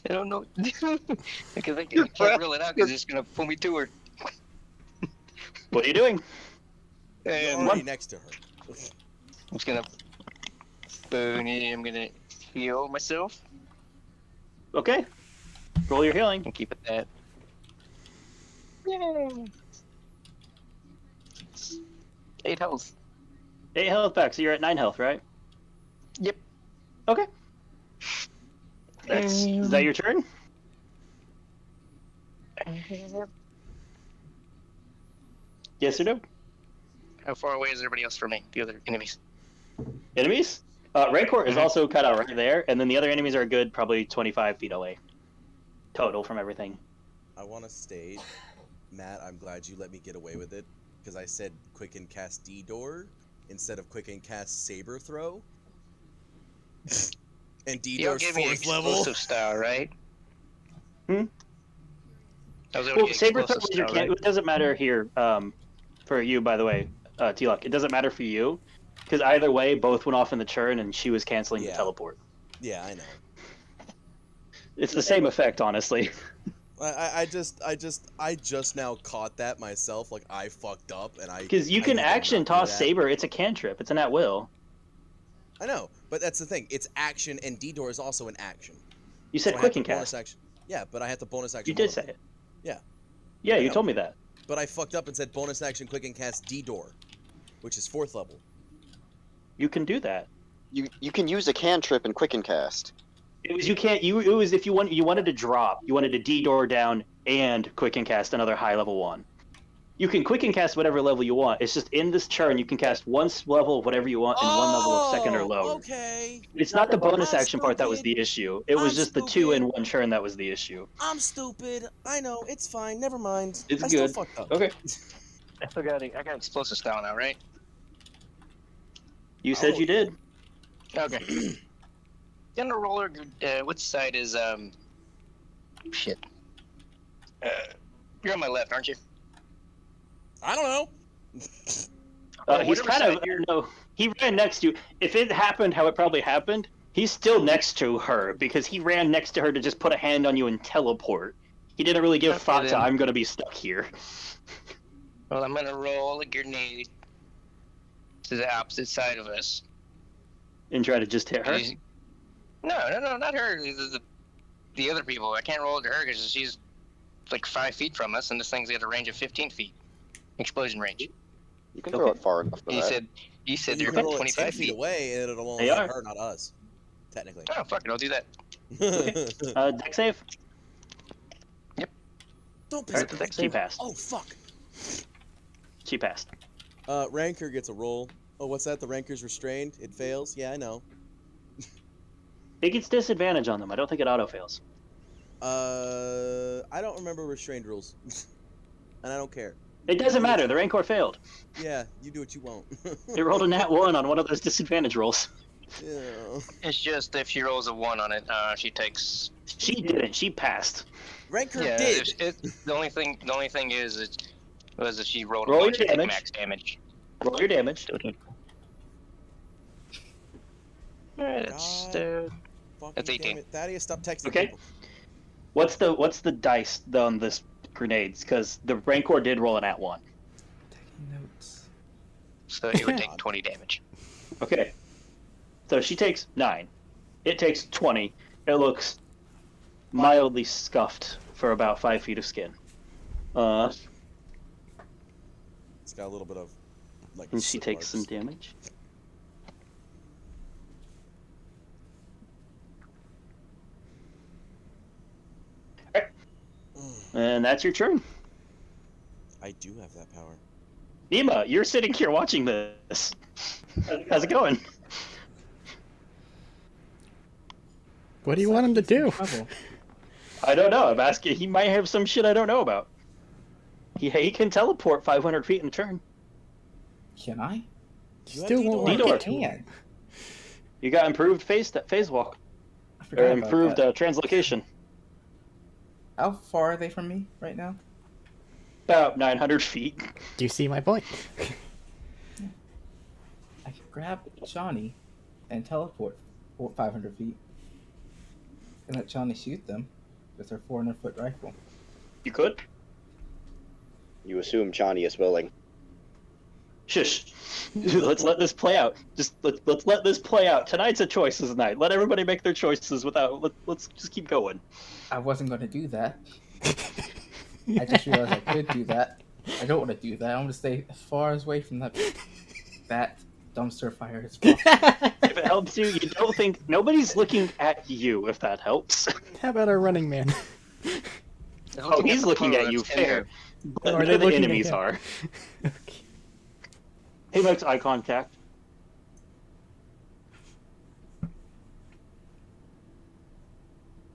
I don't know. Because I can't rule it out because it's gonna pull me to her. What are you doing? You're And already next to her. I'm just gonna I'm gonna heal myself Okay. Roll your healing. and keep it that. Yay! 8 health. 8 health back, so you're at 9 health, right? Yep. Okay. Is that your turn? Yes or no? How far away is everybody else from me? The other enemies. Enemies? Rancor is Mhm. also cut out right there, and then the other enemies are a good probably 25 feet away. Total from everything. I want to state, Matt, I'm glad you let me get away with it, because I said quick and cast D-Door instead of quick and cast Saber Throw. And Y'all D-Door's gave me 4th level. explosive style, right? Hmm? I was able to Well, get Saber Throw explosive is your style, right? It doesn't matter here, for you, by the way, T-Lock. It doesn't matter for you, because either way, both went off in the churn, and she was canceling the Yeah. teleport. Yeah, I know. It's the same effect, honestly. I just now caught that myself. Like, I fucked up, and I. Because you I can need to action not do toss that. Saber. It's a cantrip. It's an at will. I know, but that's the thing. It's action, and D-Door is also an action. You said So I quick have and the bonus cast. action. Yeah, but I have the bonus action. You did one say of them. it. Yeah. Yeah, I you know. told me that. But I fucked up and said bonus action quick and cast D-Door, which is 4th level. You can do that. You can use a cantrip and quicken cast. It was you can't. It was if you wanted to drop. You wanted to D-door down and quick and cast another high level one. You can quick and cast whatever level you want. It's just in this churn you can cast one level of whatever you want and one level of second or lower. Okay. It's not the bonus I'm action part that was stupid. the issue. It was I'm just the 2 stupid. in 1 churn that was the issue. I'm stupid. I know. It's fine. Never mind. It's I good. still fucked up. Okay. I got explosive style now, right? You said Oh, you yeah. did. Okay. Then the roller, which side is, shit. You're on my left, aren't you? I don't know. He's whatever kind side of. you're- No, he ran next to you. If it happened how it probably happened, he's still next to her because he ran next to her to just put a hand on you and teleport. He didn't really give Okay, thought to then. I'm gonna be stuck here. Well, I'm gonna roll a grenade to the opposite side of us. And try to just hit her. No, not her. The other people. I can't roll it to her because she's like 5 feet from us, and this thing's got a range of 15 feet. Explosion range. You can throw it far enough for You that. said You they're can about roll it 25 10 feet away, and it'll only They hit are. her, not us. Technically. Oh, fuck it, I'll do that. Deck save. Don't piss Alright, me off. she passed. Oh, fuck. She passed. Ranker gets a roll. Oh, what's that? The Ranker's restrained? It fails? Yeah, I know. It gets disadvantage on them. I don't think it auto fails. I don't remember restrained rules. And I don't care. It doesn't matter. The Rancor failed. Yeah, you do what you want. It rolled a nat 1 on one of those disadvantage rolls. Yeah. It's just if she rolls a 1 on it, she takes. She didn't. She passed. Ranker Yeah, did. the only thing is was if she rolled Roll a 1, your she take damage. max damage. Roll your damage. Alright, that's Fucking That's 18. damn it. Thaddeus, stop texting Okay. people. What's the dice on this grenades? Because the Rancor did roll an at 1. Taking notes. so you would take 20 damage. Okay. So she takes 9. It takes 20. It looks mildly scuffed for about 5 feet of skin. It's got a little bit of, like, And she soot takes some marks. damage. And that's your turn. I do have that power. Nima, you're sitting here watching this. How's it going? What do you want him to do? Trouble. I don't know. I'm asking. He might have some shit I don't know about. He can teleport 500 feet in a turn. Can I? You have Still won't D-Door. make D-Door. it to him. You got improved phase walk. I Or forgot about improved that. translocation. How far are they from me right now? About 900 feet. Do you see my point? I can grab Johnny and teleport 500 feet. And let Johnny shoot them with her 400-foot rifle. You could? You assume Chani is willing. Shush. Let's let this play out. Let's let this play out. Tonight's a choices night. Let everybody make their choices without. Let's just keep going. I wasn't going to do that. I just realized I could do that. I don't want to do that. I want to stay as far away from that dumpster fire as possible. If it helps you, you don't think nobody's looking at you. If that helps. How about our running man? Oh, he's looking at you. Fair. But Or are none they of the looking at enemies him? are. Okay. He makes eye contact.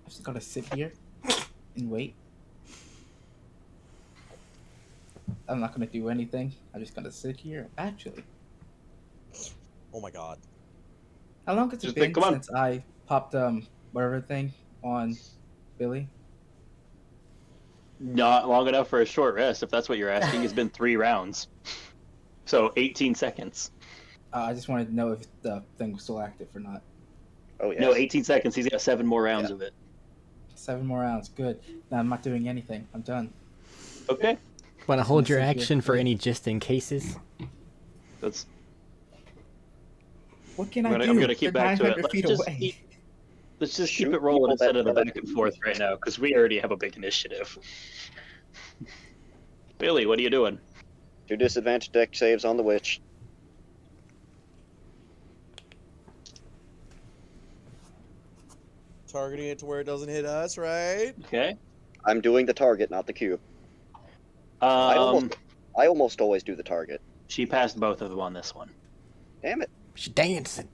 I'm just going to sit here and wait. I'm not going to do anything. I'm just going to sit here. Actually, Oh my god. how long has it Just been think, come on. since I popped whatever thing on Billy? Not long enough for a short rest, if that's what you're asking. It's been 3 rounds. So 18 seconds. I just wanted to know if the thing was still active or not. Oh yes. No, 18 seconds. He's got 7 more rounds Yeah. of it. 7 more rounds. Good. Now I'm not doing anything. I'm done. Okay. Want to hold your Let's see here. action for any just in cases? That's. What can I'm I do? gonna keep They're back to it. 900 feet away. Let's just Shoot keep it rolling people instead that of the don't- back and forth right now, because we already have a big initiative. Billy, what are you doing? 2 disadvantage deck saves on the witch. Targeting it to where it doesn't hit us, right? Okay. I'm doing the target, not the cube. I almost always do the target. She passed both of them on this one. Damn it. She's dancing.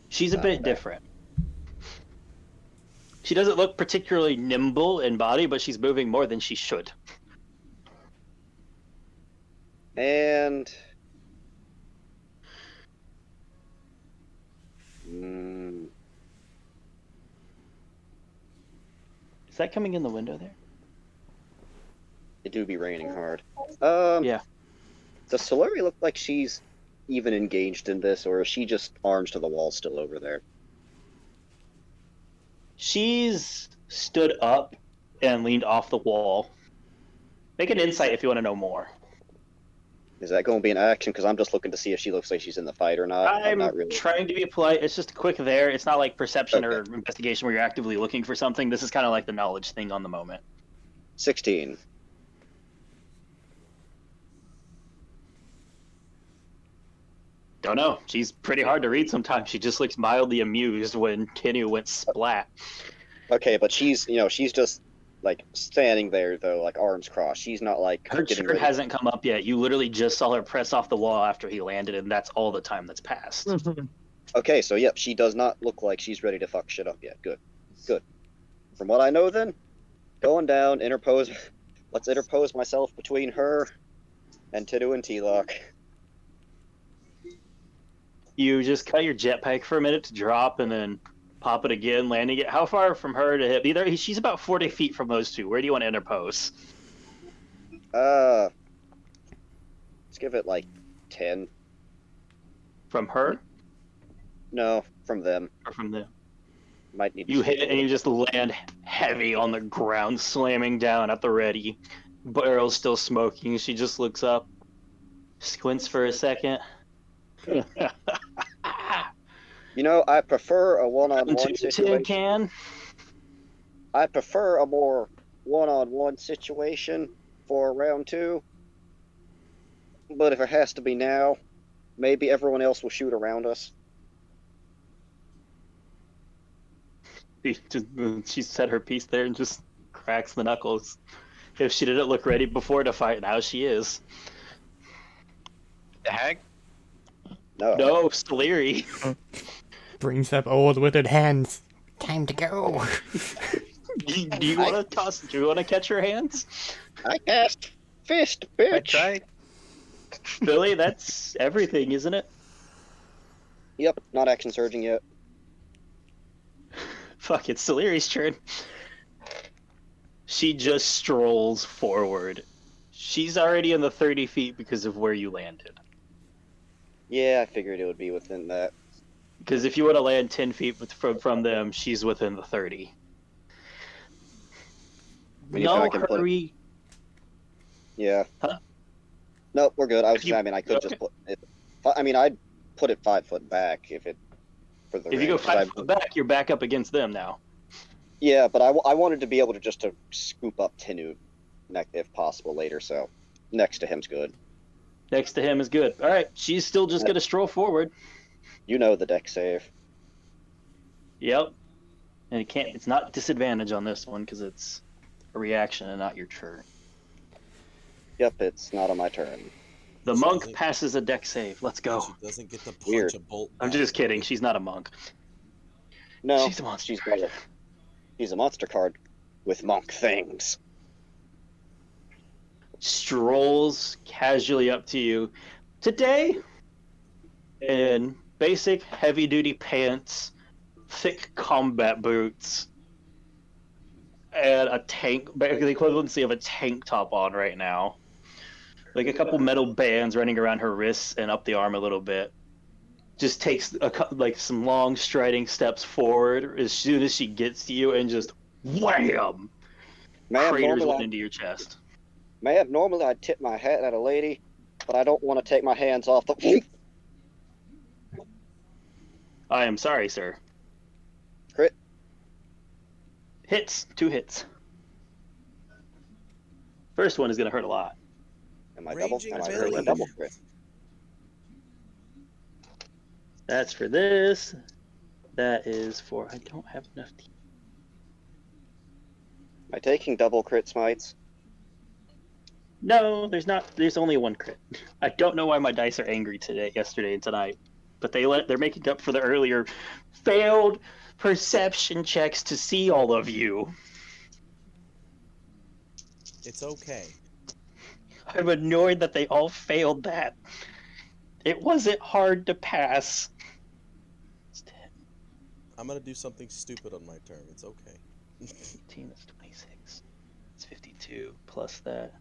She's a Not bit bad. different. She doesn't look particularly nimble in body, but she's moving more than she should. And mm, Is that coming in the window there? it do be raining hard. Yeah. Does Solari look like she's even engaged in this, or is she just arms to the wall still over there? She's stood up and leaned off the wall. Make an insight if you want to know more. Is that going to be an action? Because I'm just looking to see if she looks like she's in the fight or not. I'm not really. trying to be polite. It's just a quick there. It's not like perception or Okay. investigation where you're actively looking for something. This is kind of like the knowledge thing on the moment. 16. Don't know. She's pretty hard to read sometimes. She just looks mildly amused when Tinu went splat. Okay, but she's just like standing there though, like arms crossed. She's not like Her getting turn ready. hasn't come up yet. You literally just saw her press off the wall after he landed, and that's all the time that's passed. Okay, so yep, she does not look like she's ready to fuck shit up yet. Good. Good. From what I know then, going down, interpose. Let's interpose myself between her and Tidu and T-Lock. You just cut your jetpack for a minute to drop, and then pop it again, landing it. How far from her to hit? Either she's about 40 feet from those two. Where do you want to interpose? Let's give it like 10. From her No, from them. or from them? Might need to You shoot hit a it and you little. just land heavy on the ground, slamming down at the ready. Barrel's still smoking. She just looks up, squints for a second. You know, I prefer a one-on-one Into tin situation. can. I prefer a more one-on-one situation for round 2. But if it has to be now, maybe everyone else will shoot around us. She said her piece there and just cracks the knuckles. If she didn't look ready before to fight, now she is. The hag? No. No, Staliri. Brings up old withered hands. Time to go. Do you want to toss? Do you want to catch her hands, I cast fist, I bitch. tried. Billy? That's everything, isn't it? Yep, not action surging yet. Fuck, it's Celeri's turn. She just strolls forward. She's already in the 30 feet because of where you landed. Yeah, I figured it would be within that. Because if you want to land 10 feet from them, she's within the 30. Anything I No can put it- hurry. Yeah. Huh? No, we're good. You- I mean, I could okay. just put it. I mean, I'd put it 5 foot back if it for the If you go range, 'cause 5 foot back, you're back up against them now. Yeah, but I wanted to be able to just to scoop up Tinu, if possible later. So next to him's good. Next to him is good. All right, she's still just going to stroll forward. You know the deck save. Yep. And it's not disadvantage on this one because it's a reaction and not your turn. Yep, it's not on my turn. The She monk doesn't- passes a deck save. Let's go. She doesn't get to punch Weird. a bolt. I'm back. just kidding. She's not a monk. No, She's a monster. She's a monster card with monk things. Strolls casually up to you. Today, in basic heavy duty pants, thick combat boots, and a tank, the equivalency of a tank top on right now. Like a couple metal bands running around her wrists and up the arm a little bit. Just takes some long striding steps forward as soon as she gets to you and just wham! Man, Craters one normally, into your chest. normally I'd tip my hat at a lady, but I don't want to take my hands off the. I am sorry, sir. Crit. Hits. 2 hits. First one is going to hurt a lot. Am I Raging crit? belly. Double crit. That's for this. That is for... I don't have enough... Am I taking double crit smites? No, there's not. There's only 1 crit. I don't know why my dice are angry yesterday, and tonight. But they're making up for the earlier failed perception checks to see all of you. It's okay. I'm annoyed that they all failed that. It wasn't hard to pass. It's 10, I'm gonna do something stupid on my turn. It's okay. 15, that's 26. It's 52 plus that.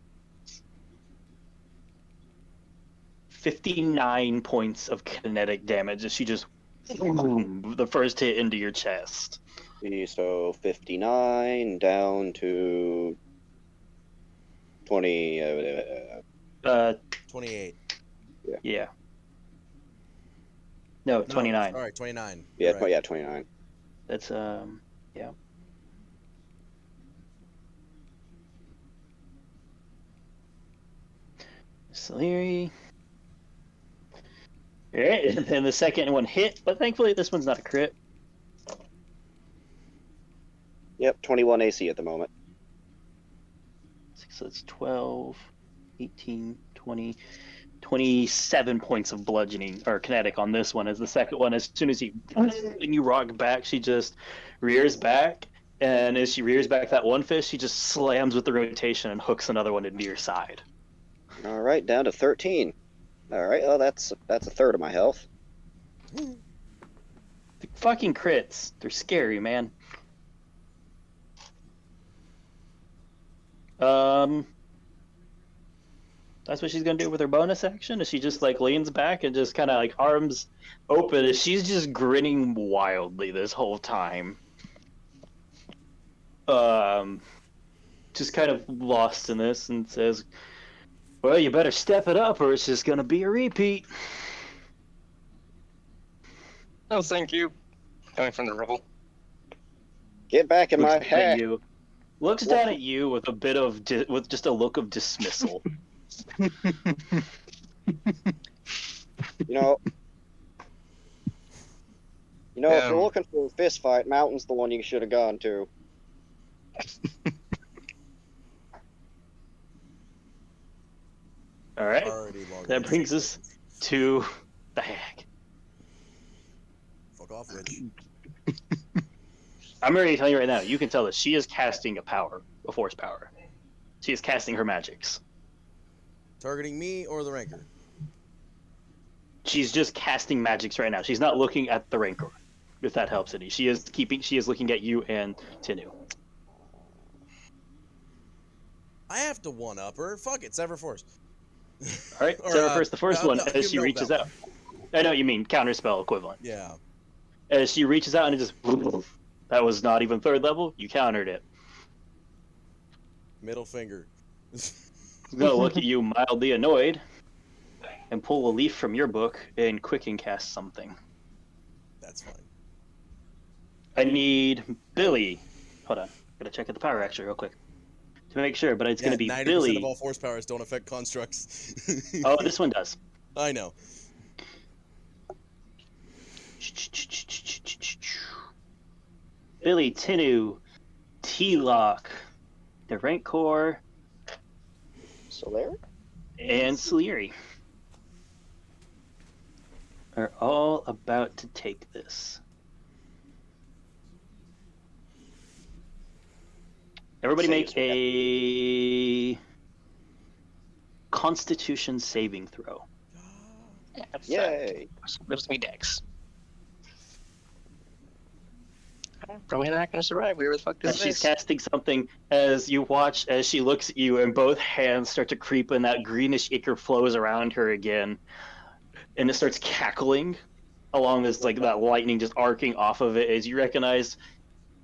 59 points of kinetic damage as she just boom, the first hit into your chest. So 59 down to 20. 28. Yeah. No, 29. All right, 29. Yeah, You're right. yeah, 29. That's yeah. Salieri. Alright, and the second one hit, but thankfully this one's not a crit. Yep, 21 AC at the moment. So it's 12, 18, 20, 27 points of bludgeoning, or kinetic on this one. As the second one, as soon as you rock back, she just rears back, and as she rears back that one fist, she just slams with the rotation and hooks another one into your side. All right, down to 13. All right, oh, that's a third of my health. The fucking crits, they're scary, man. That's what she's gonna do with her bonus action. Is she just like leans back and just kind of like arms open? Is she's just grinning wildly this whole time? Just kind of lost in this, and says, "Well, you better step it up, or it's just gonna be a repeat." Oh, thank you. Coming from the rubble. Get back in my Looks down at hat. you. Looks down at you with a bit of with just a look of dismissal. You know, if you're looking for a fist fight, Mountain's the one you should have gone to. All right, Already logged that in. brings us to the hag. Fuck off, witch. I'm already telling you right now. You can tell that she is casting a force power. She is casting her magics. Targeting me or the ranker? She's just casting magics right now. She's not looking at the Rancor, if that helps any. She is looking at you and Tinu. I have to one up her. Fuck it, Sever Force. All right, Or, so first, the first one, no, as she no, reaches no. out. I know what you mean, counterspell equivalent. Yeah. As she reaches out and it just, that was not even third level. You countered it. Middle finger. He's gonna look at you mildly annoyed, and pull a leaf from your book and quicken cast something. That's fine. I need Billy. Hold on, gotta check at the power actually real quick to make sure. But it's gonna be 90% Billy. of all force powers don't affect constructs. Oh, this one does. I know. Billy, Tinu, T-Lock, the Rancor, Solari? and Salieri are all about to take this. Everybody make a Constitution saving throw. Yay! Lives me Dex. Probably not gonna survive. Where the fuck And is she's this? casting something as you watch as she looks at you, and both hands start to creep, and that greenish ichor flows around her again, and it starts cackling along this like that lightning just arcing off of it as you recognize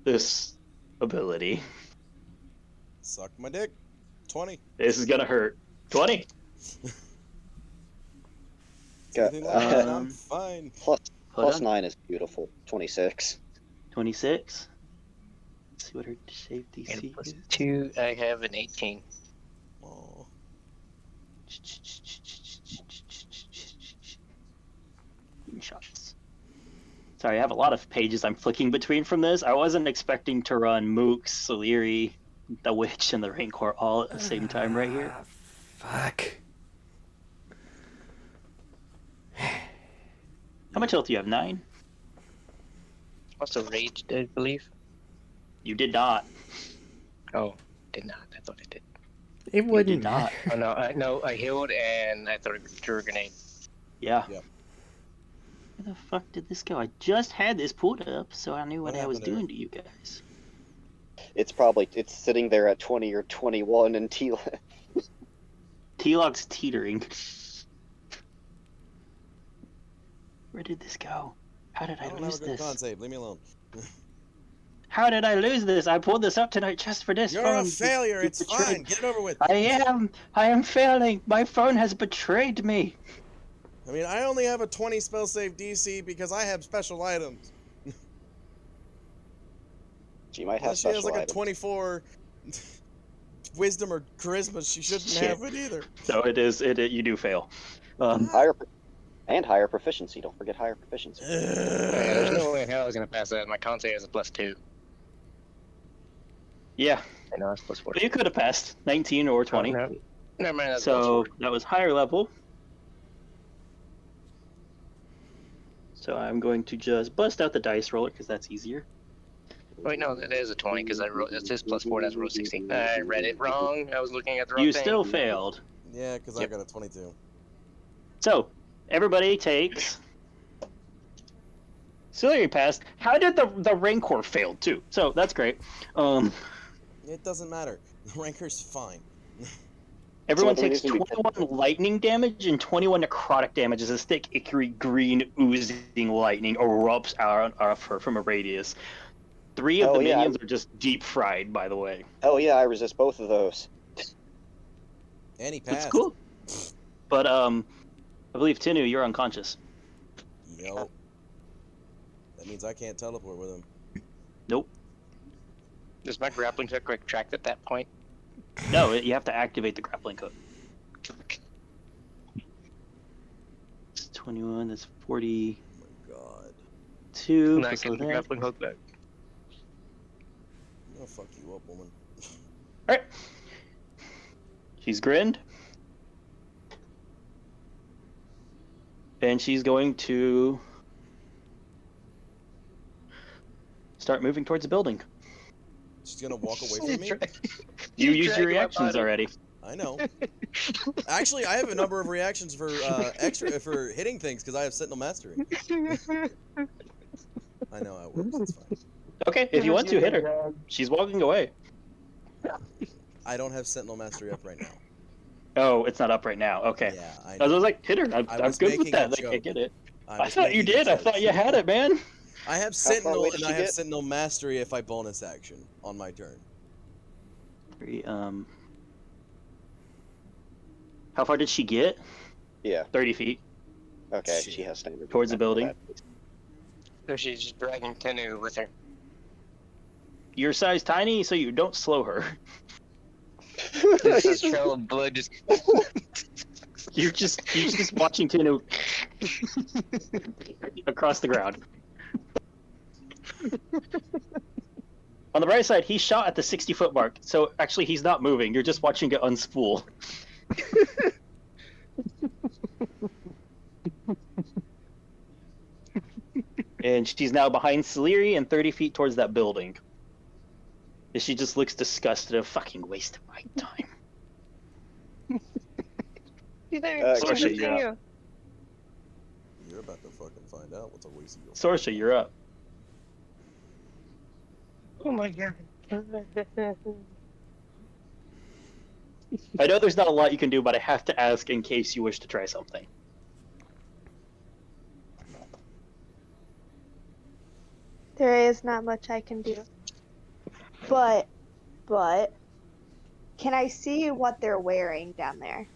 this ability. Suck my dick. 20. This is gonna hurt. 20. Anything like that, I'm Um, fine. Hold Plus on. 9 is beautiful. 26. 26. Let's see what her save DC And plus is. 2, I have an 18. Aw. Shots. Sorry, I have a lot of pages I'm flicking between from this. I wasn't expecting to run Mooks, Salieri, the Witch, and the Rancor all at the same time right here. Fuck. How much health do you have? 9? Also raged, I believe. You did not. Oh, did not. I thought I did. It You wouldn't did not. matter. Oh no, I healed and I threw a grenade. Yeah. Yep. Where the fuck did this go? I just had this pulled up, so I knew what What I was happened there? doing to you guys. It's sitting there at 20 or 21 and T. T-Log's teetering. Where did this go? How did I I don't have lose a good con this? save. Leave me alone. How did I lose this? I pulled this up tonight just for this. You're phone a failure. It's betrayed- fine. Get it over with. I am failing. My phone has betrayed me. I mean, I only have a 20 spell save DC because I have special items. She might have Unless she has special like a items. 24 wisdom or charisma, she shouldn't Shit. have it either. So it is. You do fail. Higher proficiency. Don't forget higher proficiency. There's no way in hell I was gonna pass that. My con save is a +2. Yeah, I know it's +4. but you could have passed 19 or 20. No, never mind. That's So +4. that was higher level. So I'm going to just bust out the dice roller because that's easier. Wait, no, that is a 20 because I wrote it's just +4. That's roll 16. I read it wrong. I was looking at the wrong You thing. still failed. Yeah, because I Yep. got a 22. So everybody takes. Ciliary passed. How did the Rancor fail too? So that's great. It doesn't matter. The ranker's fine. Everyone So the takes reason we 21 lightning damage and 21 necrotic damage as a thick, ichory, green, oozing lightning erupts out of her from a radius. 3 of Oh, the yeah, minions are just deep fried, by the way. Oh yeah, I resist both of those. And he That's passed. cool. But I believe Tinu, you're unconscious. Yo. That means I can't teleport with him. Nope. Does my grappling hook retract at that point? No, you have to activate the grappling hook. It's 21. That's 42. Oh my god. I'm not plus getting the that. grappling hook back. I'm gonna fuck you up, woman. Alright. She's grinned. And she's going to start moving towards the building. She's gonna walk away from me? You He's used your dragging my reactions body. already. I know. Actually, I have a number of reactions for extra for hitting things because I have Sentinel Mastery. I know how it works. It's fine. Okay, if you want to hit her, she's walking away. I don't have Sentinel Mastery up right now. Oh, it's not up right now. Okay. Yeah, I I know. was like, hit her. I'm was good with making a that. Like, I joke. get it. I I was thought you making a did. I joke. thought you had it, man. I have far Sentinel away did and she I have get? Sentinel Mastery if I bonus action on my turn. How far did she get? Yeah. 30 feet. Okay, Shit. she has standard. Towards the building? So she's just dragging Tenu with her. You're size tiny, so you don't slow her. Just a trail of blood just. You're just watching Tinu across the ground. On the bright side, he shot at the 60-foot mark, so actually he's not moving. You're just watching it unspool. And she's now behind Celeri and 30 feet towards that building. And she just looks disgusted. A fucking waste of my time. Sorsha, you're up. You're about to fucking find out what's a waste of your Sorsha, you're up. Oh my god. I know there's not a lot you can do, but I have to ask in case you wish to try something. There is not much I can do. But, can I see what they're wearing down there?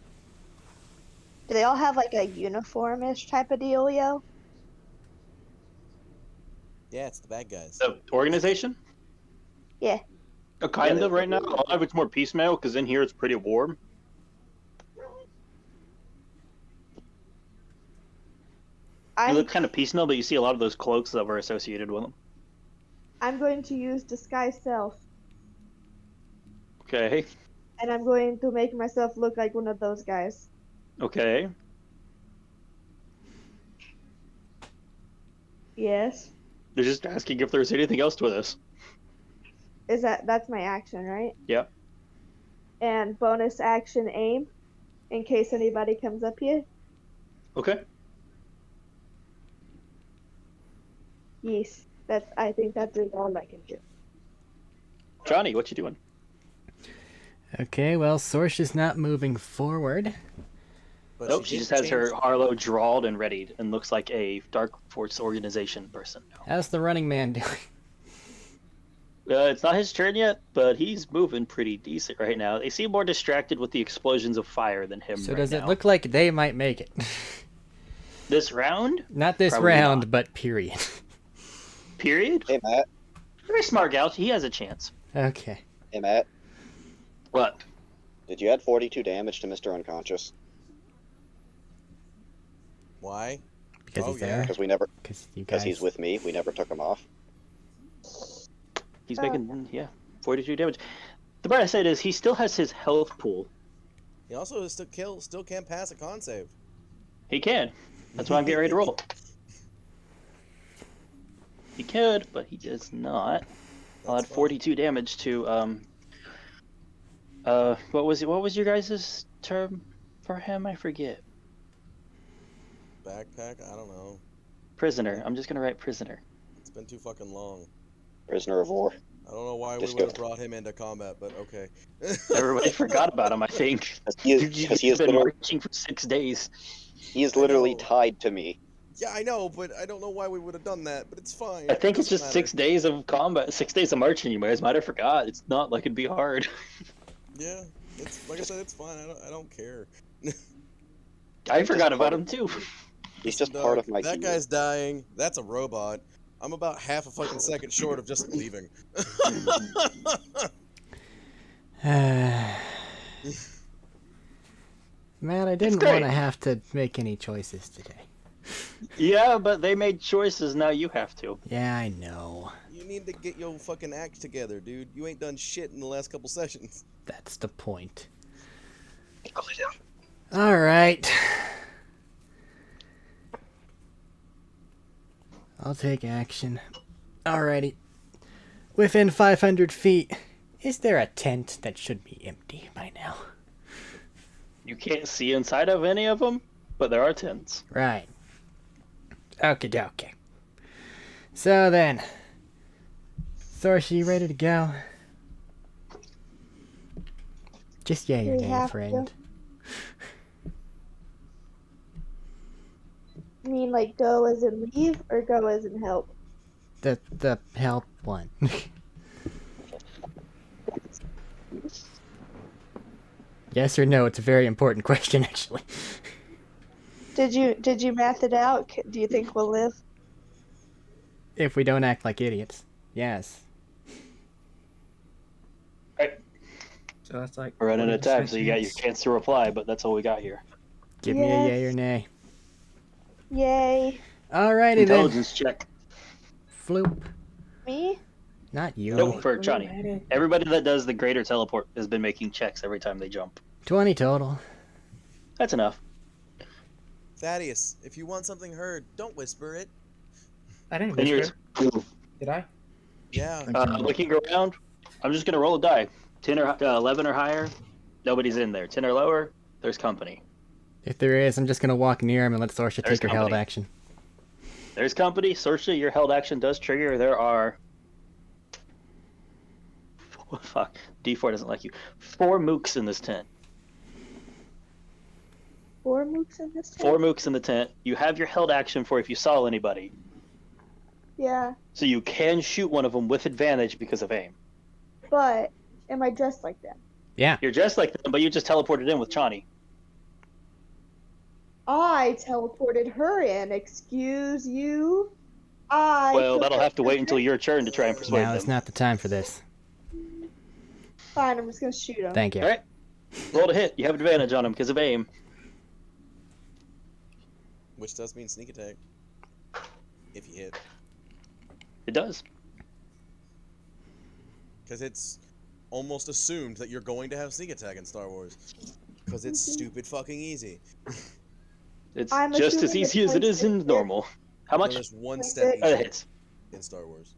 Do they all have like a uniform-ish type of dealio? Yeah, it's the bad guys. The organization? Yeah. Kind Yeah, of right now. A lot of it's more piecemeal because in here it's pretty warm. They I'm, look kind of piecemeal, but you see a lot of those cloaks that were associated with them. I'm going to use disguise self, Okay. and I'm going to make myself look like one of those guys. Okay. Yes. They're just asking if there's anything else to this. That's my action, right? Yep. And bonus action aim, in case anybody comes up here. Okay. Yes. I think that's all I can do. Johnny, what you doing? Okay, well, Sorsha's not moving forward. But Nope, she did just has her change- Harlow drawled and readied and looks like a Dark Force organization person now. How's the running man doing? It's not his turn yet, but he's moving pretty decent right now. They seem more distracted with the explosions of fire than him So right does it now. look like they might make it? This round? Not this Probably round, not. but period. Period? Hey Matt. Very smart gal. He has a chance. Okay. Hey Matt. What? Did you add 42 damage to Mr. Unconscious? Why? Because Oh, he's yeah. there. Because we never. Because you Because guys. he's with me. We never took him off. He's making, 42 damage. The bright side is he still has his health pool. He also still can't pass a con save. He can. That's why I'm getting ready to roll. He could, but he does not. I'll add That's fine. 42 damage to what was your guys' term for him? I forget. Backpack? I don't know. Prisoner. I'm just gonna write prisoner. It's been too fucking long. Prisoner of war. I don't know why Just we would have go. brought him into combat, but okay. Everybody forgot about him, I think. Because he He's is been literally, marching for 6 days. he is I literally know. tied to me. Yeah, I know, but I don't know why we would have done that, but it's fine. I think It it's just doesn't 6 days of combat, 6 days of marching. You guys might have forgot. It's not like it'd be hard. matter. Yeah, it's like I said, it's fine. I don't care. I forgot about him too. He's just Dog, part of my that team. guy's dying. That's a robot. I'm about half a fucking second short of just leaving. Man, I didn't great. want to have to make any choices today. Yeah, but they made choices. Now you have to. Yeah, I know. You need to get your fucking act together, dude. You ain't done shit in the last couple sessions. That's the point. Go lay down. Alright. I'll take action. Alrighty. Within 500 feet, is there a tent that should be empty by now? You can't see inside of any of them, but there are tents. Right. Okie dokie. So then, Sorsha, you ready to go? Just yay or We nay, have friend. I mean, like, go as in leave or go as in help? The help one. Yes or no? It's a very important question, actually. Did you math it out? Do you think we'll live? If we don't act like idiots. Yes. Right. So that's like. We're running out of time, so you got your 40% chance to reply, but that's all we got here. Give me a yay or Yes. nay. Yay. Alrighty then. Intelligence check. Floop. Me? Not you. Nope, for Wait, Johnny. wait. Everybody that does the greater teleport has been making checks every time they jump. 20 total. That's enough. Thaddeus, if you want something heard, don't whisper it. I didn't And whisper. yours. Did I? Yeah. Looking around, I'm just gonna roll a die. 10 or 11 or higher, nobody's in there. 10 or lower, there's company. If there is, I'm just gonna walk near him and let Sorsha There's take her held company. action. There's company. Sorsha, your held action does trigger. There are. Oh, fuck. D4 doesn't like you. 4 mooks in this tent. 4 mooks in this 4 tent? mooks in the tent. You have your held action for if you saw anybody. Yeah, So you can shoot one of them with advantage because of aim. but am I dressed like that? Yeah. You're dressed like them, but you just teleported in with Chani. I teleported her in. Excuse you? I Well, took that'll her have to wait until in. your turn to try and persuade Now them. is not the time for this. Fine, I'm just gonna shoot him. Thank you. All right. Roll to hit. You have advantage on them because of aim. Which does mean sneak attack. If you hit. It does. Because it's almost assumed that you're going to have sneak attack in Star Wars. Because it's stupid fucking easy. It's I'm just as assuming easy as it is in 26 normal. How No, much? there's one 26. step It easier hits. in Star Wars.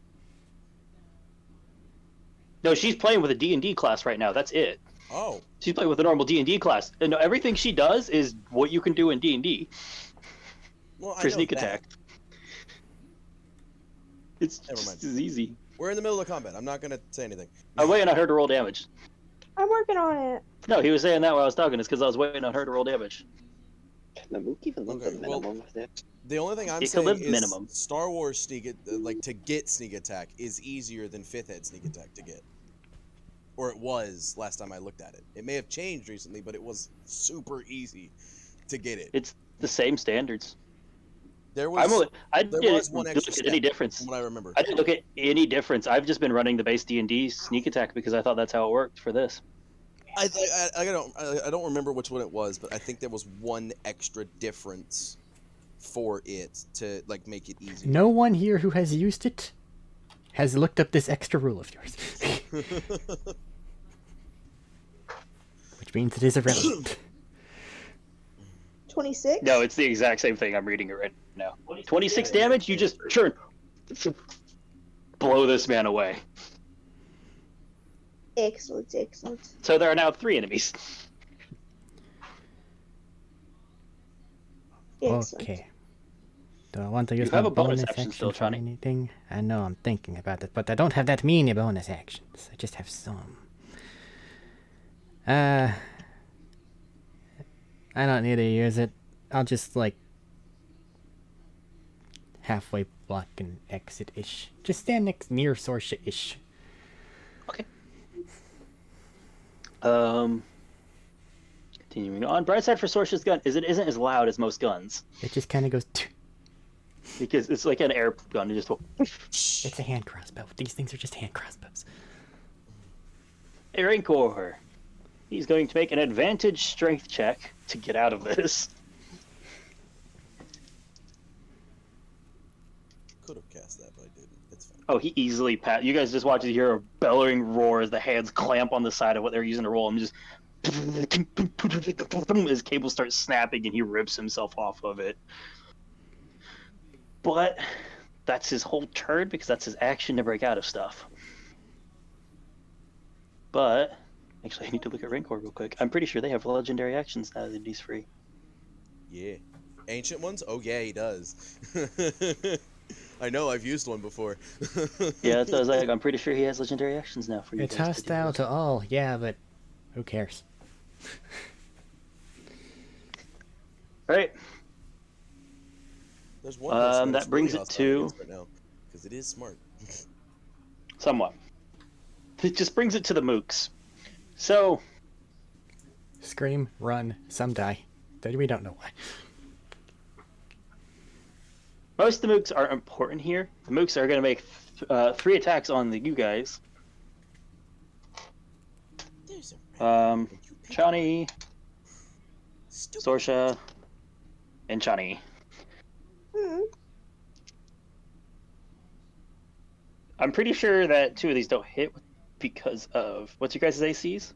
No, she's playing with a D&D class right now. That's it. Oh. She's playing with a normal D&D class. And everything she does is what you can do in D&D Well, I for know sneak that. attack. It's Never just mind. as easy. We're in the middle of combat. I'm not going to say anything. I'm waiting on her to roll damage. I'm working on it. No, he was saying that while I was talking. It's because I was waiting on her to roll damage. Can the Mook even live Okay, the well- minimum of this? The only thing I'm It could saying live is minimum. Star Wars to get sneak attack is easier than 5th Ed sneak attack to get. Or it was last time I looked at it. It may have changed recently, but it was super easy to get it. It's the same standards. There was, I there didn't was one look extra at any step, difference. from what I remember. I didn't look at any difference. I've just been running the base D&D sneak attack because I thought that's how it worked for this. I don't remember which one it was, but I think there was one extra difference for it to like make it easier. No one here who has used it has looked up this extra rule of yours. Which means it is irrelevant. 26? No, it's the exact same thing. I'm reading it right now. 26 damage, you just turn. Blow this man away. Excellent, excellent. So there are now 3 enemies. Excellent. Okay. Do I want to use have my a bonus bonus action action still, for Johnny. anything? I know I'm thinking about it, but I don't have that many bonus actions. I just have some. I don't need to use it. I'll just like halfway block and exit-ish. Just stand near Sorsha-ish. Continuing on. Bright side for Sorsha's gun is it isn't as loud as most guns. It just kind of goes. Because it's like an air gun. It just It's a hand crossbow. These things are just hand crossbows. a Rancor. He's going to make an advantage strength check to get out of this. Could have cast that, but I didn't. It's fine. Oh, he easily passed. You guys just watch to hear a bellowing roar as the hands clamp on the side of what they're using to roll. And just his cable starts snapping and he rips himself off of it. But that's his whole turn because that's his action to break out of stuff. But Actually, I need to look at Rancor real quick. I'm pretty sure they have legendary actions now that he's free. Yeah. Ancient ones? Oh yeah, he does. I know, I've used one before. Yeah, that's what I was like. I'm pretty sure he has legendary actions now for you It's guys to deal hostile with. to all, yeah, but who cares? Right. There's one person That that's really brings it hostile to against right now, because it is smart. somewhat. It just brings it to the mooks. So Scream, run, some die. We don't know why. most of the mooks aren't important here. The mooks are going to make 3 attacks on you guys. Chani, Sorsha, and Chani. I'm pretty sure that 2 of these don't hit because of what's your guys' ACs?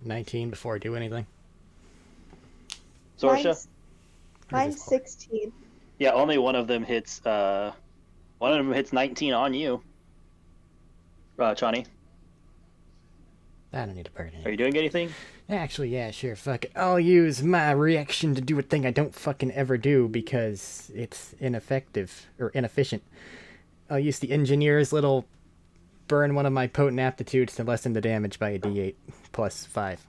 19 before I do anything. Sorsha? Mine's 16. Yeah, only one of them hits. One of them hits 19 on you. Chani, I don't need to burn are any. you doing anything? Actually, yeah, sure, fuck it. I'll use my reaction to do a thing I don't fucking ever do because it's ineffective, or inefficient. I'll use the engineer's little burn one of my potent aptitudes to lessen the damage by a d8 plus 5.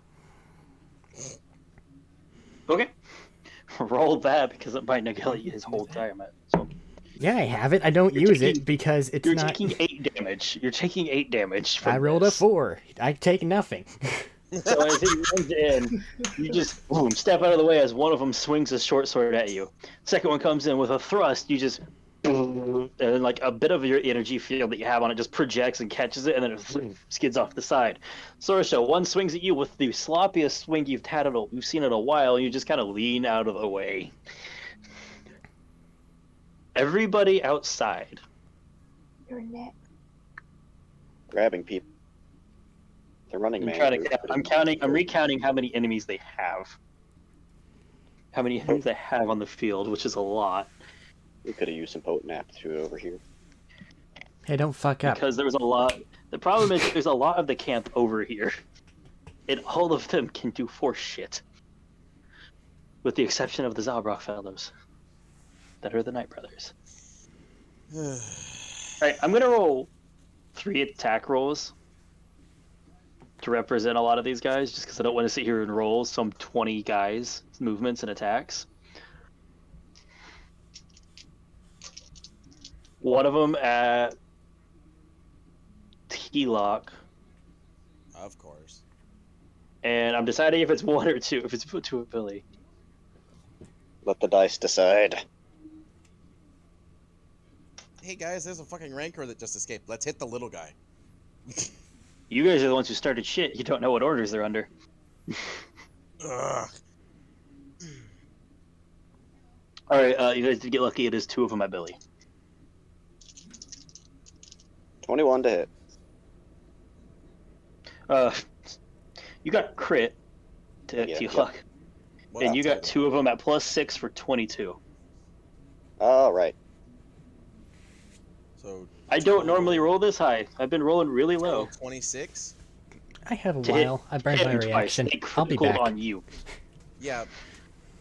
Okay. Roll that because it might negate his whole damage. So Yeah, I have it. I don't use it because it's you're not... taking 8 damage. You're taking 8 damage from I rolled this. a 4. I take nothing. So as he runs in, you just boom, step out of the way as one of them swings a short sword at you. Second one comes in with a thrust. You just boom, and like a bit of your energy field that you have on it just projects and catches it, and then it skids off the side. Sorsha, one swings at you with the sloppiest swing you've seen in a while. And you just kind of lean out of the way. Everybody outside. Your neck. Grabbing people. The running man. I'm recounting how many enemies they have. How many enemies they have on the field, which is a lot. We could have used some potent aptitude over here. Hey, don't fuck up. Because there was a lot. The problem is there's a lot of the camp over here. And all of them can do force shit. With the exception of the Zabrak fellows. That are the Night Brothers. Alright, I'm gonna roll 3 attack rolls to represent a lot of these guys, just because I don't want to sit here and roll some 20 guys' movements and attacks. One of them at T-Lock. Of course. And I'm deciding if it's 1 or 2, if it's put to a Billy. Let the dice decide. Hey guys, there's a fucking Rancor that just escaped. Let's hit the little guy. You guys are the ones who started shit. You don't know what orders they're under. Ugh. Alright, you guys did get lucky. It is 2 of them at Billy. 21 to hit. You got crit to Yeah, T-Lock. What And you got outside 2 of them at +6 for 22. All right. So I don't normally roll this high. I've been rolling really low. 26? I have a To hit- while. I burned hit my him twice. reaction. They I'll be critical back. on you. Yeah.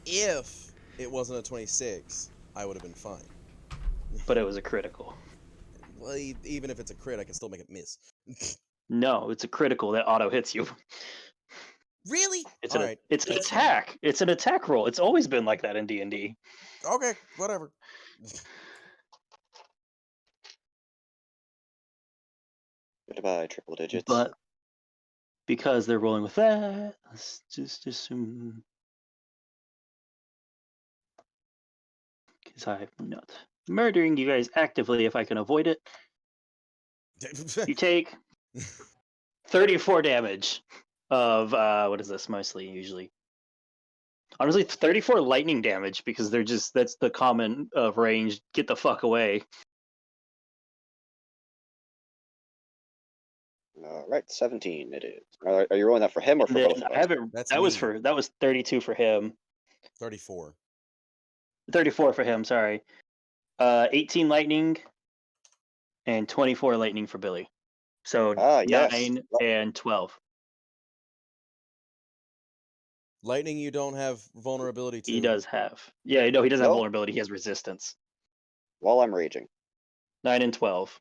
If it wasn't a 26, I would have been fine. But it was a critical. Well, even if it's a crit, I can still make it miss. No, it's a critical that auto hits you. Really? It's Alright. it's an attack. It's an attack roll. It's always been like that in D&D. Okay, whatever. Goodbye, triple digits. But because they're rolling with that, let's just assume. Because I'm not murdering you guys actively if I can avoid it. You take 34 damage of, what is this mostly, usually? Honestly, 34 lightning damage because that's the common of range. Get the fuck away. All right, 17 it is. Are you rolling that for him or for Then both of I us? haven't, That's that was 32 for him. 34. 34 for him, sorry. 18 lightning and 24 lightning for Billy. So Ah, yes. 9 and 12. Lightning, you don't have vulnerability to. He does have. Yeah, no, he doesn't have Nope. vulnerability. He has resistance. While I'm raging. 9 and 12.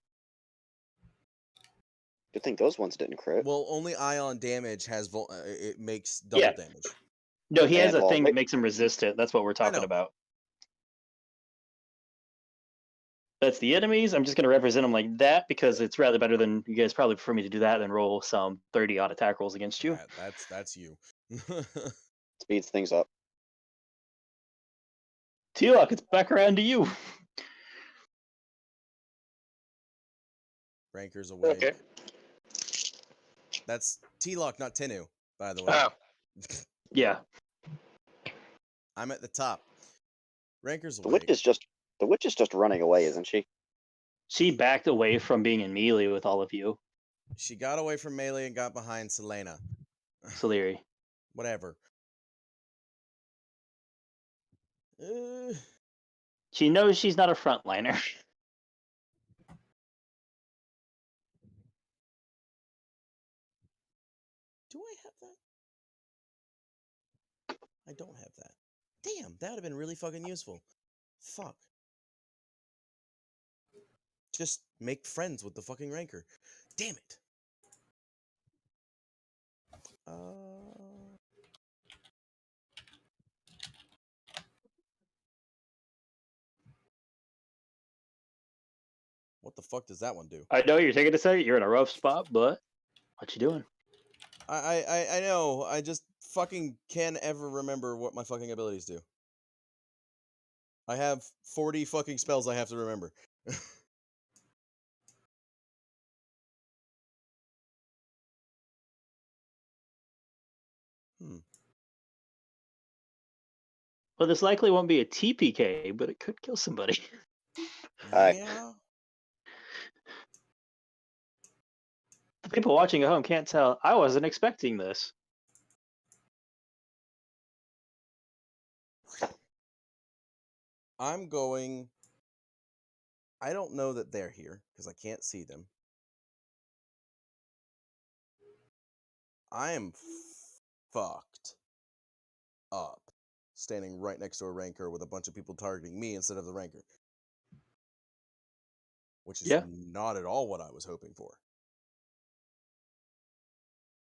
Good thing those ones didn't crit. Well, only ion damage has it makes double Yeah. damage. No, he has And a while thing ra- that makes him resistant. That's what we're talking know. about. That's the enemies. I'm just going to represent them like that because it's rather better than you guys probably prefer me to do that than roll some 30 odd attack rolls against you. That's you. Speeds things up. T-Lock, it's back around to you. Ranker's away. Okay. That's T-Lock, not Tinu, by the way. Oh, Yeah. I'm at the top. Ranker's The away. witch is just running away, isn't she? She backed away from being in melee with all of you. She got away from melee and got behind Selena. Saleri. Whatever. She knows she's not a frontliner. Do I have that? I don't have that. Damn, that would have been really fucking useful. Fuck. Just make friends with the fucking ranker. Damn it. What the fuck does that one do? I know you're taking a second. You're in a rough spot, but what you doing? I know. I just fucking can't ever remember what my fucking abilities do. I have 40 fucking spells I have to remember. Well, this likely won't be a TPK, but it could kill somebody. Yeah. The people watching at home can't tell. I wasn't expecting this. I'm going. I don't know that they're here because I can't see them. I am fucked up standing right next to a ranker with a bunch of people targeting me instead of the ranker. Which is not at all what I was hoping for.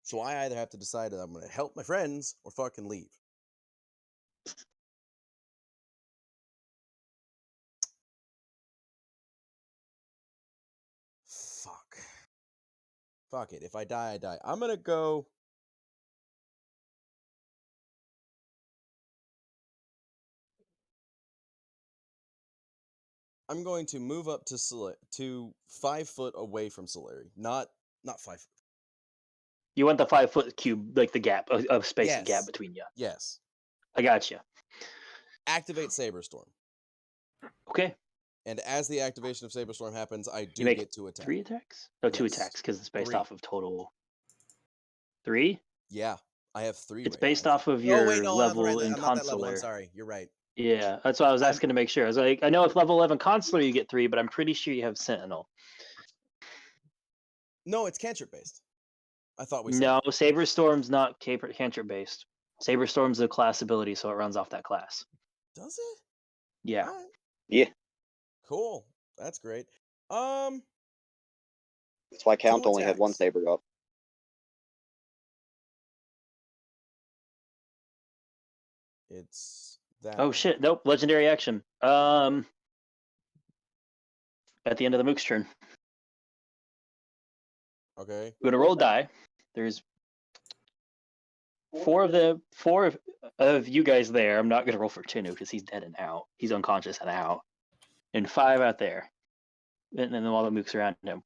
So I either have to decide that I'm going to help my friends or fucking leave. Fuck. Fuck it. If I die, I die. I'm going to go. I'm going to move up to 5 foot away from Solari. Not 5 foot. You want the 5 foot cube, like the gap of space Yes. and gap between you. Yes. I got you. Activate Saber Storm. Okay. And as the activation of Saber Storm happens, I do make get to attack. 3 attacks? No, 2 Yes. attacks because it's based 3. off of total. 3? Yeah, I have 3. It's right based now. off of your I'm not level the right in I'm not that level. I'm Consular. sorry. You're right. Yeah, that's why I was asking to make sure. I was like, I know if level 11 Consular you get 3, but I'm pretty sure you have Sentinel. No, it's cantrip based. I thought we said. No, Saber Storm's not cantrip based. Saber Storm's a class ability, so it runs off that class. Does it? Yeah. All right. Yeah. Cool. That's great. That's why Count only had 1 attacks. saber up. It's that. Oh shit! Nope. Legendary action. At the end of the Mook's turn, Okay. I'm gonna roll die. There's 4 of you guys there. I'm not gonna roll for Tinu because he's dead and out. He's unconscious and out. And 5 out there. And then all the Mooks around him.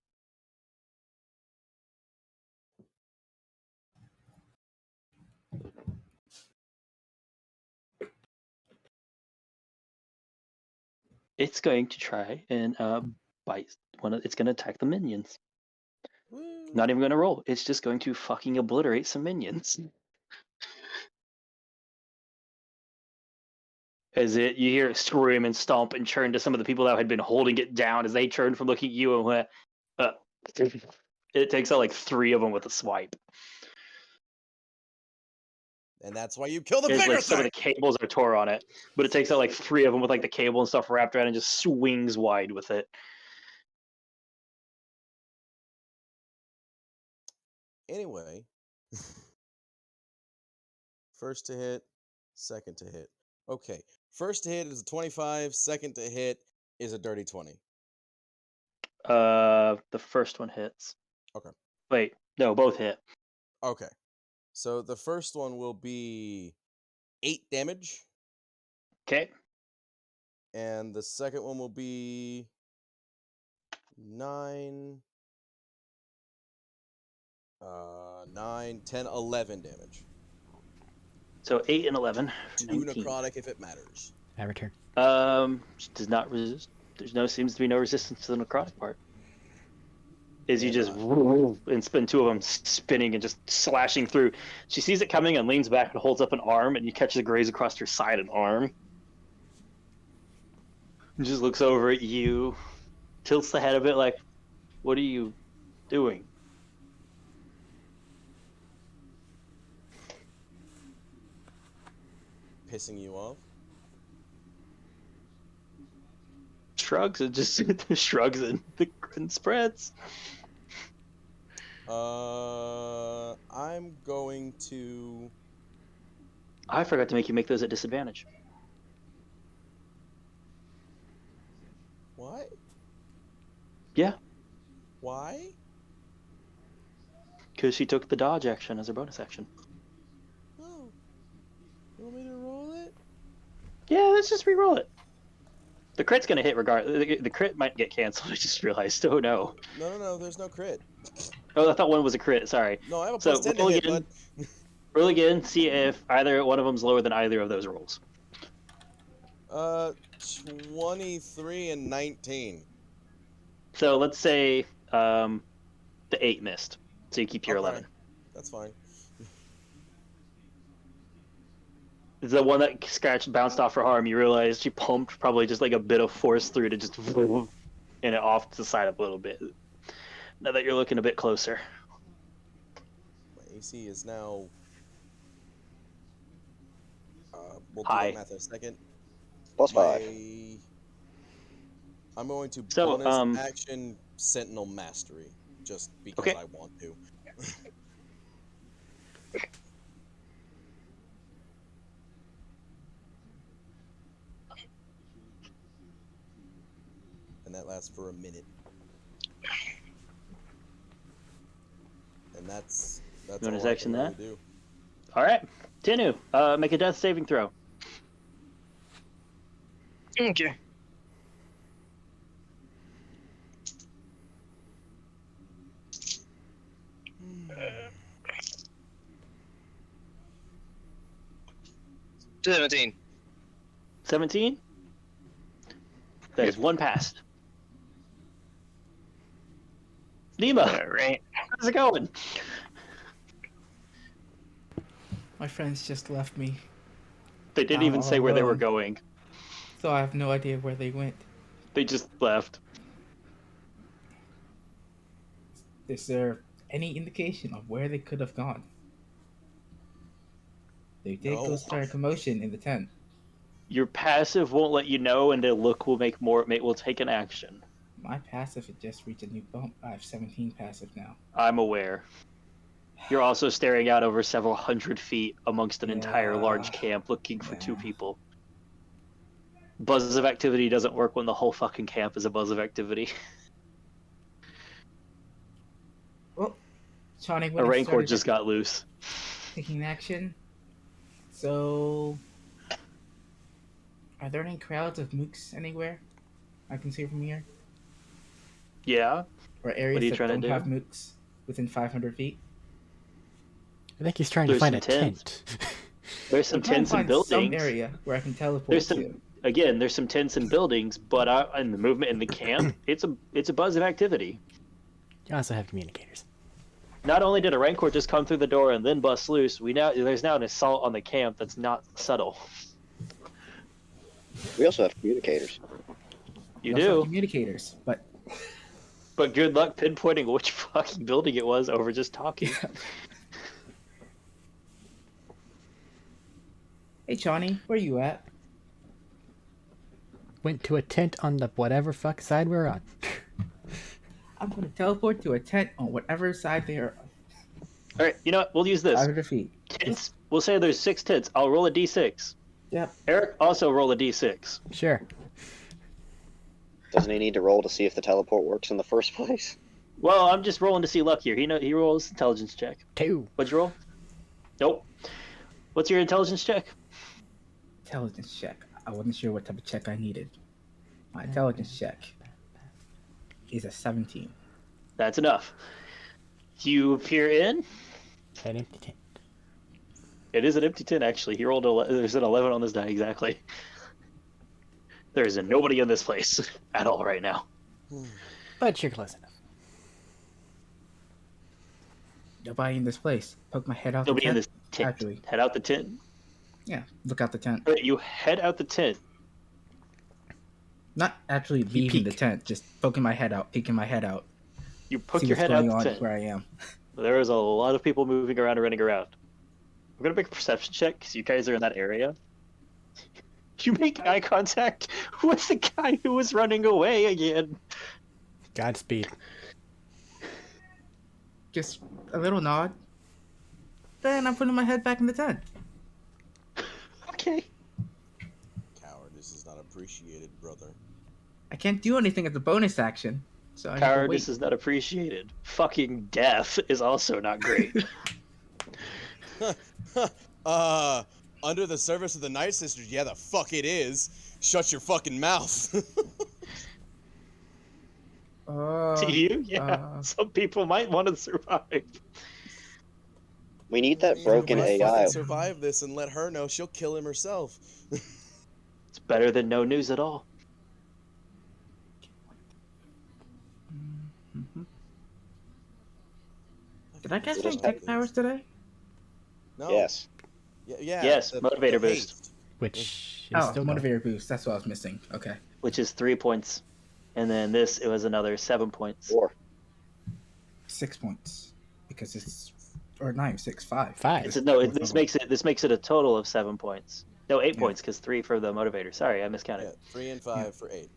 It's going to try and bite it's gonna attack the minions. Woo. Not even gonna roll. It's just going to fucking obliterate some minions. As you hear it scream and stomp and churn to some of the people that had been holding it down as they turned from looking at you and went, it takes out like 3 of them with a swipe. And that's why you kill the It's bigger like some of the thing. cables are tore on it, but it takes out like 3 of them with like the cable and stuff wrapped around and just swings wide with it. Anyway, first to hit, second to hit. Okay, first to hit is a 25. Second to hit is a dirty 20. The first one hits. Okay. Wait, no, both hit. Okay. So the first one will be 8 damage, Okay. and the second one will be 9, 10, 11 damage. So 8 and 11. 2 19. necrotic if it matters. I return. Does not resist. Seems to be no resistance to the necrotic part. Is you And, just and spin 2 of them spinning and just slashing through. She sees it coming and leans back and holds up an arm, and you catch the graze across her side and arm. And just looks over at you, tilts the head a bit like, "What are you doing?" Pissing you off? Shrugs and just shrugs and the grin spreads. I'm going to. I forgot to make you make those at disadvantage. What? Yeah, Why? because she took the dodge action as her bonus action. Oh. You want me to roll it? Yeah, let's just re-roll it. The crit's gonna hit regardless. The crit might get canceled. I just realized. Oh no. No, there's no crit. Oh, I thought one was a crit. Sorry. No, I have a So plus 10 to roll hit, again. bud. Roll again. See if either one of them's lower than either of those rolls. 23 and 19. So let's say the 8 missed. So you keep your Okay. 11. That's fine. The one that scratched bounced off her arm. You realize she pumped probably just like a bit of force through to just and it off to the side up a little bit. Now that you're looking a bit closer. My AC is now. We'll do High. that math in a second. +5. I'm going to So, bonus action Sentinel Mastery, just because Okay. I want to. And that lasts for a minute. And that's Bonus all I action can really that? do. All right, Tinu, make a death saving throw. Okay. Uh, 17. 17. That is one passed. Nima, All right. how's it going? My friends just left me, They didn't I'm even say all where they were alone. going. so I have no idea where they went. They just left. Is there any indication of where they could have gone? They did No. go start a commotion in the tent. Your passive won't let you know, and the look will will take an action. My passive had just reached a new bump. I have 17 passive now. I'm aware. You're also staring out over several hundred feet amongst an entire large Yeah. camp looking for 2 Yeah. people. Buzz of activity doesn't work when the whole fucking camp is a buzz of activity. Well, Shawnee A went and rancor started just got loose. taking action. So, are there any crowds of mooks anywhere I can see from here? Yeah. Or areas you that trying to don't do? have mooks within 500 feet? I think he's trying to There's find a some tents. tent. There's some I'm trying to tents and find buildings. some area where I can teleport There's to. some there's some tents and buildings, but in the movement in the camp, it's a buzz of activity. You also have communicators. Not only did a rancor just come through the door and then bust loose, there's now an assault on the camp that's not subtle. We also have communicators. You We also have do, communicators, but but good luck pinpointing which fucking building it was over just talking. Hey, Johnny, where you at? Went to a tent on the whatever fuck side we're on. I'm gonna teleport to a tent on whatever side they are. All right, you know what? We'll use this. 500 feet. Tents. We'll say there's 6 tents. I'll roll a d6. Yep. Eric, also roll a d6. Sure. Doesn't he need to roll to see if the teleport works in the first place? Well, I'm just rolling to see luck here. He rolls intelligence check. 2. What'd you roll? Nope. What's your intelligence check? Intelligence check. I wasn't sure what type of check I needed. My intelligence check is a 17. That's enough. You peer in. An empty tent. It is an empty tent, actually. He rolled there's an 11 on this die, exactly. There is nobody in this place at all right now. But you're close enough. Nobody in this place. Poke my head out Nobody the in tent. this tent. Actually, Head out the tent. yeah. Look out the tent. All right, you head out the tent. Not actually leaving the peek. tent. Just poking my head out. Peeking my head out. You poke See your what's head out going the on tent. where I am. There is a lot of people moving around and running around. I'm gonna make a perception check because you guys are in that area. You make eye contact with the guy who was running away again. Godspeed. Just a little nod. Then I'm putting my head back in the tent. Okay. Cowardice is not appreciated, brother. I can't do anything as a bonus action. So I have to Cowardice wait. is not appreciated. Fucking death is also not great. Under the service of the Night Sisters, yeah, the fuck it is. Shut your fucking mouth. To you, yeah. Some people might want to survive. We need that broken Let's AI. fucking survive this and let her know she'll kill him herself. It's better than no news at all. Did I catch It any is tech like- powers today? No. Yes. Yeah. Yes, motivator boost. haste. Which is Oh, still going. motivator boost. That's what I was missing. Okay. Which is 3 points. And then this, it was another 7 points. 4. 6 points. Because it's... Or 9, 6, 5. 5. This makes it a total of 7 points. No, 8 Yeah. points because 3 for the motivator. Sorry, I miscounted. Yeah, 3 and 5 for 8.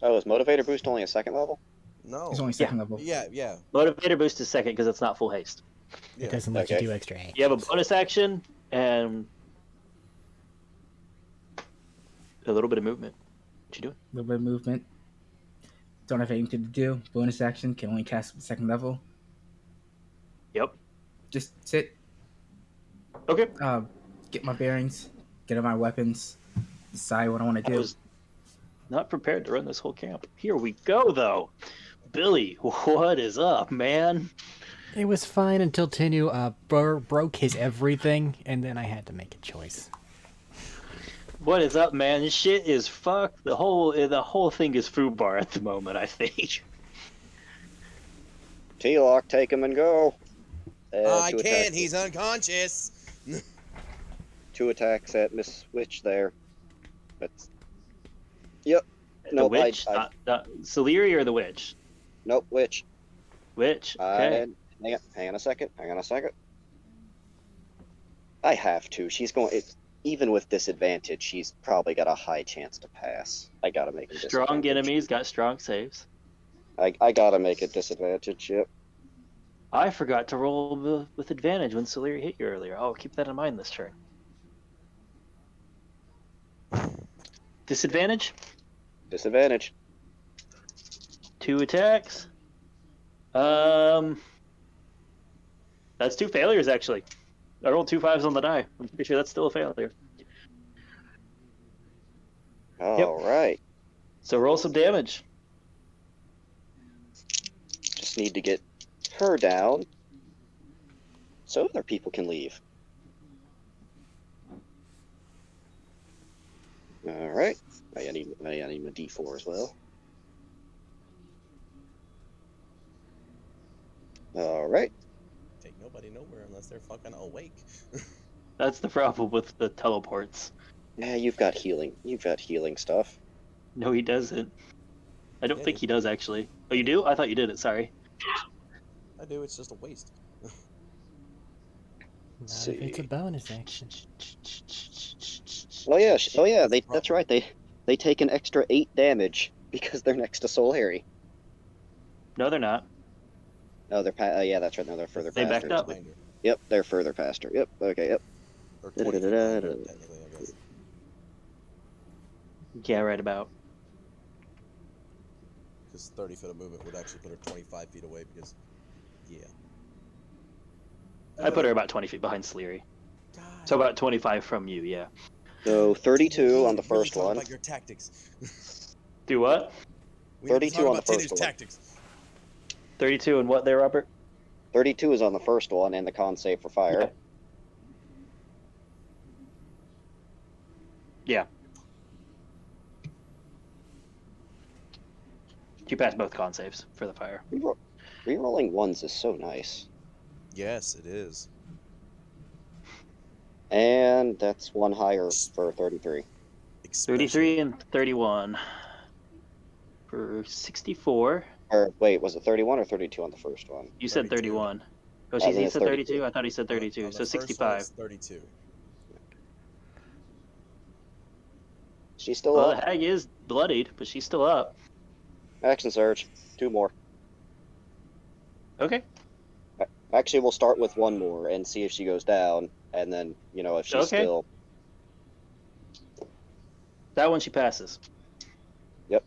Oh, is motivator boost only a second level? No. It's only second level. Yeah. Motivator boost is second because it's not full haste. Yeah. It doesn't let you Okay. do extra A. You have a bonus action and a little bit of movement. What you doing? A little bit of movement. Don't have anything to do. Bonus action. Can only cast second level. Yep. Just sit. Okay. Get my bearings. Get my weapons. Decide what I want to I do. was not prepared to run this whole camp. Here we go, though. Billy, what is up, man? It was fine until Tinu broke his everything, and then I had to make a choice. What is up, man? Shit is fucked. The whole thing is foobar at the moment, I think. T-Lock, take him and go. I Two can't, attacks- he's unconscious. 2 attacks at Miss Witch there. That's... Yep. The Nope, witch? Celeri or the witch? Nope, Witch. Witch. Okay. Hang on a second. I have to. She's going... Even with disadvantage, she's probably got a high chance to pass. I gotta make a Strong disadvantage. enemies got strong saves. I gotta make a disadvantage, yep. I forgot to roll with advantage when Celeri hit you earlier. I'll keep that in mind this turn. Disadvantage? Disadvantage. 2 attacks. That's 2 failures, actually. I rolled 2 5s on the die. I'm pretty sure that's still a failure. Alright. So roll some damage. Just need to get her down so other people can leave. Alright. I need my D4 as well. Alright. Take nobody nowhere unless they're fucking awake. That's the problem with the teleports. Yeah, you've got healing. You've got healing stuff. No, he doesn't. I don't Yeah, think he does, actually. Oh, you do? I thought you did it, sorry. I do, it's just a waste. Not if it's a bonus action. Oh yeah, that's right. They take an extra 8 damage because they're next to Soul Harry. No, they're not. Oh, yeah, that's right. No, they're further They past backed her. up. Behind her. Yep, they're further past her. Yep. Okay. Yep. Or 20 feet behind her, Da-da-da-da-da. technically, I guess. Yeah, right about. Because 30 foot of movement would actually put her 25 feet away because, yeah. I put her about 20 feet behind Sleary. God. So about 25 from you, yeah. So 32 on the Really first talk one. about your tactics. Do what? We need to 32 talk on about the Tanner's first one. tactics. 32 and what there, Robert? 32 is on the first one, and the con save for fire. Yeah. You passed both con saves for the fire. Rerolling ones is so nice. Yes, it is. And that's one higher for 33. 33 and 31 for 64. Or wait, was it 31 or 32 on the first one? You said 32. 31. Oh, Then he it's said 32. 32? I thought he said 32. On the So first one, 65. it's 32. She's still Well, up. the hag is bloodied, but she's still up. Action surge. 2 more. Okay. Actually, we'll start with 1 more and see if she goes down, and then, if she's Okay. still... That one she passes. Yep.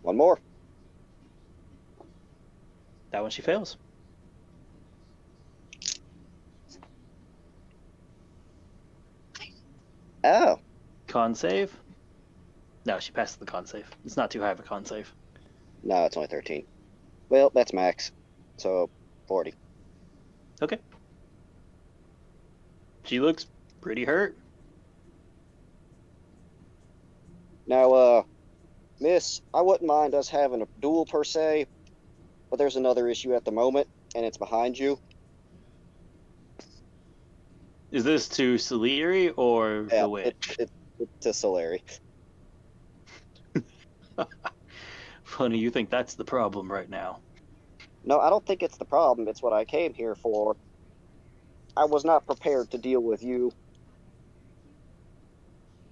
1 more. That one she fails. Oh. Con save? No, she passes the con save. It's not too high of a con save. No, it's only 13. Well, that's max. So, 40. Okay. She looks pretty hurt. Now, Miss, I wouldn't mind us having a duel per se, but there's another issue at the moment, and it's behind you. Is this to Salieri or Yeah, the witch? it's to Solari. Funny, you think that's the problem right now. No, I don't think it's the problem. It's what I came here for. I was not prepared to deal with you.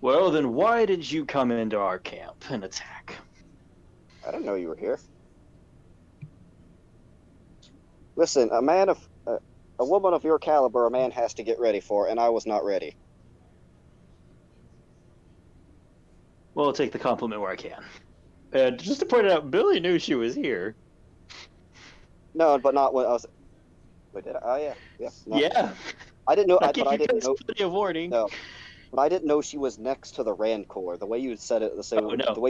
Well, then why did you come into our camp and attack? I didn't know you were here. Listen, a woman of your caliber, a man has to get ready for, and I was not ready. Well, I'll take the compliment where I can. And just to point it out, Billy knew she was here. No, but not when I was. Wait, did I? Oh yeah, yeah. No. Yeah. I didn't know. I But gave I you didn't guys know. plenty of warning. No, but I didn't know she was next to the Rancor. The way you said it, No. the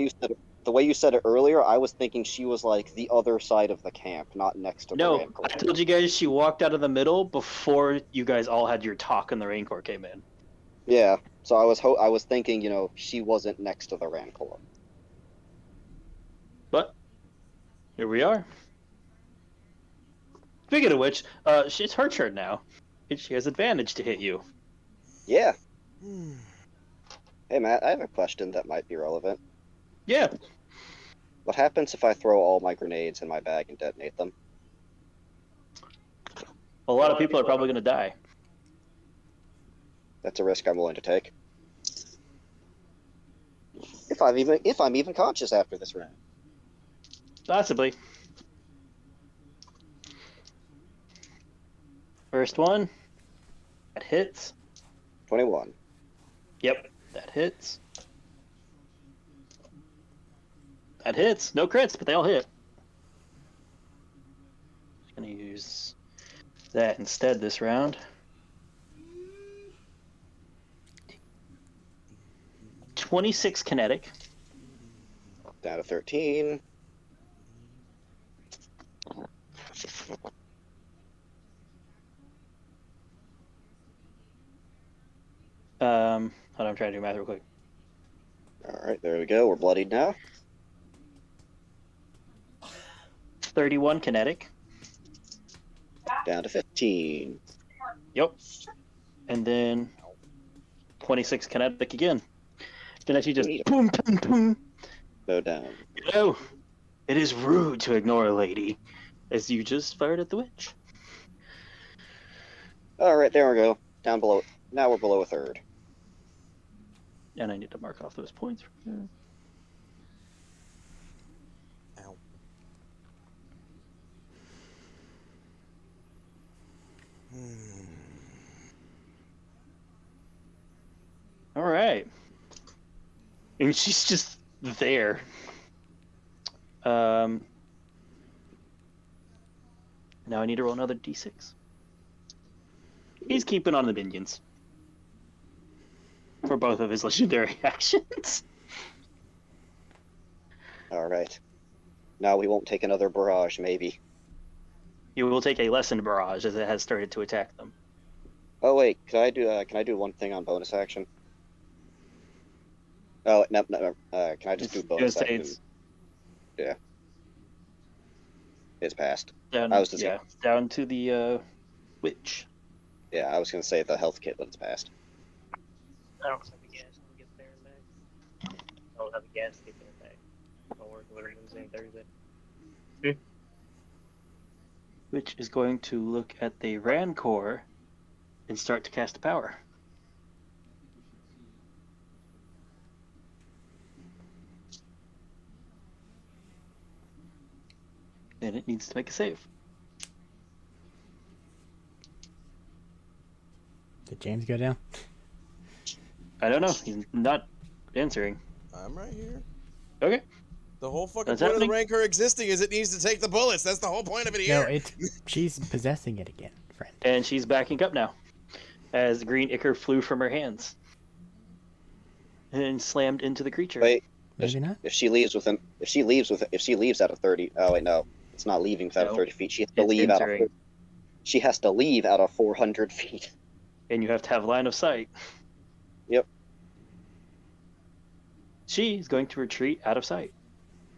way you said it earlier, I was thinking she was like the other side of the camp, not next to the No, Rancor. I told you guys she walked out of the middle before you guys all had your talk and the Rain Corps came in. Yeah, so I was thinking, she wasn't next to the Rancor. But here we are. Speaking of which, it's her turn now. And she has advantage to hit you. Yeah. Hey Matt, I have a question that might be relevant. Yeah. What happens if I throw all my grenades in my bag and detonate them? A lot of people are probably going to die. That's a risk I'm willing to take. If I'm even conscious after this round. Possibly. First one. That hits. 21. Yep, that hits. That hits. No crits, but they all hit. Just gonna use that instead this round. 26 kinetic. Down to 13. Hold on, I'm trying to do math real quick. Alright, there we go. We're bloodied now. 31 kinetic. Down to 15. Yep. And then 26 kinetic again. Then actually just boom, boom, boom. Go down. It is rude to ignore a lady, as you just fired at the witch. All right, there we go. Down below. Now we're below a third. And I need to mark off those points. Ow. All right. And she's just there. Now I need to roll another d6. He's keeping on the minions for both of his legendary actions. All right. Now we won't take another barrage, maybe. You will take a lessened barrage as it has started to attack them. Oh wait, can I do one thing on bonus action? Oh no. Can I just do bonus Gonna say action? Yeah. It's passed. Down, I was just down to the witch. Yeah, I was gonna say the health kit, but it's passed. I don't have a gas to get there and back. I don't have a gas to get there and back. I'll work literally Wednesday and Thursday. Witch is going to look at the Rancor and start to cast a power. And it needs to make a save. Did James go down? I don't know. He's not answering. I'm right here. Okay. The whole fucking That's point of the happening. Rancor existing is it needs to take the bullets. That's the whole point of it No, here. she's possessing it again, friend. And she's backing up now, as the green ichor flew from her hands and slammed into the creature. Wait, Maybe not. if she leaves out of 30. Oh wait, no, it's not leaving out of No, 30 feet. She has to it's leave entering. She has to leave out of 400 feet. And you have to have line of sight. Yep. She's going to retreat out of sight.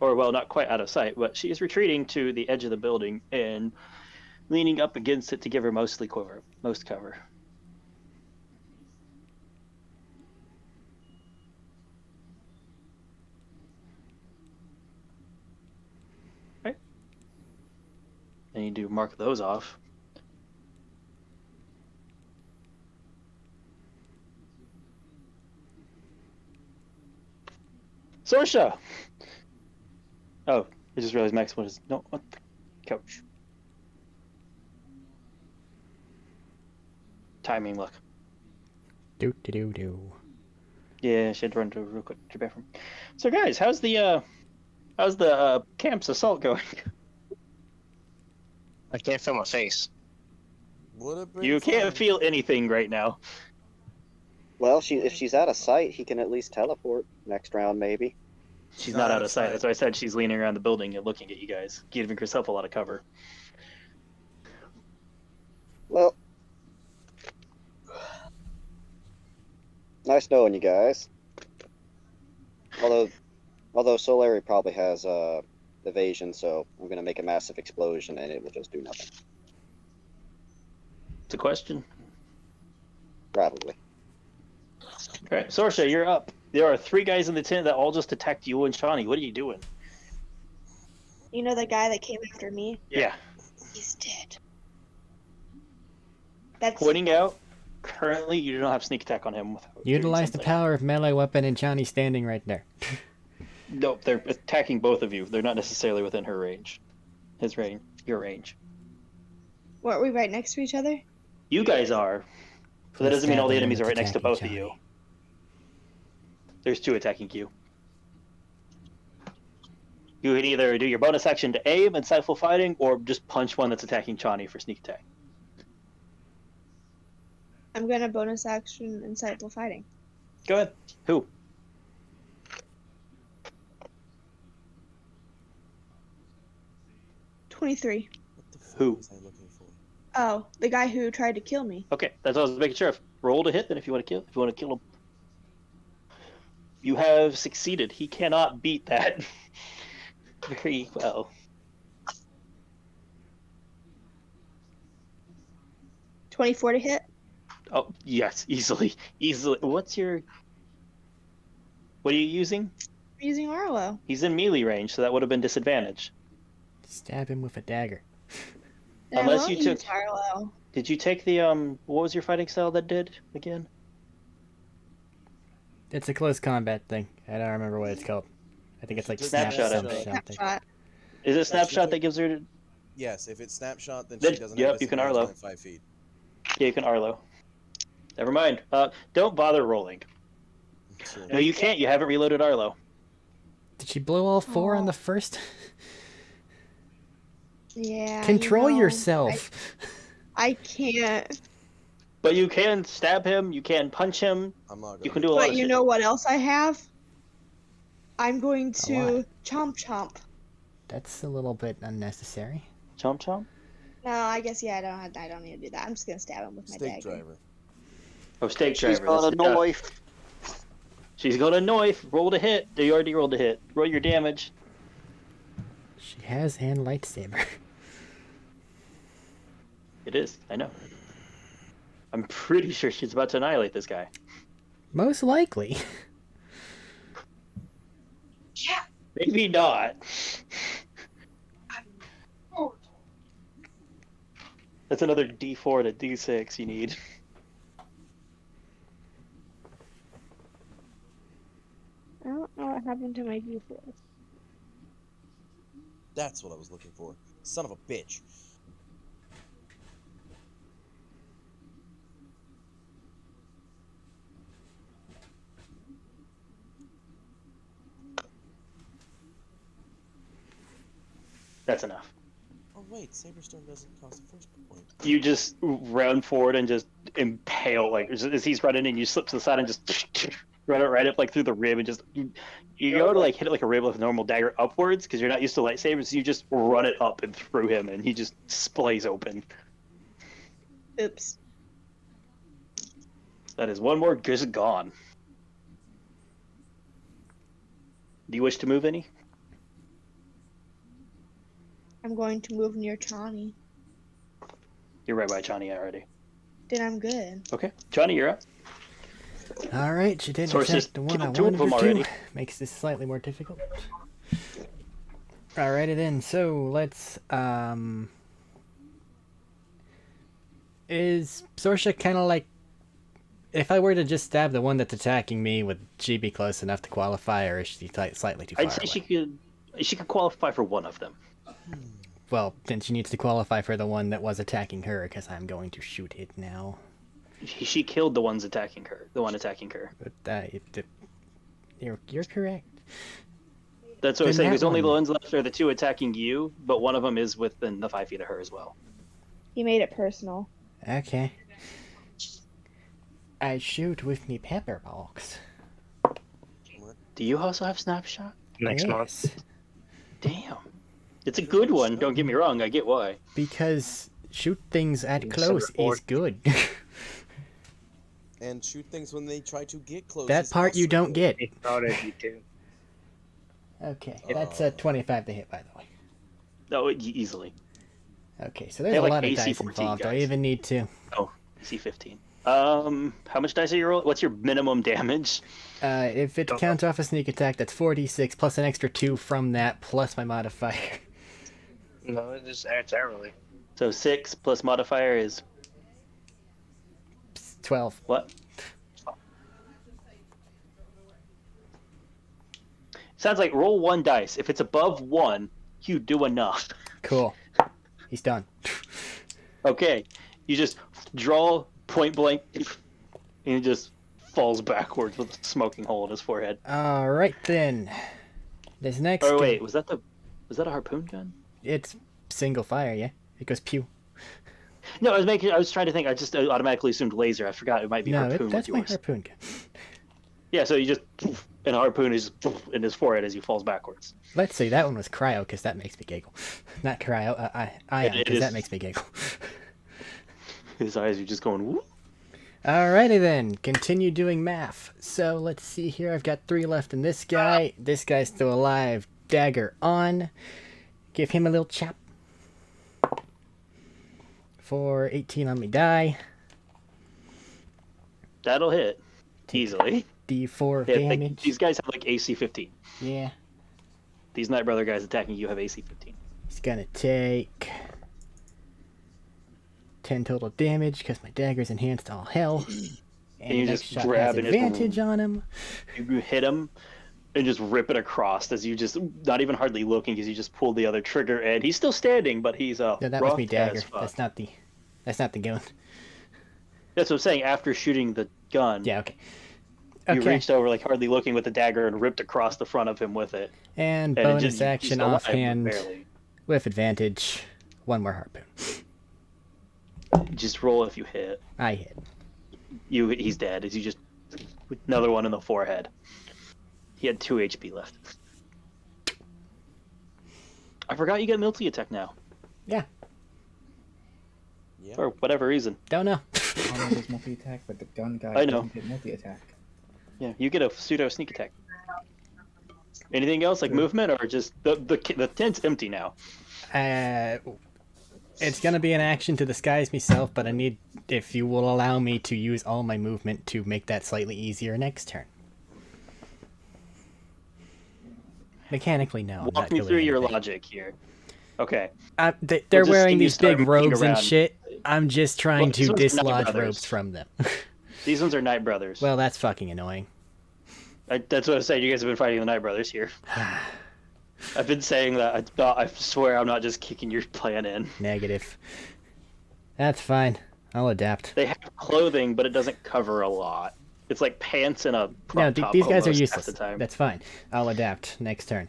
Or, well, not quite out of sight, but she is retreating to the edge of the building and leaning up against it to give her most cover. Okay. I need to mark those off. Sorsha! Oh, I just realized Max was no, what the couch. Timing, look. Do. Yeah, she had to run to a real quick to the bathroom. So, guys, how's the camp's assault going? I can't feel my face. Would have been You can't fun. feel anything right now. Well, if she's out of sight, he can at least teleport next round, maybe. She's not out of sight. That's why I said she's leaning around the building and looking at you guys, giving herself a lot of cover. Well, nice knowing you guys. Although Solari probably has evasion, so I'm gonna make a massive explosion and it will just do nothing. It's a question. Probably. All right, Sorsha, you're up. There are 3 guys in the tent that all just attacked you and Shawnee. What are you doing? You know the guy that came after me? Yeah. He's dead. That's Pointing out, currently you do not have sneak attack on him. Without doing Utilize the something. power of melee weapon and Johnny standing right there. Nope, they're attacking both of you. They're not necessarily within her range. His range, your range. What, are we right next to each other? You guys are, but that doesn't mean all the enemies are right next to both of Attacking you. Johnny. There's 2 attacking you. You can either do your bonus action to aim and insightful fighting, or just punch one that's attacking Chani for sneak attack. I'm gonna bonus action insightful fighting. Go ahead. Who? $23. What the fuck Who? was I looking for? Oh, the guy who tried to kill me. Okay, that's what I was making sure of. Roll to hit then if you want to kill him. You have succeeded. He cannot beat that very well. 24 to hit. Oh, yes, easily. What are you using? I'm using Arlo. He's in melee range, so that would have been disadvantage. Stab him with a dagger. And Unless I won't you use took- Arlo. Did you take the what was your fighting style that did again? It's a close combat thing. I don't remember what it's called. I think it's like Took Snapshot, I some think. something. Snapshot. Is it snapshot took- that gives her? Yes, if it's snapshot, then Then- she doesn't yep, have you can disadvantage Arlo. within 5 feet. Yeah, you can Arlo. Never mind. Don't bother rolling. Sure. No, you can't. You haven't reloaded Arlo. Did she blow all 4 on Oh. the first? Yeah. Control you know, yourself. I can't. But you can stab him. You can punch him. I'm not gonna. You can do a lot But of you shit. know what else I have? I'm going A to lot. chomp chomp. That's a little bit unnecessary. Chomp chomp. No, I guess yeah. I don't need to do that. I'm just gonna stab him with my Stake dagger. driver. Oh, stake She's driver. got a that's- knife. She's got a knife. Roll to hit. You already rolled a hit. Roll your damage. She has hand lightsaber. It is. I know. I'm pretty sure she's about to annihilate this guy. Most likely. Maybe not. That's another D4 to D6 you need. I don't know what happened to my D4. That's what I was looking for. Son of a bitch. That's enough. Oh wait, Saberstone doesn't cost a first point. You just run forward and just impale, like as he's running in, you slip to the side and just run it right up like through the rib and just you go to like hit it like a rib with a normal dagger upwards because you're not used to lightsabers. So you just run it up and through him, and he just splays open. Oops. That is one more just gone. Do you wish to move any? I'm going to move near Chani. You're right by Johnny already. Then I'm good. Okay, Johnny, you're up. Alright, she didn't Sources attack the one I killed two of wanted her them to. already. Makes this slightly more difficult. Alrighty then, so let's, Is Sorsha kind of like... If I were to just stab the one that's attacking me, would she be close enough to qualify, or is she slightly too far I'd say away? she could qualify for one of them. Well, then she needs to qualify for the one that was attacking her, because I'm going to shoot it now. She killed the ones attacking her. The one attacking her. But, you're correct. That's what I'm Then saying. that There's only the one. ones left are the two attacking you, but one of them is within the 5 feet of her as well. He made it personal. Okay. I shoot with me pepper box. Do you also have snapshot? Next month. Yes. Damn. It's a good one. Don't get me wrong. I get why. Because shoot things at December close is 4th. good. And shoot things when they try to get close. That is part you also don't good. get. He thought of you too. Okay, that's a 25 to hit, by the way. Oh, easily. Okay, so there's They a have, like, lot of AC dice 14 involved. Do I guys. even need to? Oh, C15. How much dice are you rolling? What's your minimum damage? If it counts off a sneak attack, that's 46 plus an extra 2 from that plus my modifier. No, it just adds hourly. So 6 plus modifier is 12. what? Sounds like roll 1 dice. If it's above 1, you do enough. Cool. He's done. Okay, you just draw point blank, and he just falls backwards with a smoking hole in his forehead. Alright then. This next Oh gun- wait, was that a harpoon gun? It's single fire, yeah? It goes pew. No, I was trying to think. I just automatically assumed laser. I forgot it might be No, harpoon. that's with my yours. harpoon gun. Yeah, so you just and a harpoon is in his forehead as he falls backwards. Let's see, that one was cryo, because that makes me giggle. Not cryo, ion, It because that is. makes me giggle. His eyes are just going. Whoop. Alrighty then, continue doing math. So let's see here, I've got 3 left in this guy. This guy's still alive. Dagger on. Give him a little chop. For 18 on me die. That'll hit easily. D4 of Yeah, damage. these guys have like AC 15. Yeah. These Night Brother guys attacking you have AC 15. He's gonna take 10 total damage because my dagger's enhanced all hell. And you the next just shot has grab and just- advantage on him. You hit him and just rip it across as you just not even hardly looking because you just pulled the other trigger and he's still standing, but he's No, that was rough me dagger. as fuck. That's not the gun. That's what I'm saying. After shooting the gun, Yeah, okay. you Okay. reached over like hardly looking with the dagger and ripped across the front of him with it. And And it bonus just- he's action alive, but offhand barely. with advantage. One more harpoon. Just roll if you hit. I hit. He's dead. As you just another one in the forehead. He had 2 HP left. I forgot you get multi attack now Yeah, Yeah. for whatever reason. don't know. Armor does multi-attack, but the gun guy I know. doesn't get multi-attack. Yeah, you get a pseudo sneak attack. Anything else like movement or just the tent's empty now? It's gonna be an action to disguise myself, but I need, if you will allow me to use all my movement to make that slightly easier next turn. Mechanically, no. I'm Walk not me doing through your anything. logic here. Okay. They're We'll just wearing see you these start big moving robes and around. shit. I'm just trying Well, these to ones are Knight dislodge Brothers. ropes from them. These ones are Night Brothers. Well, that's fucking annoying. That's what I said. You guys have been fighting the Night Brothers here. I've been saying that. I swear I'm not just kicking your plan in. Negative. That's fine. I'll adapt. They have clothing, but it doesn't cover a lot. It's like pants and a crop No, top these guys are almost useless. half the time. That's fine. I'll adapt next turn.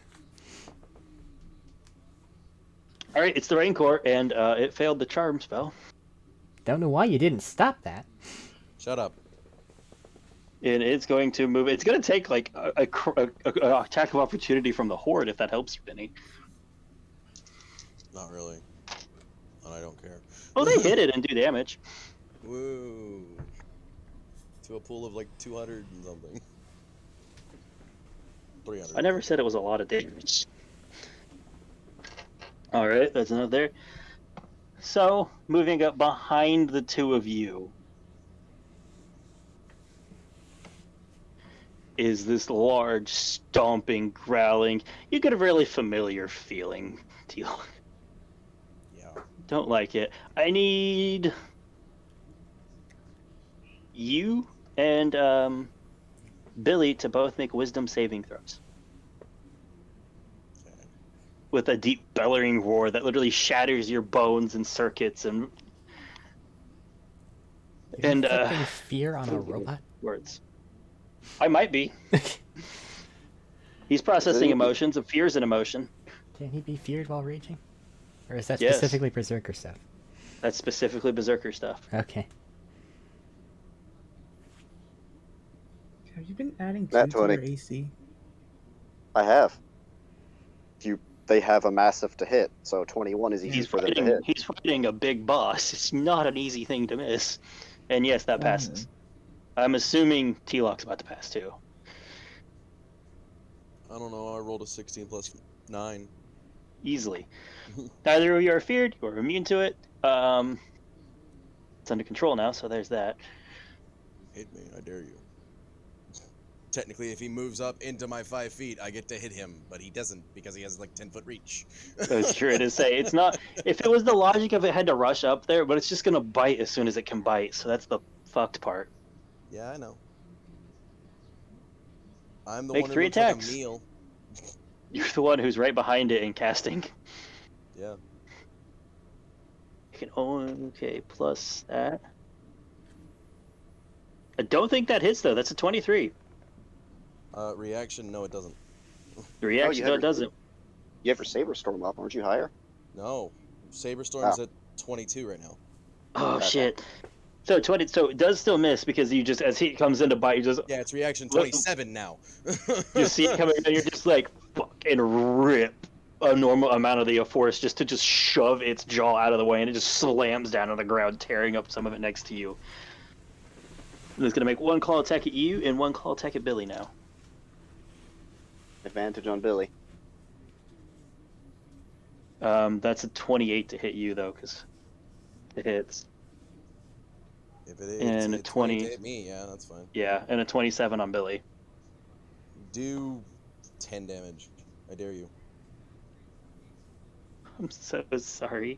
All right, it's the Rancor, and it failed the charm spell. Don't know why you didn't stop that. Shut up. And it's going to move. It's going to take like a attack of opportunity from the Horde if that helps you, Benny. Not really. And I don't care. Oh, they hit it and do damage. Woo. To a pool of like 200 and something. 300. I never said it was a lot of damage. All right, that's enough there. So, moving up behind the two of you is this large, stomping, growling. You get a really familiar feeling, Teal. Yeah. Don't like it. I need you and Billy to both make wisdom saving throws. Okay. With a deep bellowing roar that literally shatters your bones and circuits and You're And, inflicting fear on a robot? words. I might be. He's processing he- emotions, and fear is an emotion. Can he be feared while raging? Or is that Yes. specifically Berserker stuff? That's specifically Berserker stuff. Okay. Have you been adding Nat 2 to your 20. AC? I have. They have a massive to hit, so 21 is easy He's for them to fighting. hit. He's fighting a big boss. It's not an easy thing to miss. And yes, that passes. I'm assuming T-Lock's about to pass too. I don't know. I rolled a 16 plus 9. Easily. Neither of you are feared. You are immune to it. It's under control now, so there's that. Hit me. I dare you. Technically, if he moves up into my 5 feet, I get to hit him, but he doesn't because he has like 10-foot reach. That's true to say. It's not. If it was the logic of it had to rush up there, but it's just gonna bite as soon as it can bite. So that's the fucked part. Yeah, I know. I'm the Make one who 3 looks like attacks. a meal. You're the one who's right behind it and casting. Yeah. You can okay plus that. I don't think that hits though. That's a 23. Reaction? No, it doesn't. The reaction you though have it doesn't. You have your Saber Storm up, aren't you higher? No. Saberstorm's Oh. at 22 right now. Oh Okay. shit. So 20. So it does still miss because you just as he comes in to bite, you just Yeah, it's reaction Look- 27 now. you see it coming and you're just like fucking rip a normal amount of the force just to just shove its jaw out of the way and it just slams down on the ground, tearing up some of it next to you. And it's gonna make 1 claw attack at you and 1 claw attack at Billy now. Advantage on Billy. That's a 28 to hit you though, because it hits. If it is, And a it's 20 to 20. hit me, yeah, that's fine. Yeah, and a 27 on Billy. Do 10 damage. I dare you. I'm so sorry.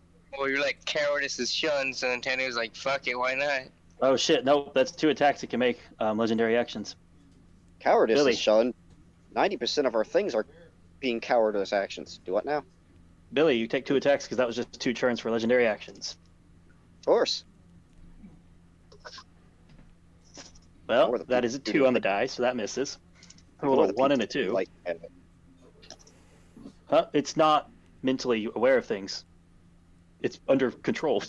Well, you're like, cowardice is shunned, so Nintendo was like, fuck it, why not? Oh shit! No, that's 2 attacks it can make. Legendary actions. Cowardice Billy. is shunned. 90% of our things are being cowardice actions. Do what now? Billy, you take 2 attacks because that was just 2 turns for legendary actions. Of course. Well, More the that people is a who 2 do on the like- die, so that misses. Roll more a the 1 and a people who 2. like to have it. Huh? It's not mentally aware of things. It's under control.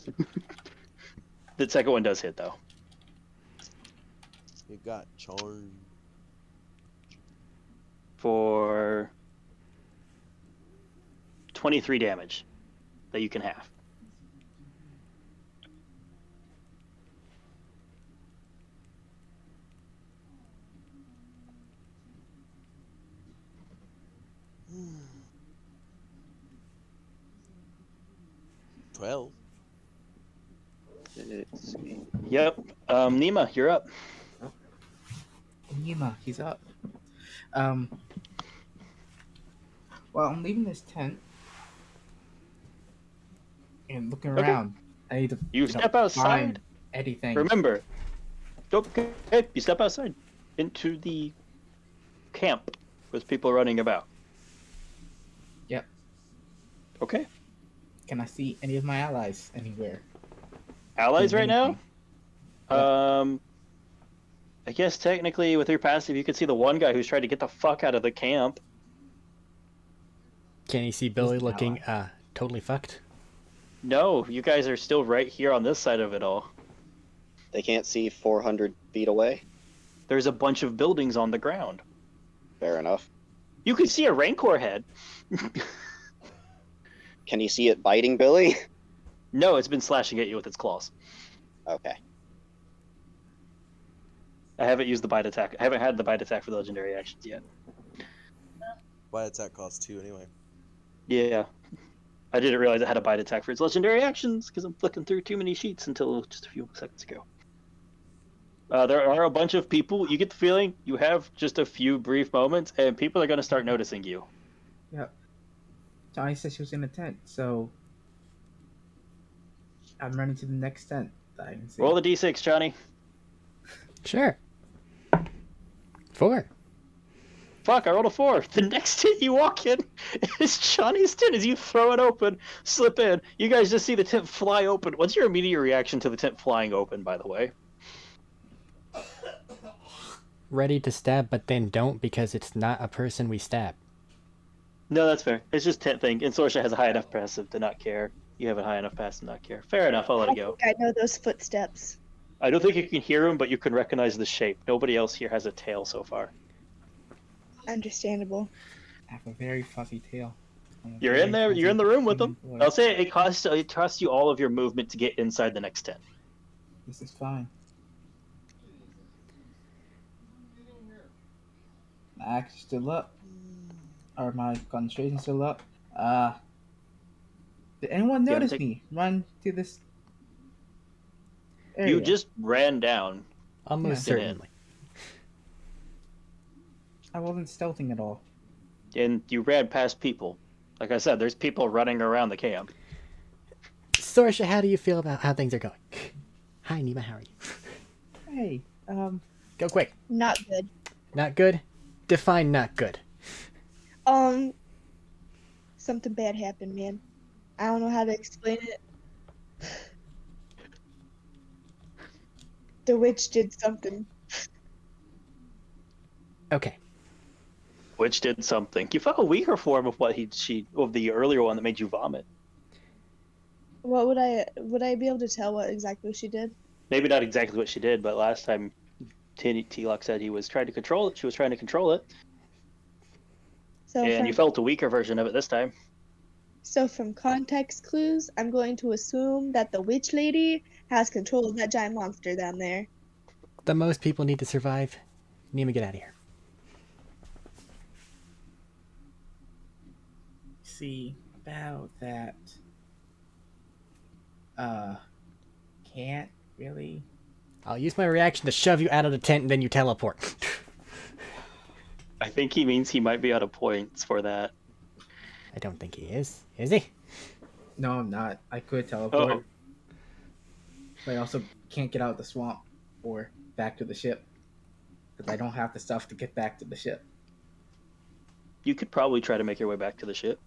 The second one does hit though. It got charmed. For 23 damage that you can have. Hmm. 12. Let's see. Yep. Nima, you're up. Yuma, he's up. Well, I'm leaving this tent and looking Okay. around. I need to You step outside. find anything. Remember, okay, you step outside into the camp with people running about. Yep. Okay. Can I see any of my allies anywhere? Allies Doing right now? anything? Yeah. I guess technically with your passive you could see the one guy who's trying to get the fuck out of the camp. Can you see Billy an looking totally fucked? No, you guys are still right here on this side of it all. They can't see 400 feet away. There's a bunch of buildings on the ground. Fair enough. You can see a Rancor head. Can you see it biting Billy? No, it's been slashing at you with its claws. Okay. I haven't used the bite attack. I haven't had the bite attack for the legendary actions yet. Bite attack costs 2 anyway. Yeah. I didn't realize it had a bite attack for its legendary actions because I'm flicking through too many sheets until just a few seconds ago. There are a bunch of people. You get the feeling you have just a few brief moments and people are going to start noticing you. Johnny said she was in a tent, so I'm running to the next tent that I can see. Roll the d6, Johnny. Sure. 4. Fuck, I rolled a 4. The next tent you walk in is Johnny's tent. As you throw it open, slip in, you guys just see the tent fly open. What's your immediate reaction to the tent flying open, by the way? Ready to stab, but then don't because it's not a person we stab. No, that's fair. It's just tent thing. And Sorsha has a high enough passive to not care. You have a high enough passive to not care. Fair enough, I'll let it go. I know those footsteps. I don't think you can hear him, but you can recognize the shape. Nobody else here has a tail so far. Understandable. I have a very fuzzy tail. You're in there. You're in the room with them. I'll say it costs you all of your movement to get inside the next tent. This is fine. My axe is still up. Or my concentration still up. Did anyone Yeah, notice take- me run to this area? You just ran down. Almost Yeah. certainly. I wasn't stealthing at all. And you ran past people. Like I said, there's people running around the camp. Sorsha, how do you feel about how things are going? Hi, Nima, how are you? Hey, Go quick. Not good. Not good? Define not good. Something bad happened, man. I don't know how to explain it. The witch did something. Okay. Which did something. You felt a weaker form of of the earlier one that made you vomit. What would I be able to tell what exactly she did? Maybe not exactly what she did, but last time T-Lock said he was trying to control it. She was trying to control it. So And from, you felt a weaker version of it this time. so from context clues, I'm going to assume that the witch lady has control of that giant monster down there. The most people need to survive. Nima, get out of here. see about that. Can't really. I'll use my reaction to shove you out of the tent and then you teleport. I think he means he might be out of points for that. I don't think he is. Is he? No, I'm not. I could teleport, Oh, but I also can't get out of the swamp or back to the ship because I don't have the stuff to get back to the ship. you could probably try to make your way back to the ship.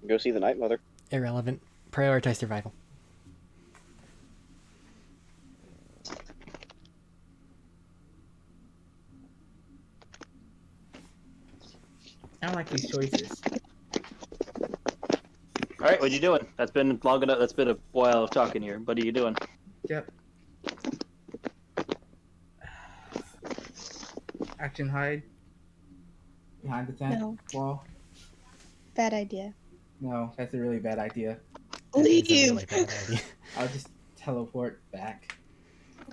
Go see the Night Mother. Irrelevant. Prioritize survival. I don't like these choices. All right, what are you doing? That's been long enough. That's been a while of talking here. What are you doing? Yep. Action hide behind the tent No. wall. Bad idea. No, that's a really bad idea. That is a Leave. really bad idea. I'll just teleport back.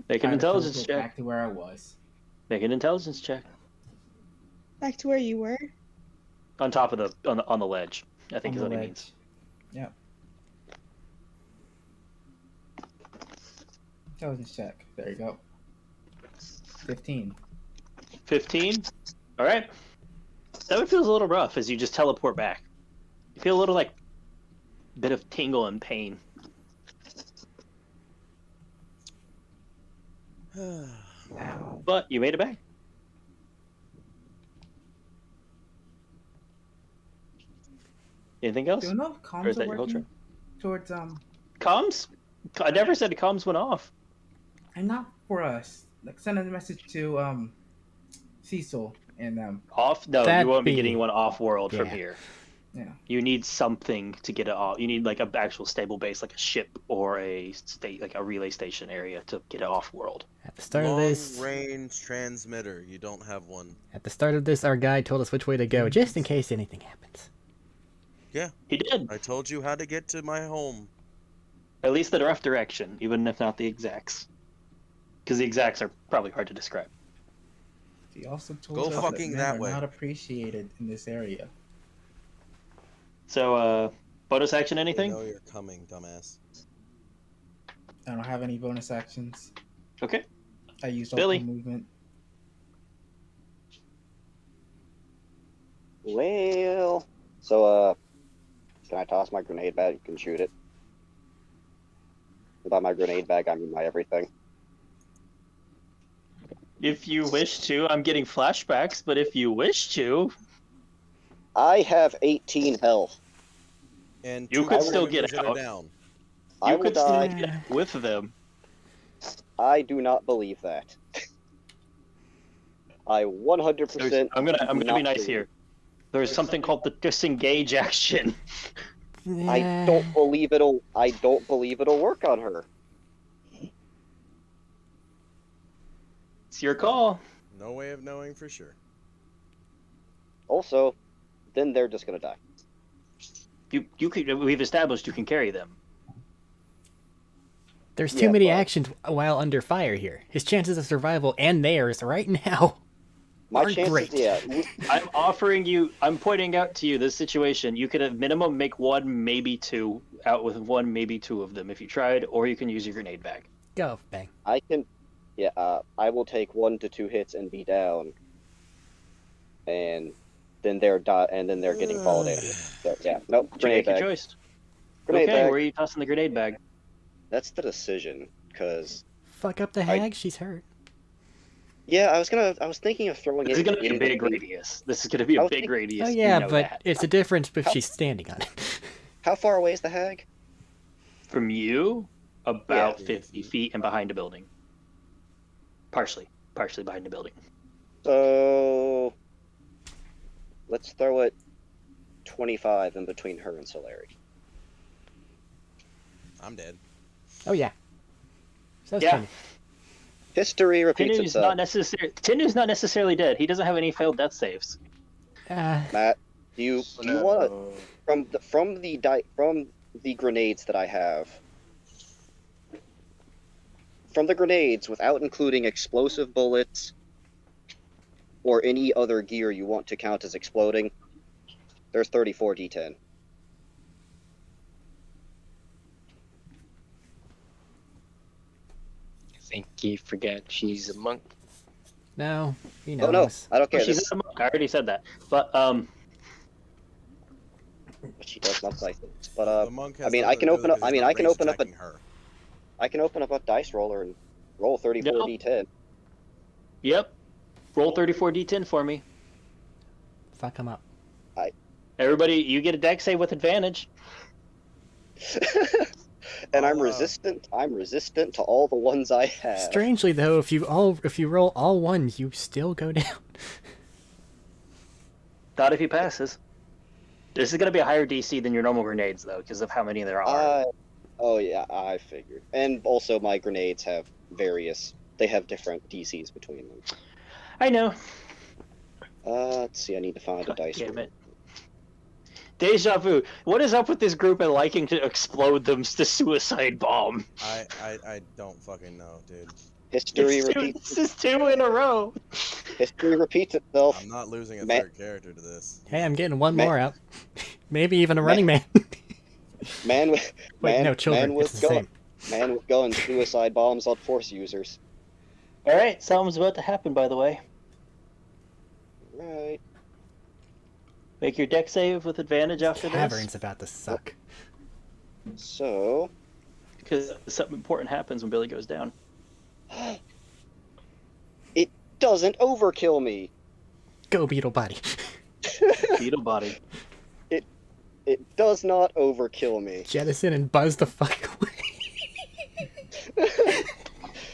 Make an Try to intelligence teleport check. back to where I was. Make an intelligence check. Back to where you were. On top of the on the ledge. I think On is the what he ledge. means. Yep. Intelligence check. There you go. 15. 15. All right. That one feels a little rough as you just teleport back. You feel a little like bit of tingle and pain. But you made it back. Anything else? Do you know if Or comms is are that your whole working trip? towards Comms? I never said comms went off. and not for us. Like send a message to Cecil and Off? No, That'd you won't be be- getting one off world from yeah. here. yeah. You need something to get it off. You need like an actual stable base, like a ship or a state, like a relay station area to get it off world. At the start of this, Long-range transmitter. You don't have one. our guide told us which way to go, just in case anything happens. Yeah, He did. I told you how to get to my home. At least the rough direction, even if not the exacts. Because the exacts are probably hard to describe. He also told Go us fucking that men that are way. not appreciated in this area. So, bonus action, I anything? know you're coming, dumbass. I don't have any bonus actions. Okay. I used all Billy. my movement. Well, so can I toss my grenade bag? You can shoot it. By my grenade bag, I mean my everything. If you wish to, I'm getting flashbacks, but if you wish to, I have 18 health. And You two could crew still members get that are out. down. I you will could still die. get out with them. I do not believe that. I 100%. I'm gonna be not nice believe here. There's something called the disengage action. I don't believe it'll. I don't believe it'll work on her. It's your call. No way of knowing for sure. Also, then they're just gonna die. We've established you can carry them. There's Yeah, too many but- actions while under fire here. His chances of survival and theirs right now My aren't chances, great. yeah. I'm pointing out to you this situation. You could at minimum make one, maybe two, out with one, maybe two of them if you tried, or you can use your grenade bag. Go, bang. I can. Yeah, I will take 1 to 2 hits and be down, and then they're and then they're getting followed in. So, yeah, nope. Did you Grenade make a bag. choice? Grenade Okay, bag. where are you tossing the grenade bag? That's the decision, because Fuck up the hag, she's hurt. yeah, I was thinking of throwing This it is gonna be a in big the- radius. This is gonna be I a was big thinking- radius. Oh you yeah, know but that. it's a difference if she's standing on it. How far away is the hag? From you, about Yeah. 50 feet and behind a building. Partially behind a building. So let's throw it 25 in between her and Solari. I'm dead. Oh yeah. So that's Yeah. funny. History repeats Tinu's itself. not necessarily dead. He doesn't have any failed death saves. Matt, do you want from the grenades that I have? From the grenades, without including explosive bullets or any other gear you want to count as exploding, there's 34 D10. I think he forgot she's a monk. No, he Oh knows. no, I don't care. She's This, a monk. I already said that. But but she does love dice. But The monk has I mean, nothing I to can do with open it up. 'cause I he's mean, not I can rage open up a. attacking her. I can open up a dice roller and roll 34 Yep. d10. Yep. Roll 34d10 for me. Fuck him up. Everybody, you get a deck save with advantage. And I'm I'll, resistant. I'm resistant to all the ones I have. Strangely though, if you roll all ones, you still go down. Not if he passes. This is going to be a higher DC than your normal grenades, though, because of how many there are. Oh yeah, I figured. And also, my grenades have various. They have different DCs between them. I know. Let's see. I need to find a God dice damn roller. it. Deja vu. What is up with this group and liking to explode them to suicide bomb? I don't fucking know, dude. History repeats. This is 2 in a row. History repeats itself. I'm not losing a Ma- third character to this. Hey, I'm getting one Ma- more out. Maybe even a Ma- running man. Man with Wait, man, no, children. man It's with the gun, same. man with guns, suicide bombs on force users. All right, something's about to happen, by the way. Right. Make your deck save with advantage after Tavern's about to suck. So, this, because something important happens when Billy goes down. it doesn't overkill me. Go beetle body. Beetle body. It does not overkill me. Jettison and buzz the fuck away.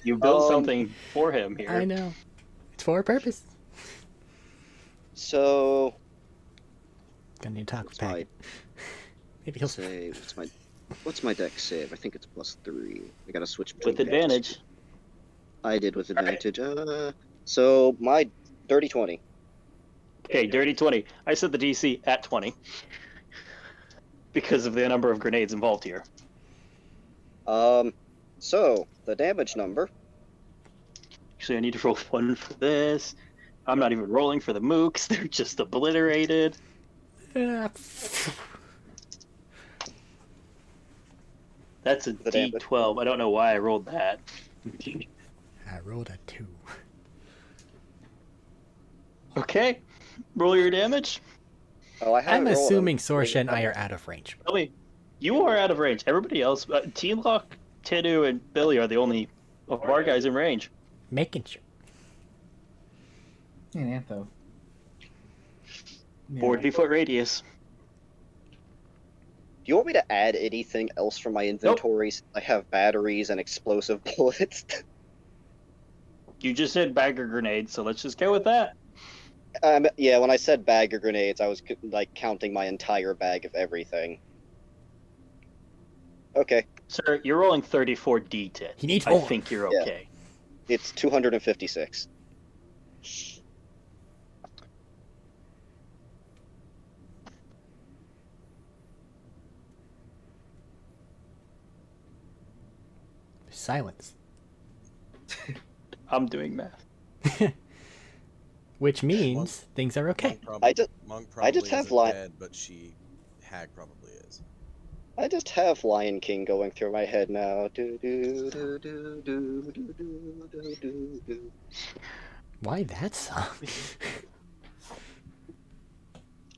You built something for him here. I know. It's for a purpose. So, Gonna need to talk with what's my Pack. Maybe he'll save? What's my deck save? I think it's +3. I gotta switch between With advantage. I did with right. advantage. So my dirty 20. Okay, dirty 20. I set the DC at 20. Because of the number of grenades involved here. So the damage number. Actually, I need to roll 1 for this. I'm not even rolling for the mooks. They're just obliterated. That's a The damage. D12. I don't know why I rolled that. I rolled a 2. Okay. Roll your damage. Oh, I I'm haven't rolled assuming them. Sorsha and I are out of range. Tell me, you are out of range. Everybody else, T-Lock, Tenu, and Billy are the only of our guys in range. Making sure. And Antho. 40-foot radius. Do you want me to add anything else from my inventories? I have batteries and explosive bullets. You just said bag of grenades, so let's just go with that. Yeah, when I said bag of grenades, I was like counting my entire bag of everything. Okay, Sir, you're rolling 34 D10. He needs I more. think you're Yeah. okay. it's 256. Silence. I'm doing math. Which means things are okay. Monk probably just have isn't li- dead, but Hag probably is. I just have Lion King going through my head now. Do do do do do do do do do do. Why that song?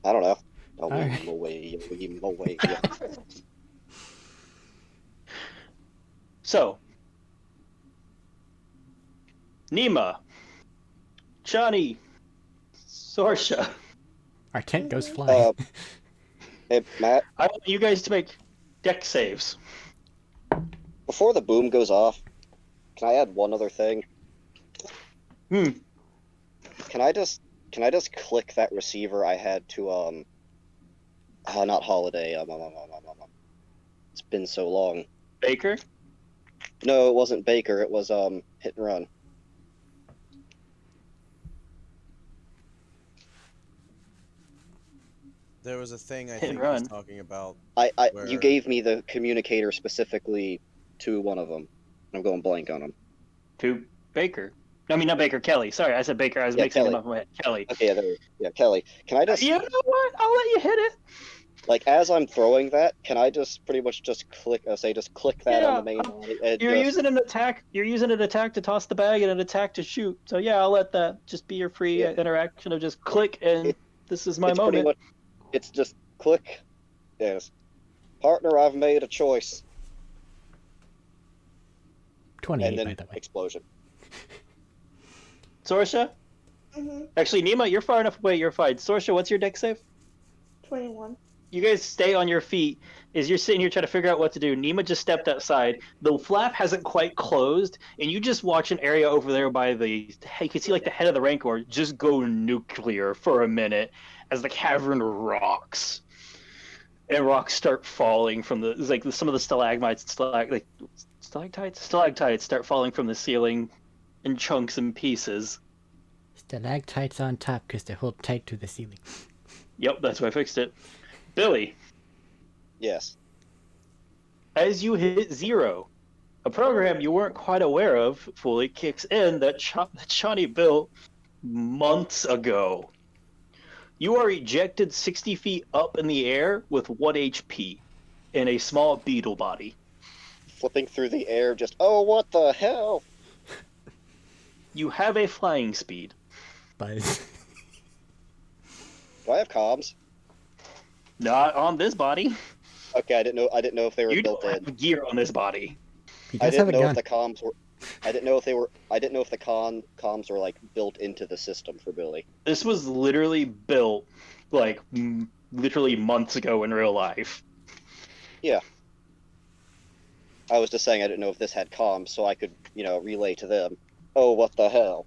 I don't know. Alright. Away. Yeah. So, Nima, Johnny, Sorsha, Our tent goes flying. Hey, Matt, I want you guys to make deck saves. before the boom goes off, can I add one other thing? Hmm. Can I just click that receiver I had to not holiday. It's been so long. Baker? No, it wasn't Baker. It was Hit and Run. There was a thing I Hit and think run. he's talking about. You Where- gave me the communicator specifically to one of them. I'm going blank on them. To Baker. I mean, not Baker, Kelly. Sorry, I said Baker. I was Yeah, mixing Kelly. them up in my head. Kelly. Okay, yeah, Kelly. Can I just You know what? I'll let you hit it. like as I'm throwing that? Can I just pretty much just click? Just click that on the main. You're using an attack. You're using an attack to toss the bag and an attack to shoot. So yeah, I'll let that just be your free Yeah. interaction of just click and this is my It's pretty moment. much. It's just click, Yes. Partner, I've made a choice. 28, And then by the way. explosion. Sorsha? Mm-hmm. Actually, Nima, you're far enough away. You're fine. Sorsha, what's your deck save? 21. You guys stay on your feet as you're sitting here trying to figure out what to do. Nima just stepped outside. The flap hasn't quite closed, and you just watch an area over there by the. You can see like the head of the Rancor just go nuclear for a minute as the cavern rocks, and rocks start falling from the like some of the stalagmites, stalactites start falling from the ceiling in chunks and pieces. Stalactites on top because they hold tight to the ceiling. Yep, that's why I fixed it. Billy, Yes. as you hit 0, a program you weren't quite aware of fully kicks in that Shawnee built months ago. You are ejected 60 feet up in the air with 1 HP in a small beetle body. Flipping through the air, just, oh, what the hell? You have a flying speed. Buzz. Do I have comms? Not on this body. Okay, I didn't know if they were You built don't in. have gear on this body. He I does have didn't a know gun. if the comms were. I didn't know if they were. I didn't know if the comms were like built into the system for Billy. This was literally built like literally months ago in real life. I was just saying I didn't know if this had comms, so I could, relay to them. Oh, what the hell?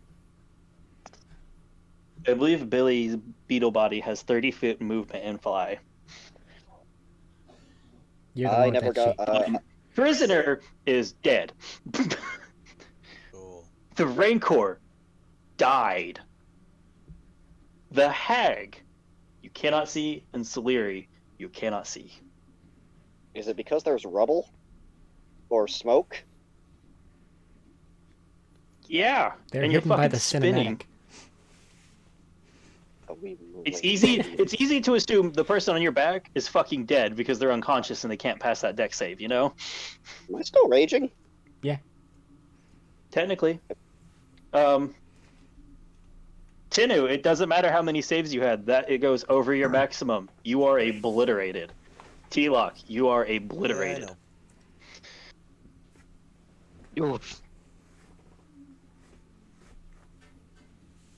I believe Billy's beetle body has 30 foot movement and fly. You're the I one with never that got. sheet. Prisoner is dead. Cool. The Rancor died. The Hag you cannot see, and Soliri you cannot see. Is it because there's rubble or smoke? Yeah, They're and you're hidden by fucking the spinning. cinematic. Oh, It's easy. It's easy to assume the person on your back is fucking dead because they're unconscious and they can't pass that deck save. You know, Am I still raging? technically. Tinu, it doesn't matter how many saves you had. That it goes over your maximum. You are obliterated. T-Lock, you are obliterated. Yeah, I know. Oof.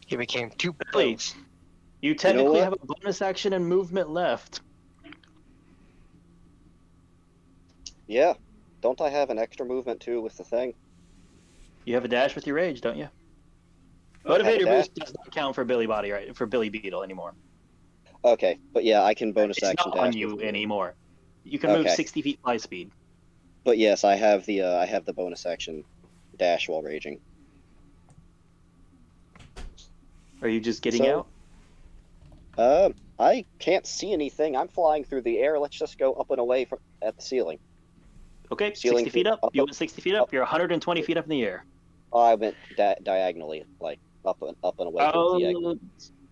He became 2 Billy, points. you technically what? have a bonus action and movement left. Yeah. Don't I have an extra movement too with the thing? You have a dash with your rage, don't you? Have a Motivator dash? boost does not count for Billy Body, right? For Billy Beetle anymore. Okay, but yeah, I can bonus It's action not dash. on you with- anymore. You can move Okay. 60 feet fly speed. But yes, I have the bonus action dash while raging. Are you just getting So- out? I can't see anything. I'm flying through the air. Let's just go up and away from at the ceiling. Okay, ceiling 60 feet up. up- You went 60 feet up. You're 120 feet up in the air. I went diagonally, like up and away from the egg.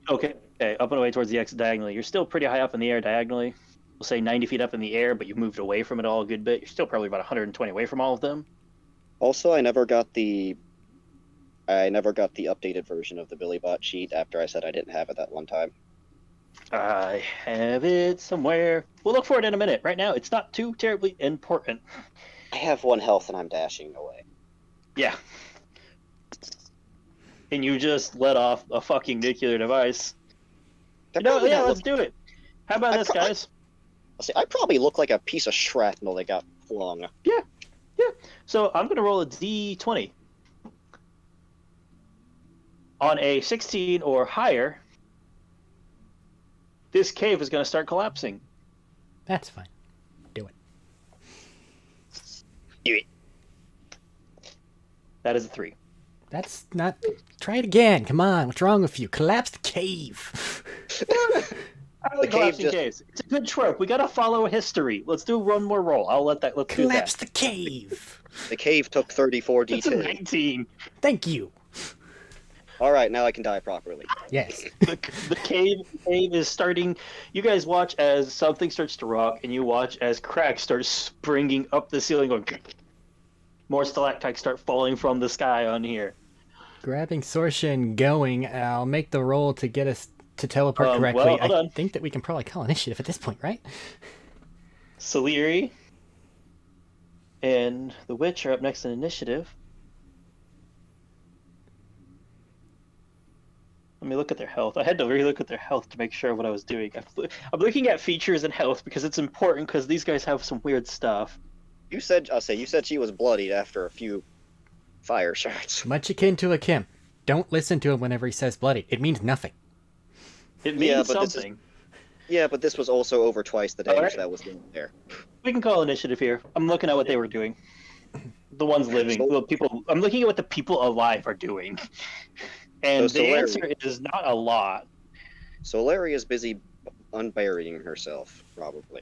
Okay, up and away towards the exit diagonally. You're still pretty high up in the air diagonally. We'll say 90 feet up in the air, but you've moved away from it all a good bit. You're still probably about 120 away from all of them. Also, I never got the updated version of the Billy Bot sheet after I said I didn't have it that one time. I have it somewhere. We'll look for it in a minute. Right now, it's not too terribly important. I have 1 health and I'm dashing away. Yeah. And you just let off a fucking nuclear device. They're You know, probably yeah, not let's do it. How about I this, pro- guys? See, I probably look like a piece of shrapnel that got flung. So I'm going to roll a d20. On a 16 or higher, this cave is going to start collapsing. That's fine. That is a 3. That's not. Try it again. Come on. What's wrong with you? Collapse the cave. I like cave collapsing just- caves. It's a good trope. We got to follow history. Let's do one more roll. Let's do Collapse that. the cave. The cave took 34 It's a D2. 19. Thank you. All right, now I can die properly. Yes. The cave is starting. You guys watch as something starts to rock, and you watch as cracks start springing up the ceiling, going. More stalactites start falling from the sky on here. Grabbing Sorsha and going, I'll make the roll to get us to teleport correctly. well, hold I on. think that we can probably call initiative at this point, right? Saleri and the witch are up next in initiative. Let me look at their health. I had to relook at their health to make sure what I was doing. I'm looking at features and health because it's important because these guys have some weird stuff. You said she was bloodied after a few fire shots. Much akin to a Kim. Don't listen to him whenever he says bloody. It means nothing. It means Yeah, but something. Yeah, but this was also over twice the damage Alright. that was in there. We can call initiative here. I'm looking at what they were doing. The ones living, the people. I'm looking at what the people alive are doing, and So the Solari- answer is not a lot. So Larry is busy unburying herself, probably.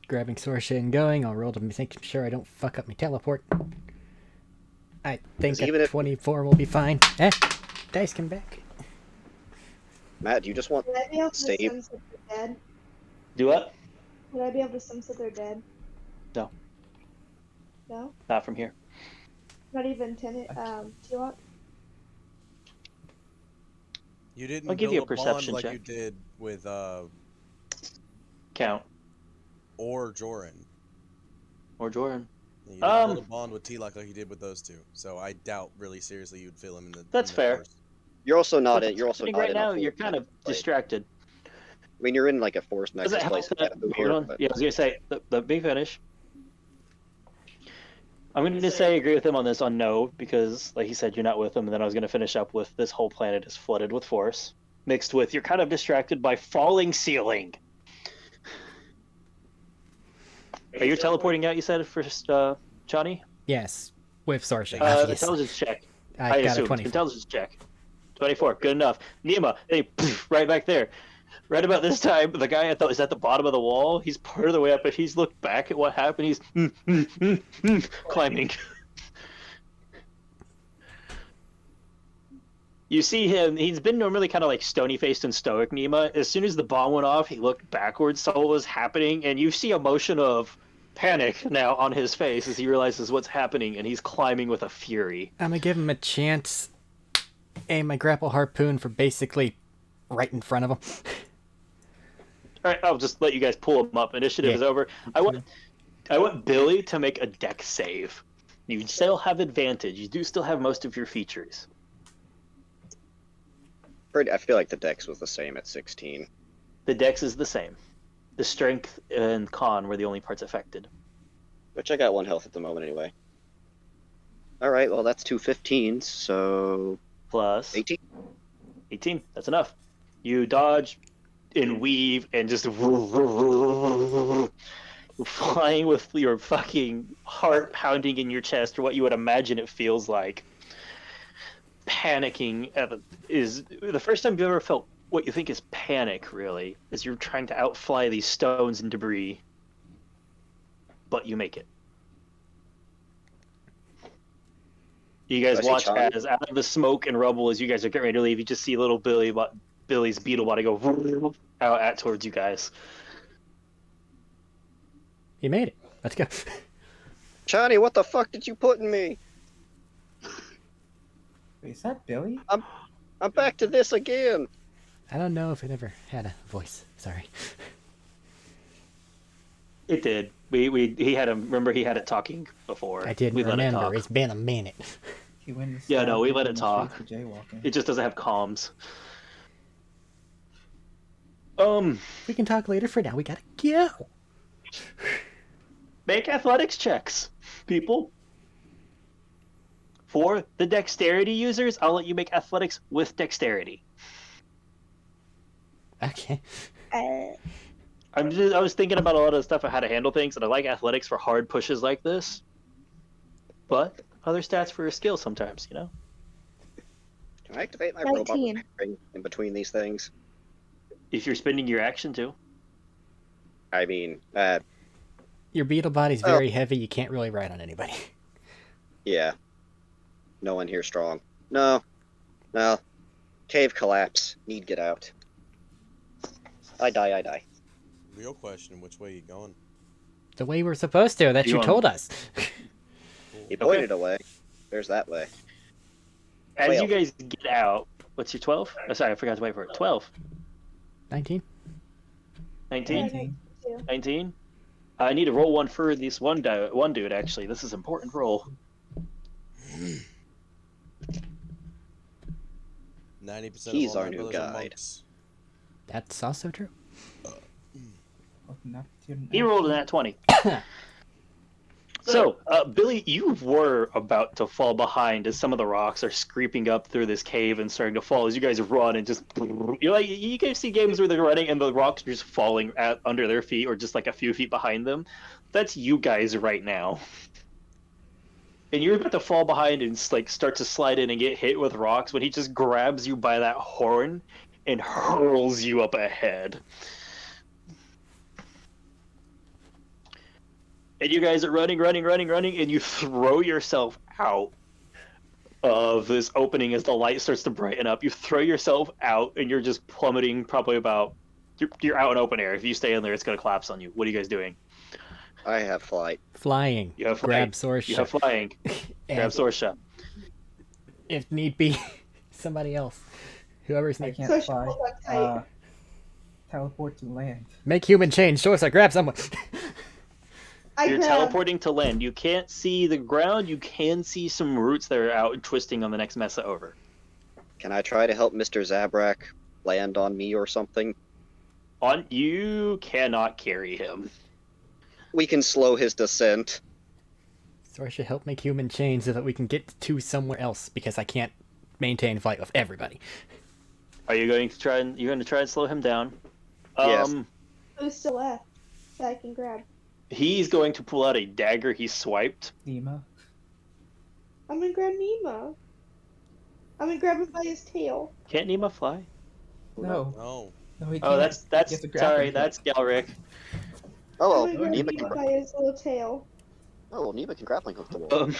Grabbing Sorsha and going. I'll roll to make sure I don't fuck up my teleport. I think Even a if- 24 will be fine. Dice come back. Matt, do you just want Would I be able to Save. sense that they're dead? Do what? Would I be able to sense that they're dead? No. No? Not from here. Not even T-Lock? You didn't I'll give build you a a bond perception like check. you did with Count or Joran. or Jordan. You didn't Um, build a bond with T-Lock like you did with those two. So I doubt really seriously you'd feel him in the. That's in the fair. force. You're also not What's in. You're also happening not right in a now. force You're kind of nexus place. distracted. I mean, you're in like a force Does nexus it help place. that? Hold Hold on. but Yeah, I was gonna say. Let me finish. I'm going to say I agree with him on this on no because, like he said, you're not with him, and then I was going to finish up with this whole planet is flooded with force, mixed with you're kind of distracted by falling ceiling. Are you teleporting out? You said first, Johnny. Yes, with Sorsha. Yes. Intelligence check. I got a assume. 24. Intelligence check. 24. Good enough. Nima, hey, right back there. Right about this time, the guy I thought was at the bottom of the wall. He's part of the way up, but he's looked back at what happened. He's climbing. You see him. He's been normally kind of like stony-faced and stoic, Nima. As soon as the bomb went off, he looked backwards, saw what was happening, and you see a motion of panic now on his face as he realizes what's happening, and he's climbing with a fury. I'm gonna give him a chance. Aim my grapple harpoon for basically right in front of him. All right, I'll just let you guys pull him up. Initiative Yeah. is over. I want Billy to make a deck save. You still have advantage. You do still have most of your features. I feel like the dex was the same at 16. The dex is the same. The strength and con were the only parts affected. Which I got 1 health at the moment anyway. Alright, well that's 2 15s, so Plus 18. 18. That's enough. You dodge and weave and just flying with your fucking heart pounding in your chest, or what you would imagine it feels like. Panicking is the first time you've ever felt what you think is panic, really, as you're trying to outfly these stones and debris. But you make it. You guys I see watch Charlie. as out of the smoke and rubble, as you guys are getting ready to leave, you just see little Billy's beetle body go out towards you guys. You made it. Let's go. Johnny, what the fuck did you put in me? Wait, is that Billy? I'm back to this again. I don't know if it ever had a voice. Sorry. It did. He had him. Remember, he had it talking before. I didn't We let it remember. talk. It's been a minute. He went and Yeah, no, stabbed we people let in it the talk. street for jaywalking. It just doesn't have comms. We can talk later. For now, we gotta go. Make athletics checks, people. For the dexterity users, I'll let you make athletics with dexterity. Okay. Uh, I was thinking about a lot of the stuff of how to handle things, and I like athletics for hard pushes like this. But other stats for your skill sometimes, you know? Can I activate my robot 19. repairing in between these things? If you're spending your action to. I mean, Your beetle body's very heavy. You can't really ride on anybody. yeah. No one here strong. No. Cave collapse. Need get out. I die. Real question: which way you going? The way we're supposed to. That You you want- told us. He pointed away. There's that way. As 12. you guys get out, what's your 12? Oh, sorry, I forgot to wait for it. 12. 19. 19? 19. 19? I need to roll one for this one dude, actually. This is important roll. 90% He's of all our my new brothers are guide. monks. That's also true. Welcome back to He rolled a nat 20. So, Billy, you were about to fall behind as some of the rocks are creeping up through this cave and starting to fall as you guys run and just you guys see games where they're running and the rocks are just falling under their feet or just like a few feet behind them. That's you guys right now. And you're about to fall behind and like start to slide in and get hit with rocks when he just grabs you by that horn and hurls you up ahead. And you guys are running, and you throw yourself out of this opening as the light starts to brighten up. You throw yourself out, and you're just plummeting probably about... You're out in open air. If you stay in there, it's going to collapse on you. What are you guys doing? I have flight. Flying. You have Grab flying. Sorsha. You have flying. Grab And Sorsha. if need be, somebody else. Whoever's I near. can't So fly. hold on tight. Teleport to land. Make human change. Sorsha, grab someone. You're grab. teleporting to land. You can't see the ground. You can see some roots that are out and twisting on the next mesa over. Can I try to help Mr. Zabrak land on me or something? You cannot carry him. We can slow his descent. Sorsha, help make human change so that we can get to somewhere else because I can't maintain flight with everybody. Are you going to try and slow him down? Yes. Who's still left that I can grab? He's going to pull out a dagger he swiped. Nima. I'm gonna grab Nemo. I'm gonna grab him by his tail. Can't Nima fly? No. No. No, he Oh, can't. that's He has a grappling sorry, hook. that's Galric. Oh, well, I'm gonna grab Nima Nemo can, by his little tail. Nima can grappling hook the wall.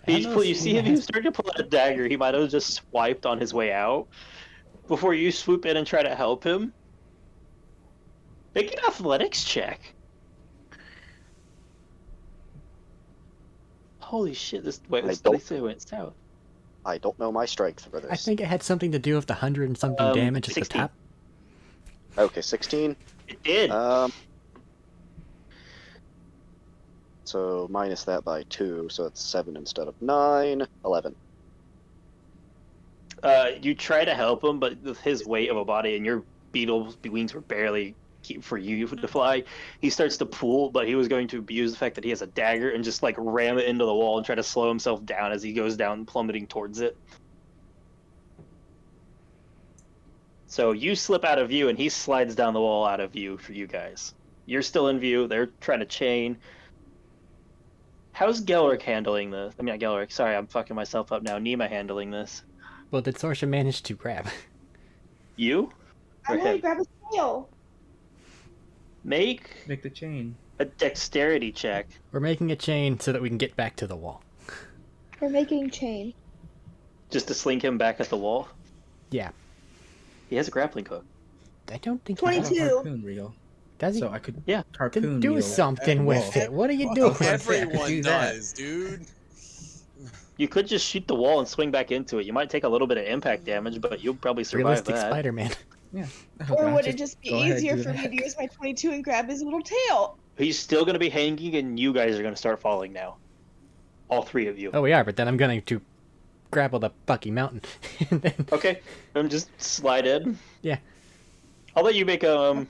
You see him starting to pull out a dagger. He might have just swiped on his way out. Before you swoop in and try to help him, make an athletics check. Holy shit! This went south. I don't know my strength for this. I think it had something to do with the 100 and something damage at the 16. top. Okay, 16. It did. So minus that by 2, so it's 7 instead of 9. 11. You try to help him, but with his weight of a body and your beetle's wings were barely for you to fly, he starts to pull, but he was going to abuse the fact that he has a dagger and just like ram it into the wall and try to slow himself down as he goes down, plummeting towards it. So you slip out of view and he slides down the wall out of view for you guys. You're still in view. They're trying to chain. How's Gelric handling this? I mean, not Gelric. Sorry, I'm fucking myself up now. Nima handling this. Well, did Sorsha manage to grab? You? Or I'm gonna him? grab his tail. Make Make the chain. a dexterity check. We're making a chain so that we can get back to the wall. We're making chain. Just to sling him back at the wall. Yeah. He has a grappling hook. I don't think I he have does. a 22. harpoon reel. Does he? So I could Yeah. harpoon Then do reel something at the with wall. it. What are you Well, doing? okay. Everyone do that. does, dude. You could just shoot the wall and swing back into it. You might take a little bit of impact damage, but you'll probably survive Realistic that. Spider-Man. Yeah. Or Okay, would it just be go ahead, easier do for me that. to use my 22 and grab his little tail? He's still going to be hanging, and you guys are going to start falling now. All three of you. Oh, we are, but then I'm going to grapple the fucking mountain. And then... Okay, then just slide in. Yeah. I'll let you make an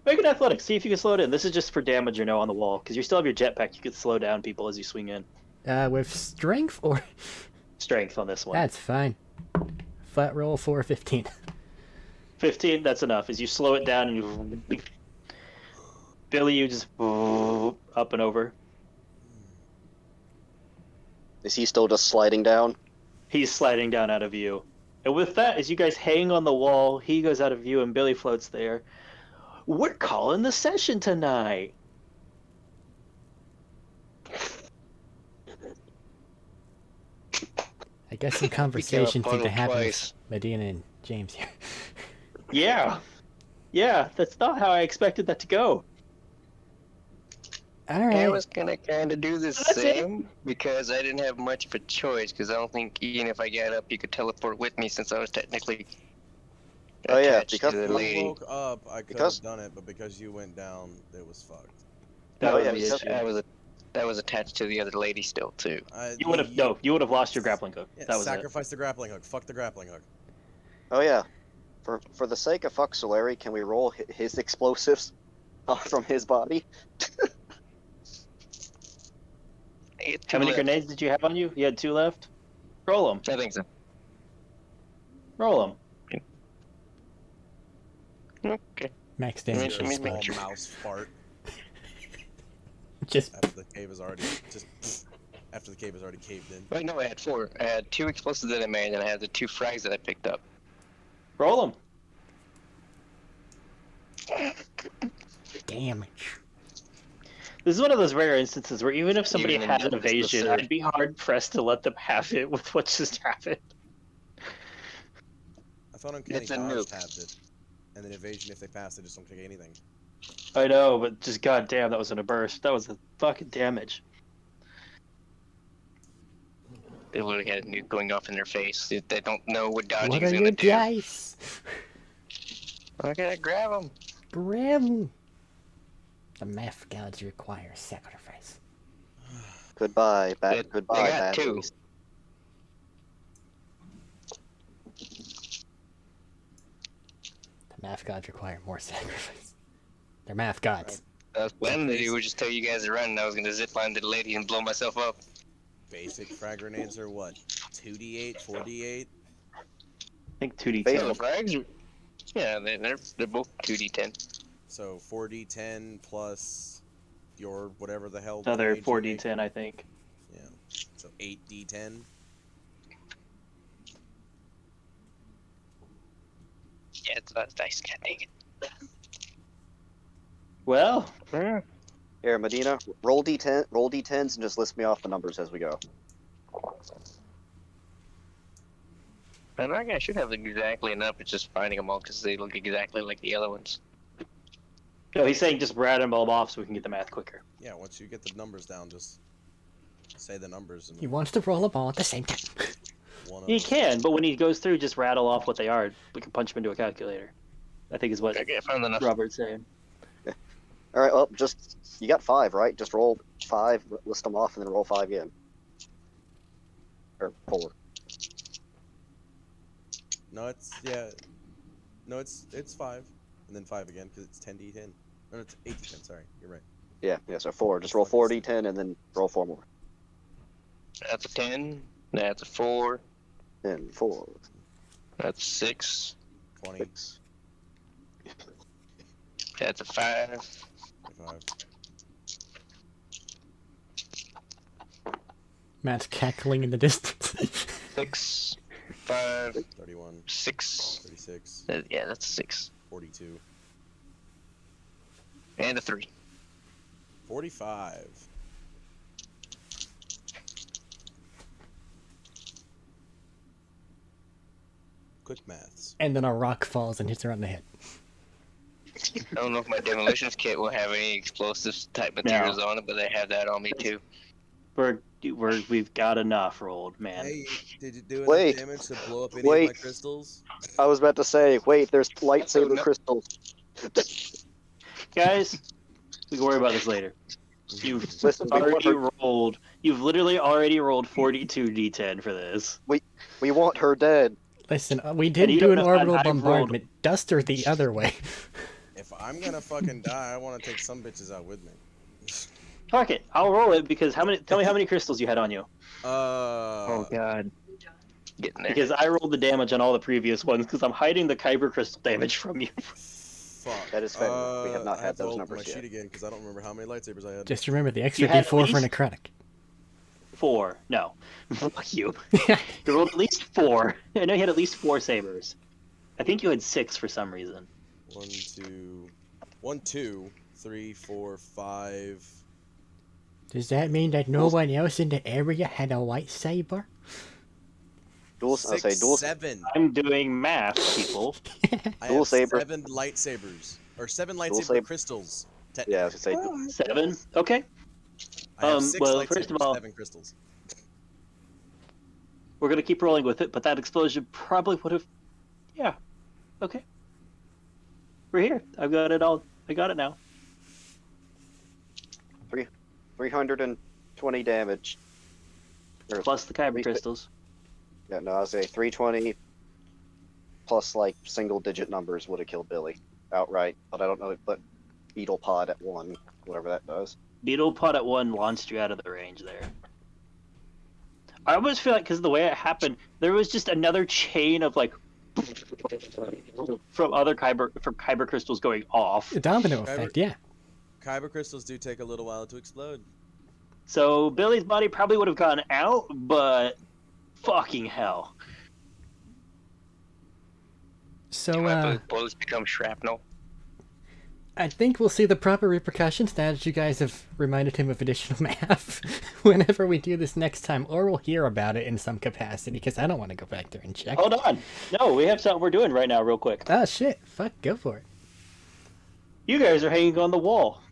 athletics. See if you can slow it in. This is just for damage on the wall, because you still have your jetpack. You could slow down people as you swing in. With strength or... Strength on this one. That's fine. Flat roll for 15. 15, that's enough. As you slow it down and you... Billy, you just up and over. Is he still just sliding down? He's sliding down out of view. And with that, as you guys hang on the wall, he goes out of view and Billy floats there. We're calling the session tonight. I guess some conversations need to puddle happen twice. with Medina and James here. Yeah, that's not how I expected that to go. Alright. I was gonna kind of do the That's it. same because I didn't have much of a choice. Because I don't think even if I got up, you could teleport with me since I was technically Oh, yeah, attached because to the If you lady. woke up, I could Because- have done it, but because you went down, it was fucked. That Oh, was yeah, the because- issue. That was attached to the other lady still too. You would have you would have lost your grappling hook. Yeah, That was it. sacrifice the grappling hook. Fuck the grappling hook. Oh yeah. For the sake of fuck Solari, can we roll his explosives from his body? How many grenades did you have on you? You had 2 left. Roll them. I think so. Roll them. Okay. Max I mean, damage. You're a me small make sure. mouse fart Just after the cave is already caved in. Wait, no, I had 4. I had 2 explosives that I made, and I had the 2 frags that I picked up. Roll them. damage. This is one of those rare instances where even if somebody Even in had an Justice evasion, League. I'd be hard pressed to let them have it with what just happened. I thought Uncanny It's a Dodge nuke. tabbed it. And then evasion, if they pass, they just don't take anything. I know, but just goddamn, that was in a burst. That was a fucking damage. They literally had a nuke going off in their face. They don't know what dodging What is are gonna your do. dice? I gotta grab them. Grim. The math gods require sacrifice. Goodbye, They goodbye, got bad 2. boys. The math gods require more sacrifice. They're math gods. I was planning to do was just tell you guys to run, and I was gonna zip line to the lady and blow myself up. Basic frag grenades are what? 2d8, 4d8? I think 2d10. Based So the frags are, yeah, they're both 2d10. So 4d10 plus your whatever the hell. Another grenade you make. 4d10, I think. Yeah. So 8d10. Yeah, it's about dice. God dang it. Well, Here, Medina, roll d10s, and just list me off the numbers as we go. And I should have exactly enough. It's just finding them all because they look exactly like the other ones. no, he's saying just rat them all off so we can get the math quicker. Yeah, once you get the numbers down, just say the numbers. And He wants to roll them all at the same time. one of He them- can, but when he goes through, just rattle off what they are. We can punch him into a calculator. I think is what Okay, I found enough. Robert's saying. All right, well, just you got 5, right? Just roll 5, list them off, and then roll 5 again. Or 4. No, it's 5, and then 5 again because it's 10d10. No, it's 8d10. Sorry, you're right. Yeah, so 4. Just roll 4 d10, and then roll 4 more. That's a 10. That's a 4. Then 4, That's 6. 20, 6. That's a 5. 25. Matt's cackling in the distance. 6. 5. 31, 6. 36, Yeah, that's a 6. 42, And a 3. 45. Quick maths. And then a rock falls and hits her on the head. I don't know if my demolitions kit will have any explosives type materials on it, but I have that on me too. We've got enough rolled, man. Hey, did you do enough Wait. damage to blow up any of Wait. my crystals? I was about to say, wait, there's lightsaber No. crystals. Guys, we can worry about this later. You've Listen, we want, already her, rolled. You've literally already rolled 42 d10 for this. we want her dead. Listen, we did you do don't an know, orbital I've rolled- bombardment. Dust her the other way. If I'm gonna fucking die, I want to take some bitches out with me. Fuck it, I'll roll it because how many? Tell me how many crystals you had on you. Oh god. Getting there. Because I rolled the damage on all the previous ones because I'm hiding the kyber crystal damage from you. Fuck. That is fair. We have not I had to those open numbers my yet. sheet again because I don't remember how many lightsabers I had. Just remember the extra had at D4 for least- necrotic. 4. No. Fuck you. You rolled at least 4. I know you had at least 4 sabers. I think you had 6 for some reason. 1, 2, 3, 4, 5. Does that mean that no one else in the area had a lightsaber? I'll 6, say dual. 7. I'm doing math, people. I Dual have saber. 7 lightsabers. Or 7 Dual lightsaber saber. crystals. Yeah, I was gonna say. 7? Okay. I have 6 well, lightsabers, first of all- 7 crystals. We're going to keep rolling with it, but that explosion probably would have... Yeah. Okay. We're here. I've got it all. I got it now. 320 damage. Or Plus the kyber three- crystals. Yeah, no, I was say 320 plus like single digit numbers would have killed Billy outright, but I don't know. But beetle pod at 1, whatever that does. Beetle pod at 1 launched you out of the range there. I almost feel like because of the way it happened, there was just another chain of like from kyber crystals going off. A domino effect, yeah. Kyber crystals do take a little while to explode. So Billy's body probably would have gone out, but fucking hell. So, My bullets become shrapnel. I think we'll see the proper repercussions now that you guys have reminded him of additional math whenever we do this next time, or we'll hear about it in some capacity, because I don't want to go back there and check. Hold on. No, we have something we're doing right now real quick. Oh, shit. Fuck, go for it. You guys are hanging on the wall.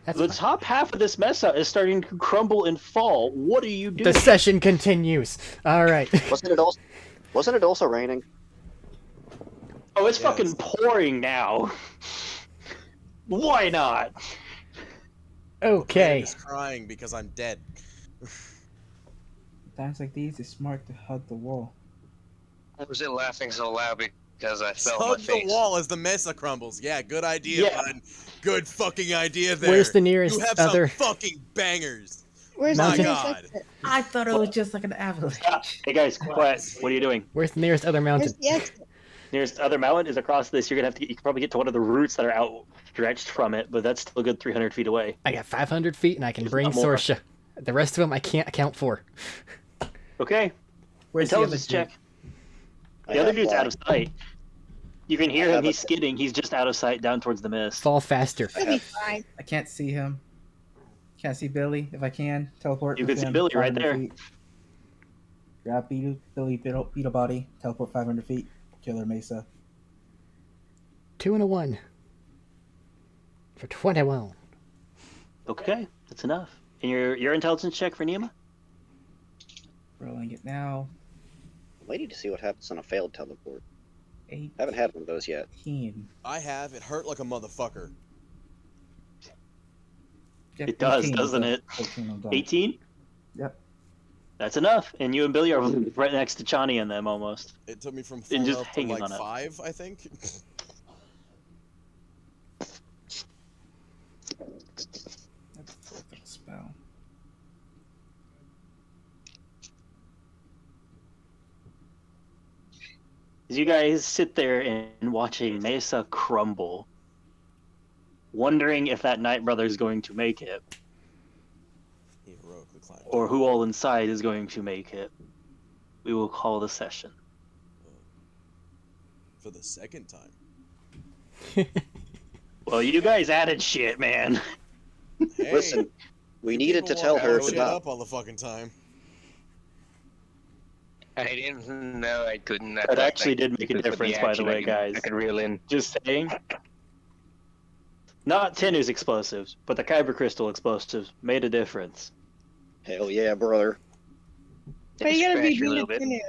That's The fine. top half of this mesa is starting to crumble and fall. What are you doing? The session continues. All right. Wasn't it also raining? Oh, it's Yes. fucking pouring now. Why not? Okay. I'm just crying because I'm dead. Times like these, it's smart to hug the wall. I was laughing so loud because I fell on Hug my the face. wall as the mesa crumbles. Yeah, good idea, Yeah. bud. Good fucking idea there. Where's the nearest You have other... some fucking bangers. Where's My the God. exit? I thought it was just like an avalanche. Stop. Hey guys, quiet. What are you doing? Where's the nearest other mountain? Where's the exit? Nearest other mountain is across this. You're gonna have to. You can probably get to one of the roots that are outstretched from it, but that's still a good 300 feet away. I got 500 feet and I can There's bring not more. Sorsha. The rest of them I can't account for. Okay. Where's the other Intelligence dude? check. I The other have dude's out of fly. sight. You can hear I him. have He's a- skidding. He's just out of sight down towards the mist. Fall faster. He'll be fine. I can't see him. Can't see Billy. If I can, teleport. You can see within Billy right 500 there. feet. Grab Billy, beetle body, teleport 500 feet, killer Mesa. 2 and a 1. For 21. Okay, that's enough. And your intelligence check for Nima? Rolling it now. Waiting to see what happens on a failed teleport. 18. Haven't had one of those yet. I have. It hurt like a motherfucker. Yep, It does, 18, doesn't so it? 14 I'm done. 18? Yep. That's enough. And you and Billy are right next to Chani and them almost. It took me from full And just health to hanging like on it. 5, I think. Spell. As you guys sit there and watching Mesa crumble, wondering if that Night Brother is going to make it, He heroically climbed. or who all inside is going to make it, we will call the session. For the second time. Well, you guys added shit, man. Hey, Listen, we needed to people tell want her to to shut not. up all the fucking time. I didn't know I couldn't. That actually did make a difference, by the way, guys. I could reel in. Just saying. Not Tenu's explosives, but the Kyber Crystal explosives made a difference. Hell yeah, brother. Why do you gotta be Scratch you a mean little to bit. Tinu?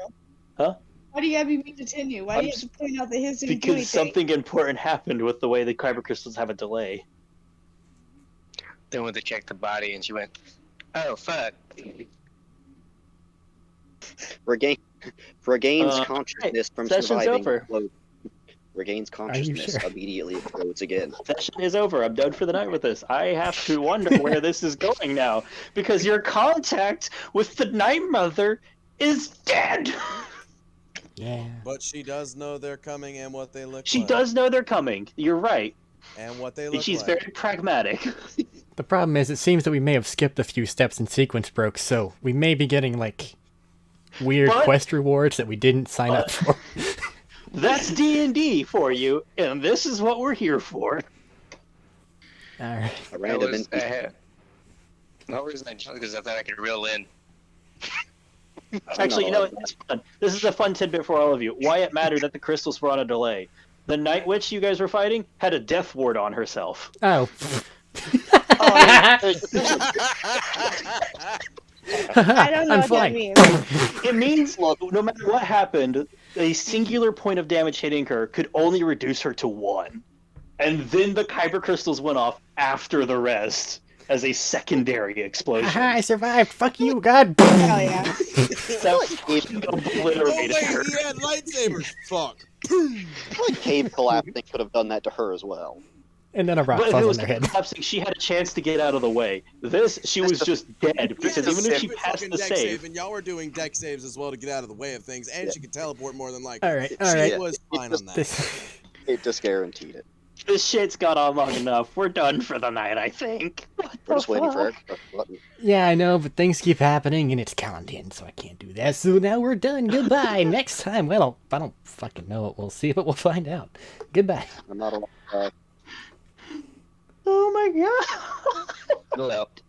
Huh? Why do you gotta be mean to Tinu? Why do you have to point out that his didn't do Because anything? something important happened with the way the Kyber Crystals have a delay. Then went to check the body, and she went, "Oh fuck." Regains Uh, consciousness from session's surviving. over. Explodes. Regains consciousness, sure? immediately explodes again. Session is over. I'm done for the night with this. I have to wonder where this is going now. Because your contact with the Night Mother is dead! Yeah. But she does know they're coming and what they look She like. does know they're coming. You're right. And what they And look she's like. very pragmatic. The problem is, it seems that we may have skipped a few steps in sequence broke, so we may be getting, like, weird But- quest rewards that we didn't sign up for. That's D&D for you, and this is what we're here for. Alright. A random NPC. No reason I chose because I thought I could reel in. Actually, you know what? It's fun. This is a fun tidbit for all of you. Why it mattered that the crystals were on a delay. The Night Witch you guys were fighting had a death ward on herself. Oh. I don't know I'm what that flying. means. It means no matter what happened, a singular point of damage hitting her could only reduce her to 1. And then the kyber crystals went off after the rest as a secondary explosion. Haha, I survived. Fuck you, God. Hell yeah. That fucking Oh obliterated wait, her. he had lightsabers. Fuck. I feel like cave collapsing could have done that to her as well. And then a rock But if falls it on was their head. collapsing, she had a chance to get out of the way. This, she was just dead. Because Yeah, even if she stupid passed fucking the deck save, and y'all were doing deck saves as well to get out of the way of things, and Yeah. she could teleport more than likely. All right, She all right. was fine on that. This. It just guaranteed it. this shit's gone on long enough. We're done for the night, I think. We're just waiting for Eric to press the button. Yeah, I know, but things keep happening and it's counting, so I can't do that. So now we're done. Goodbye. Next time, well, I don't fucking know what we'll see, but we'll find out. Goodbye. I'm not allowed. Oh my god. Left.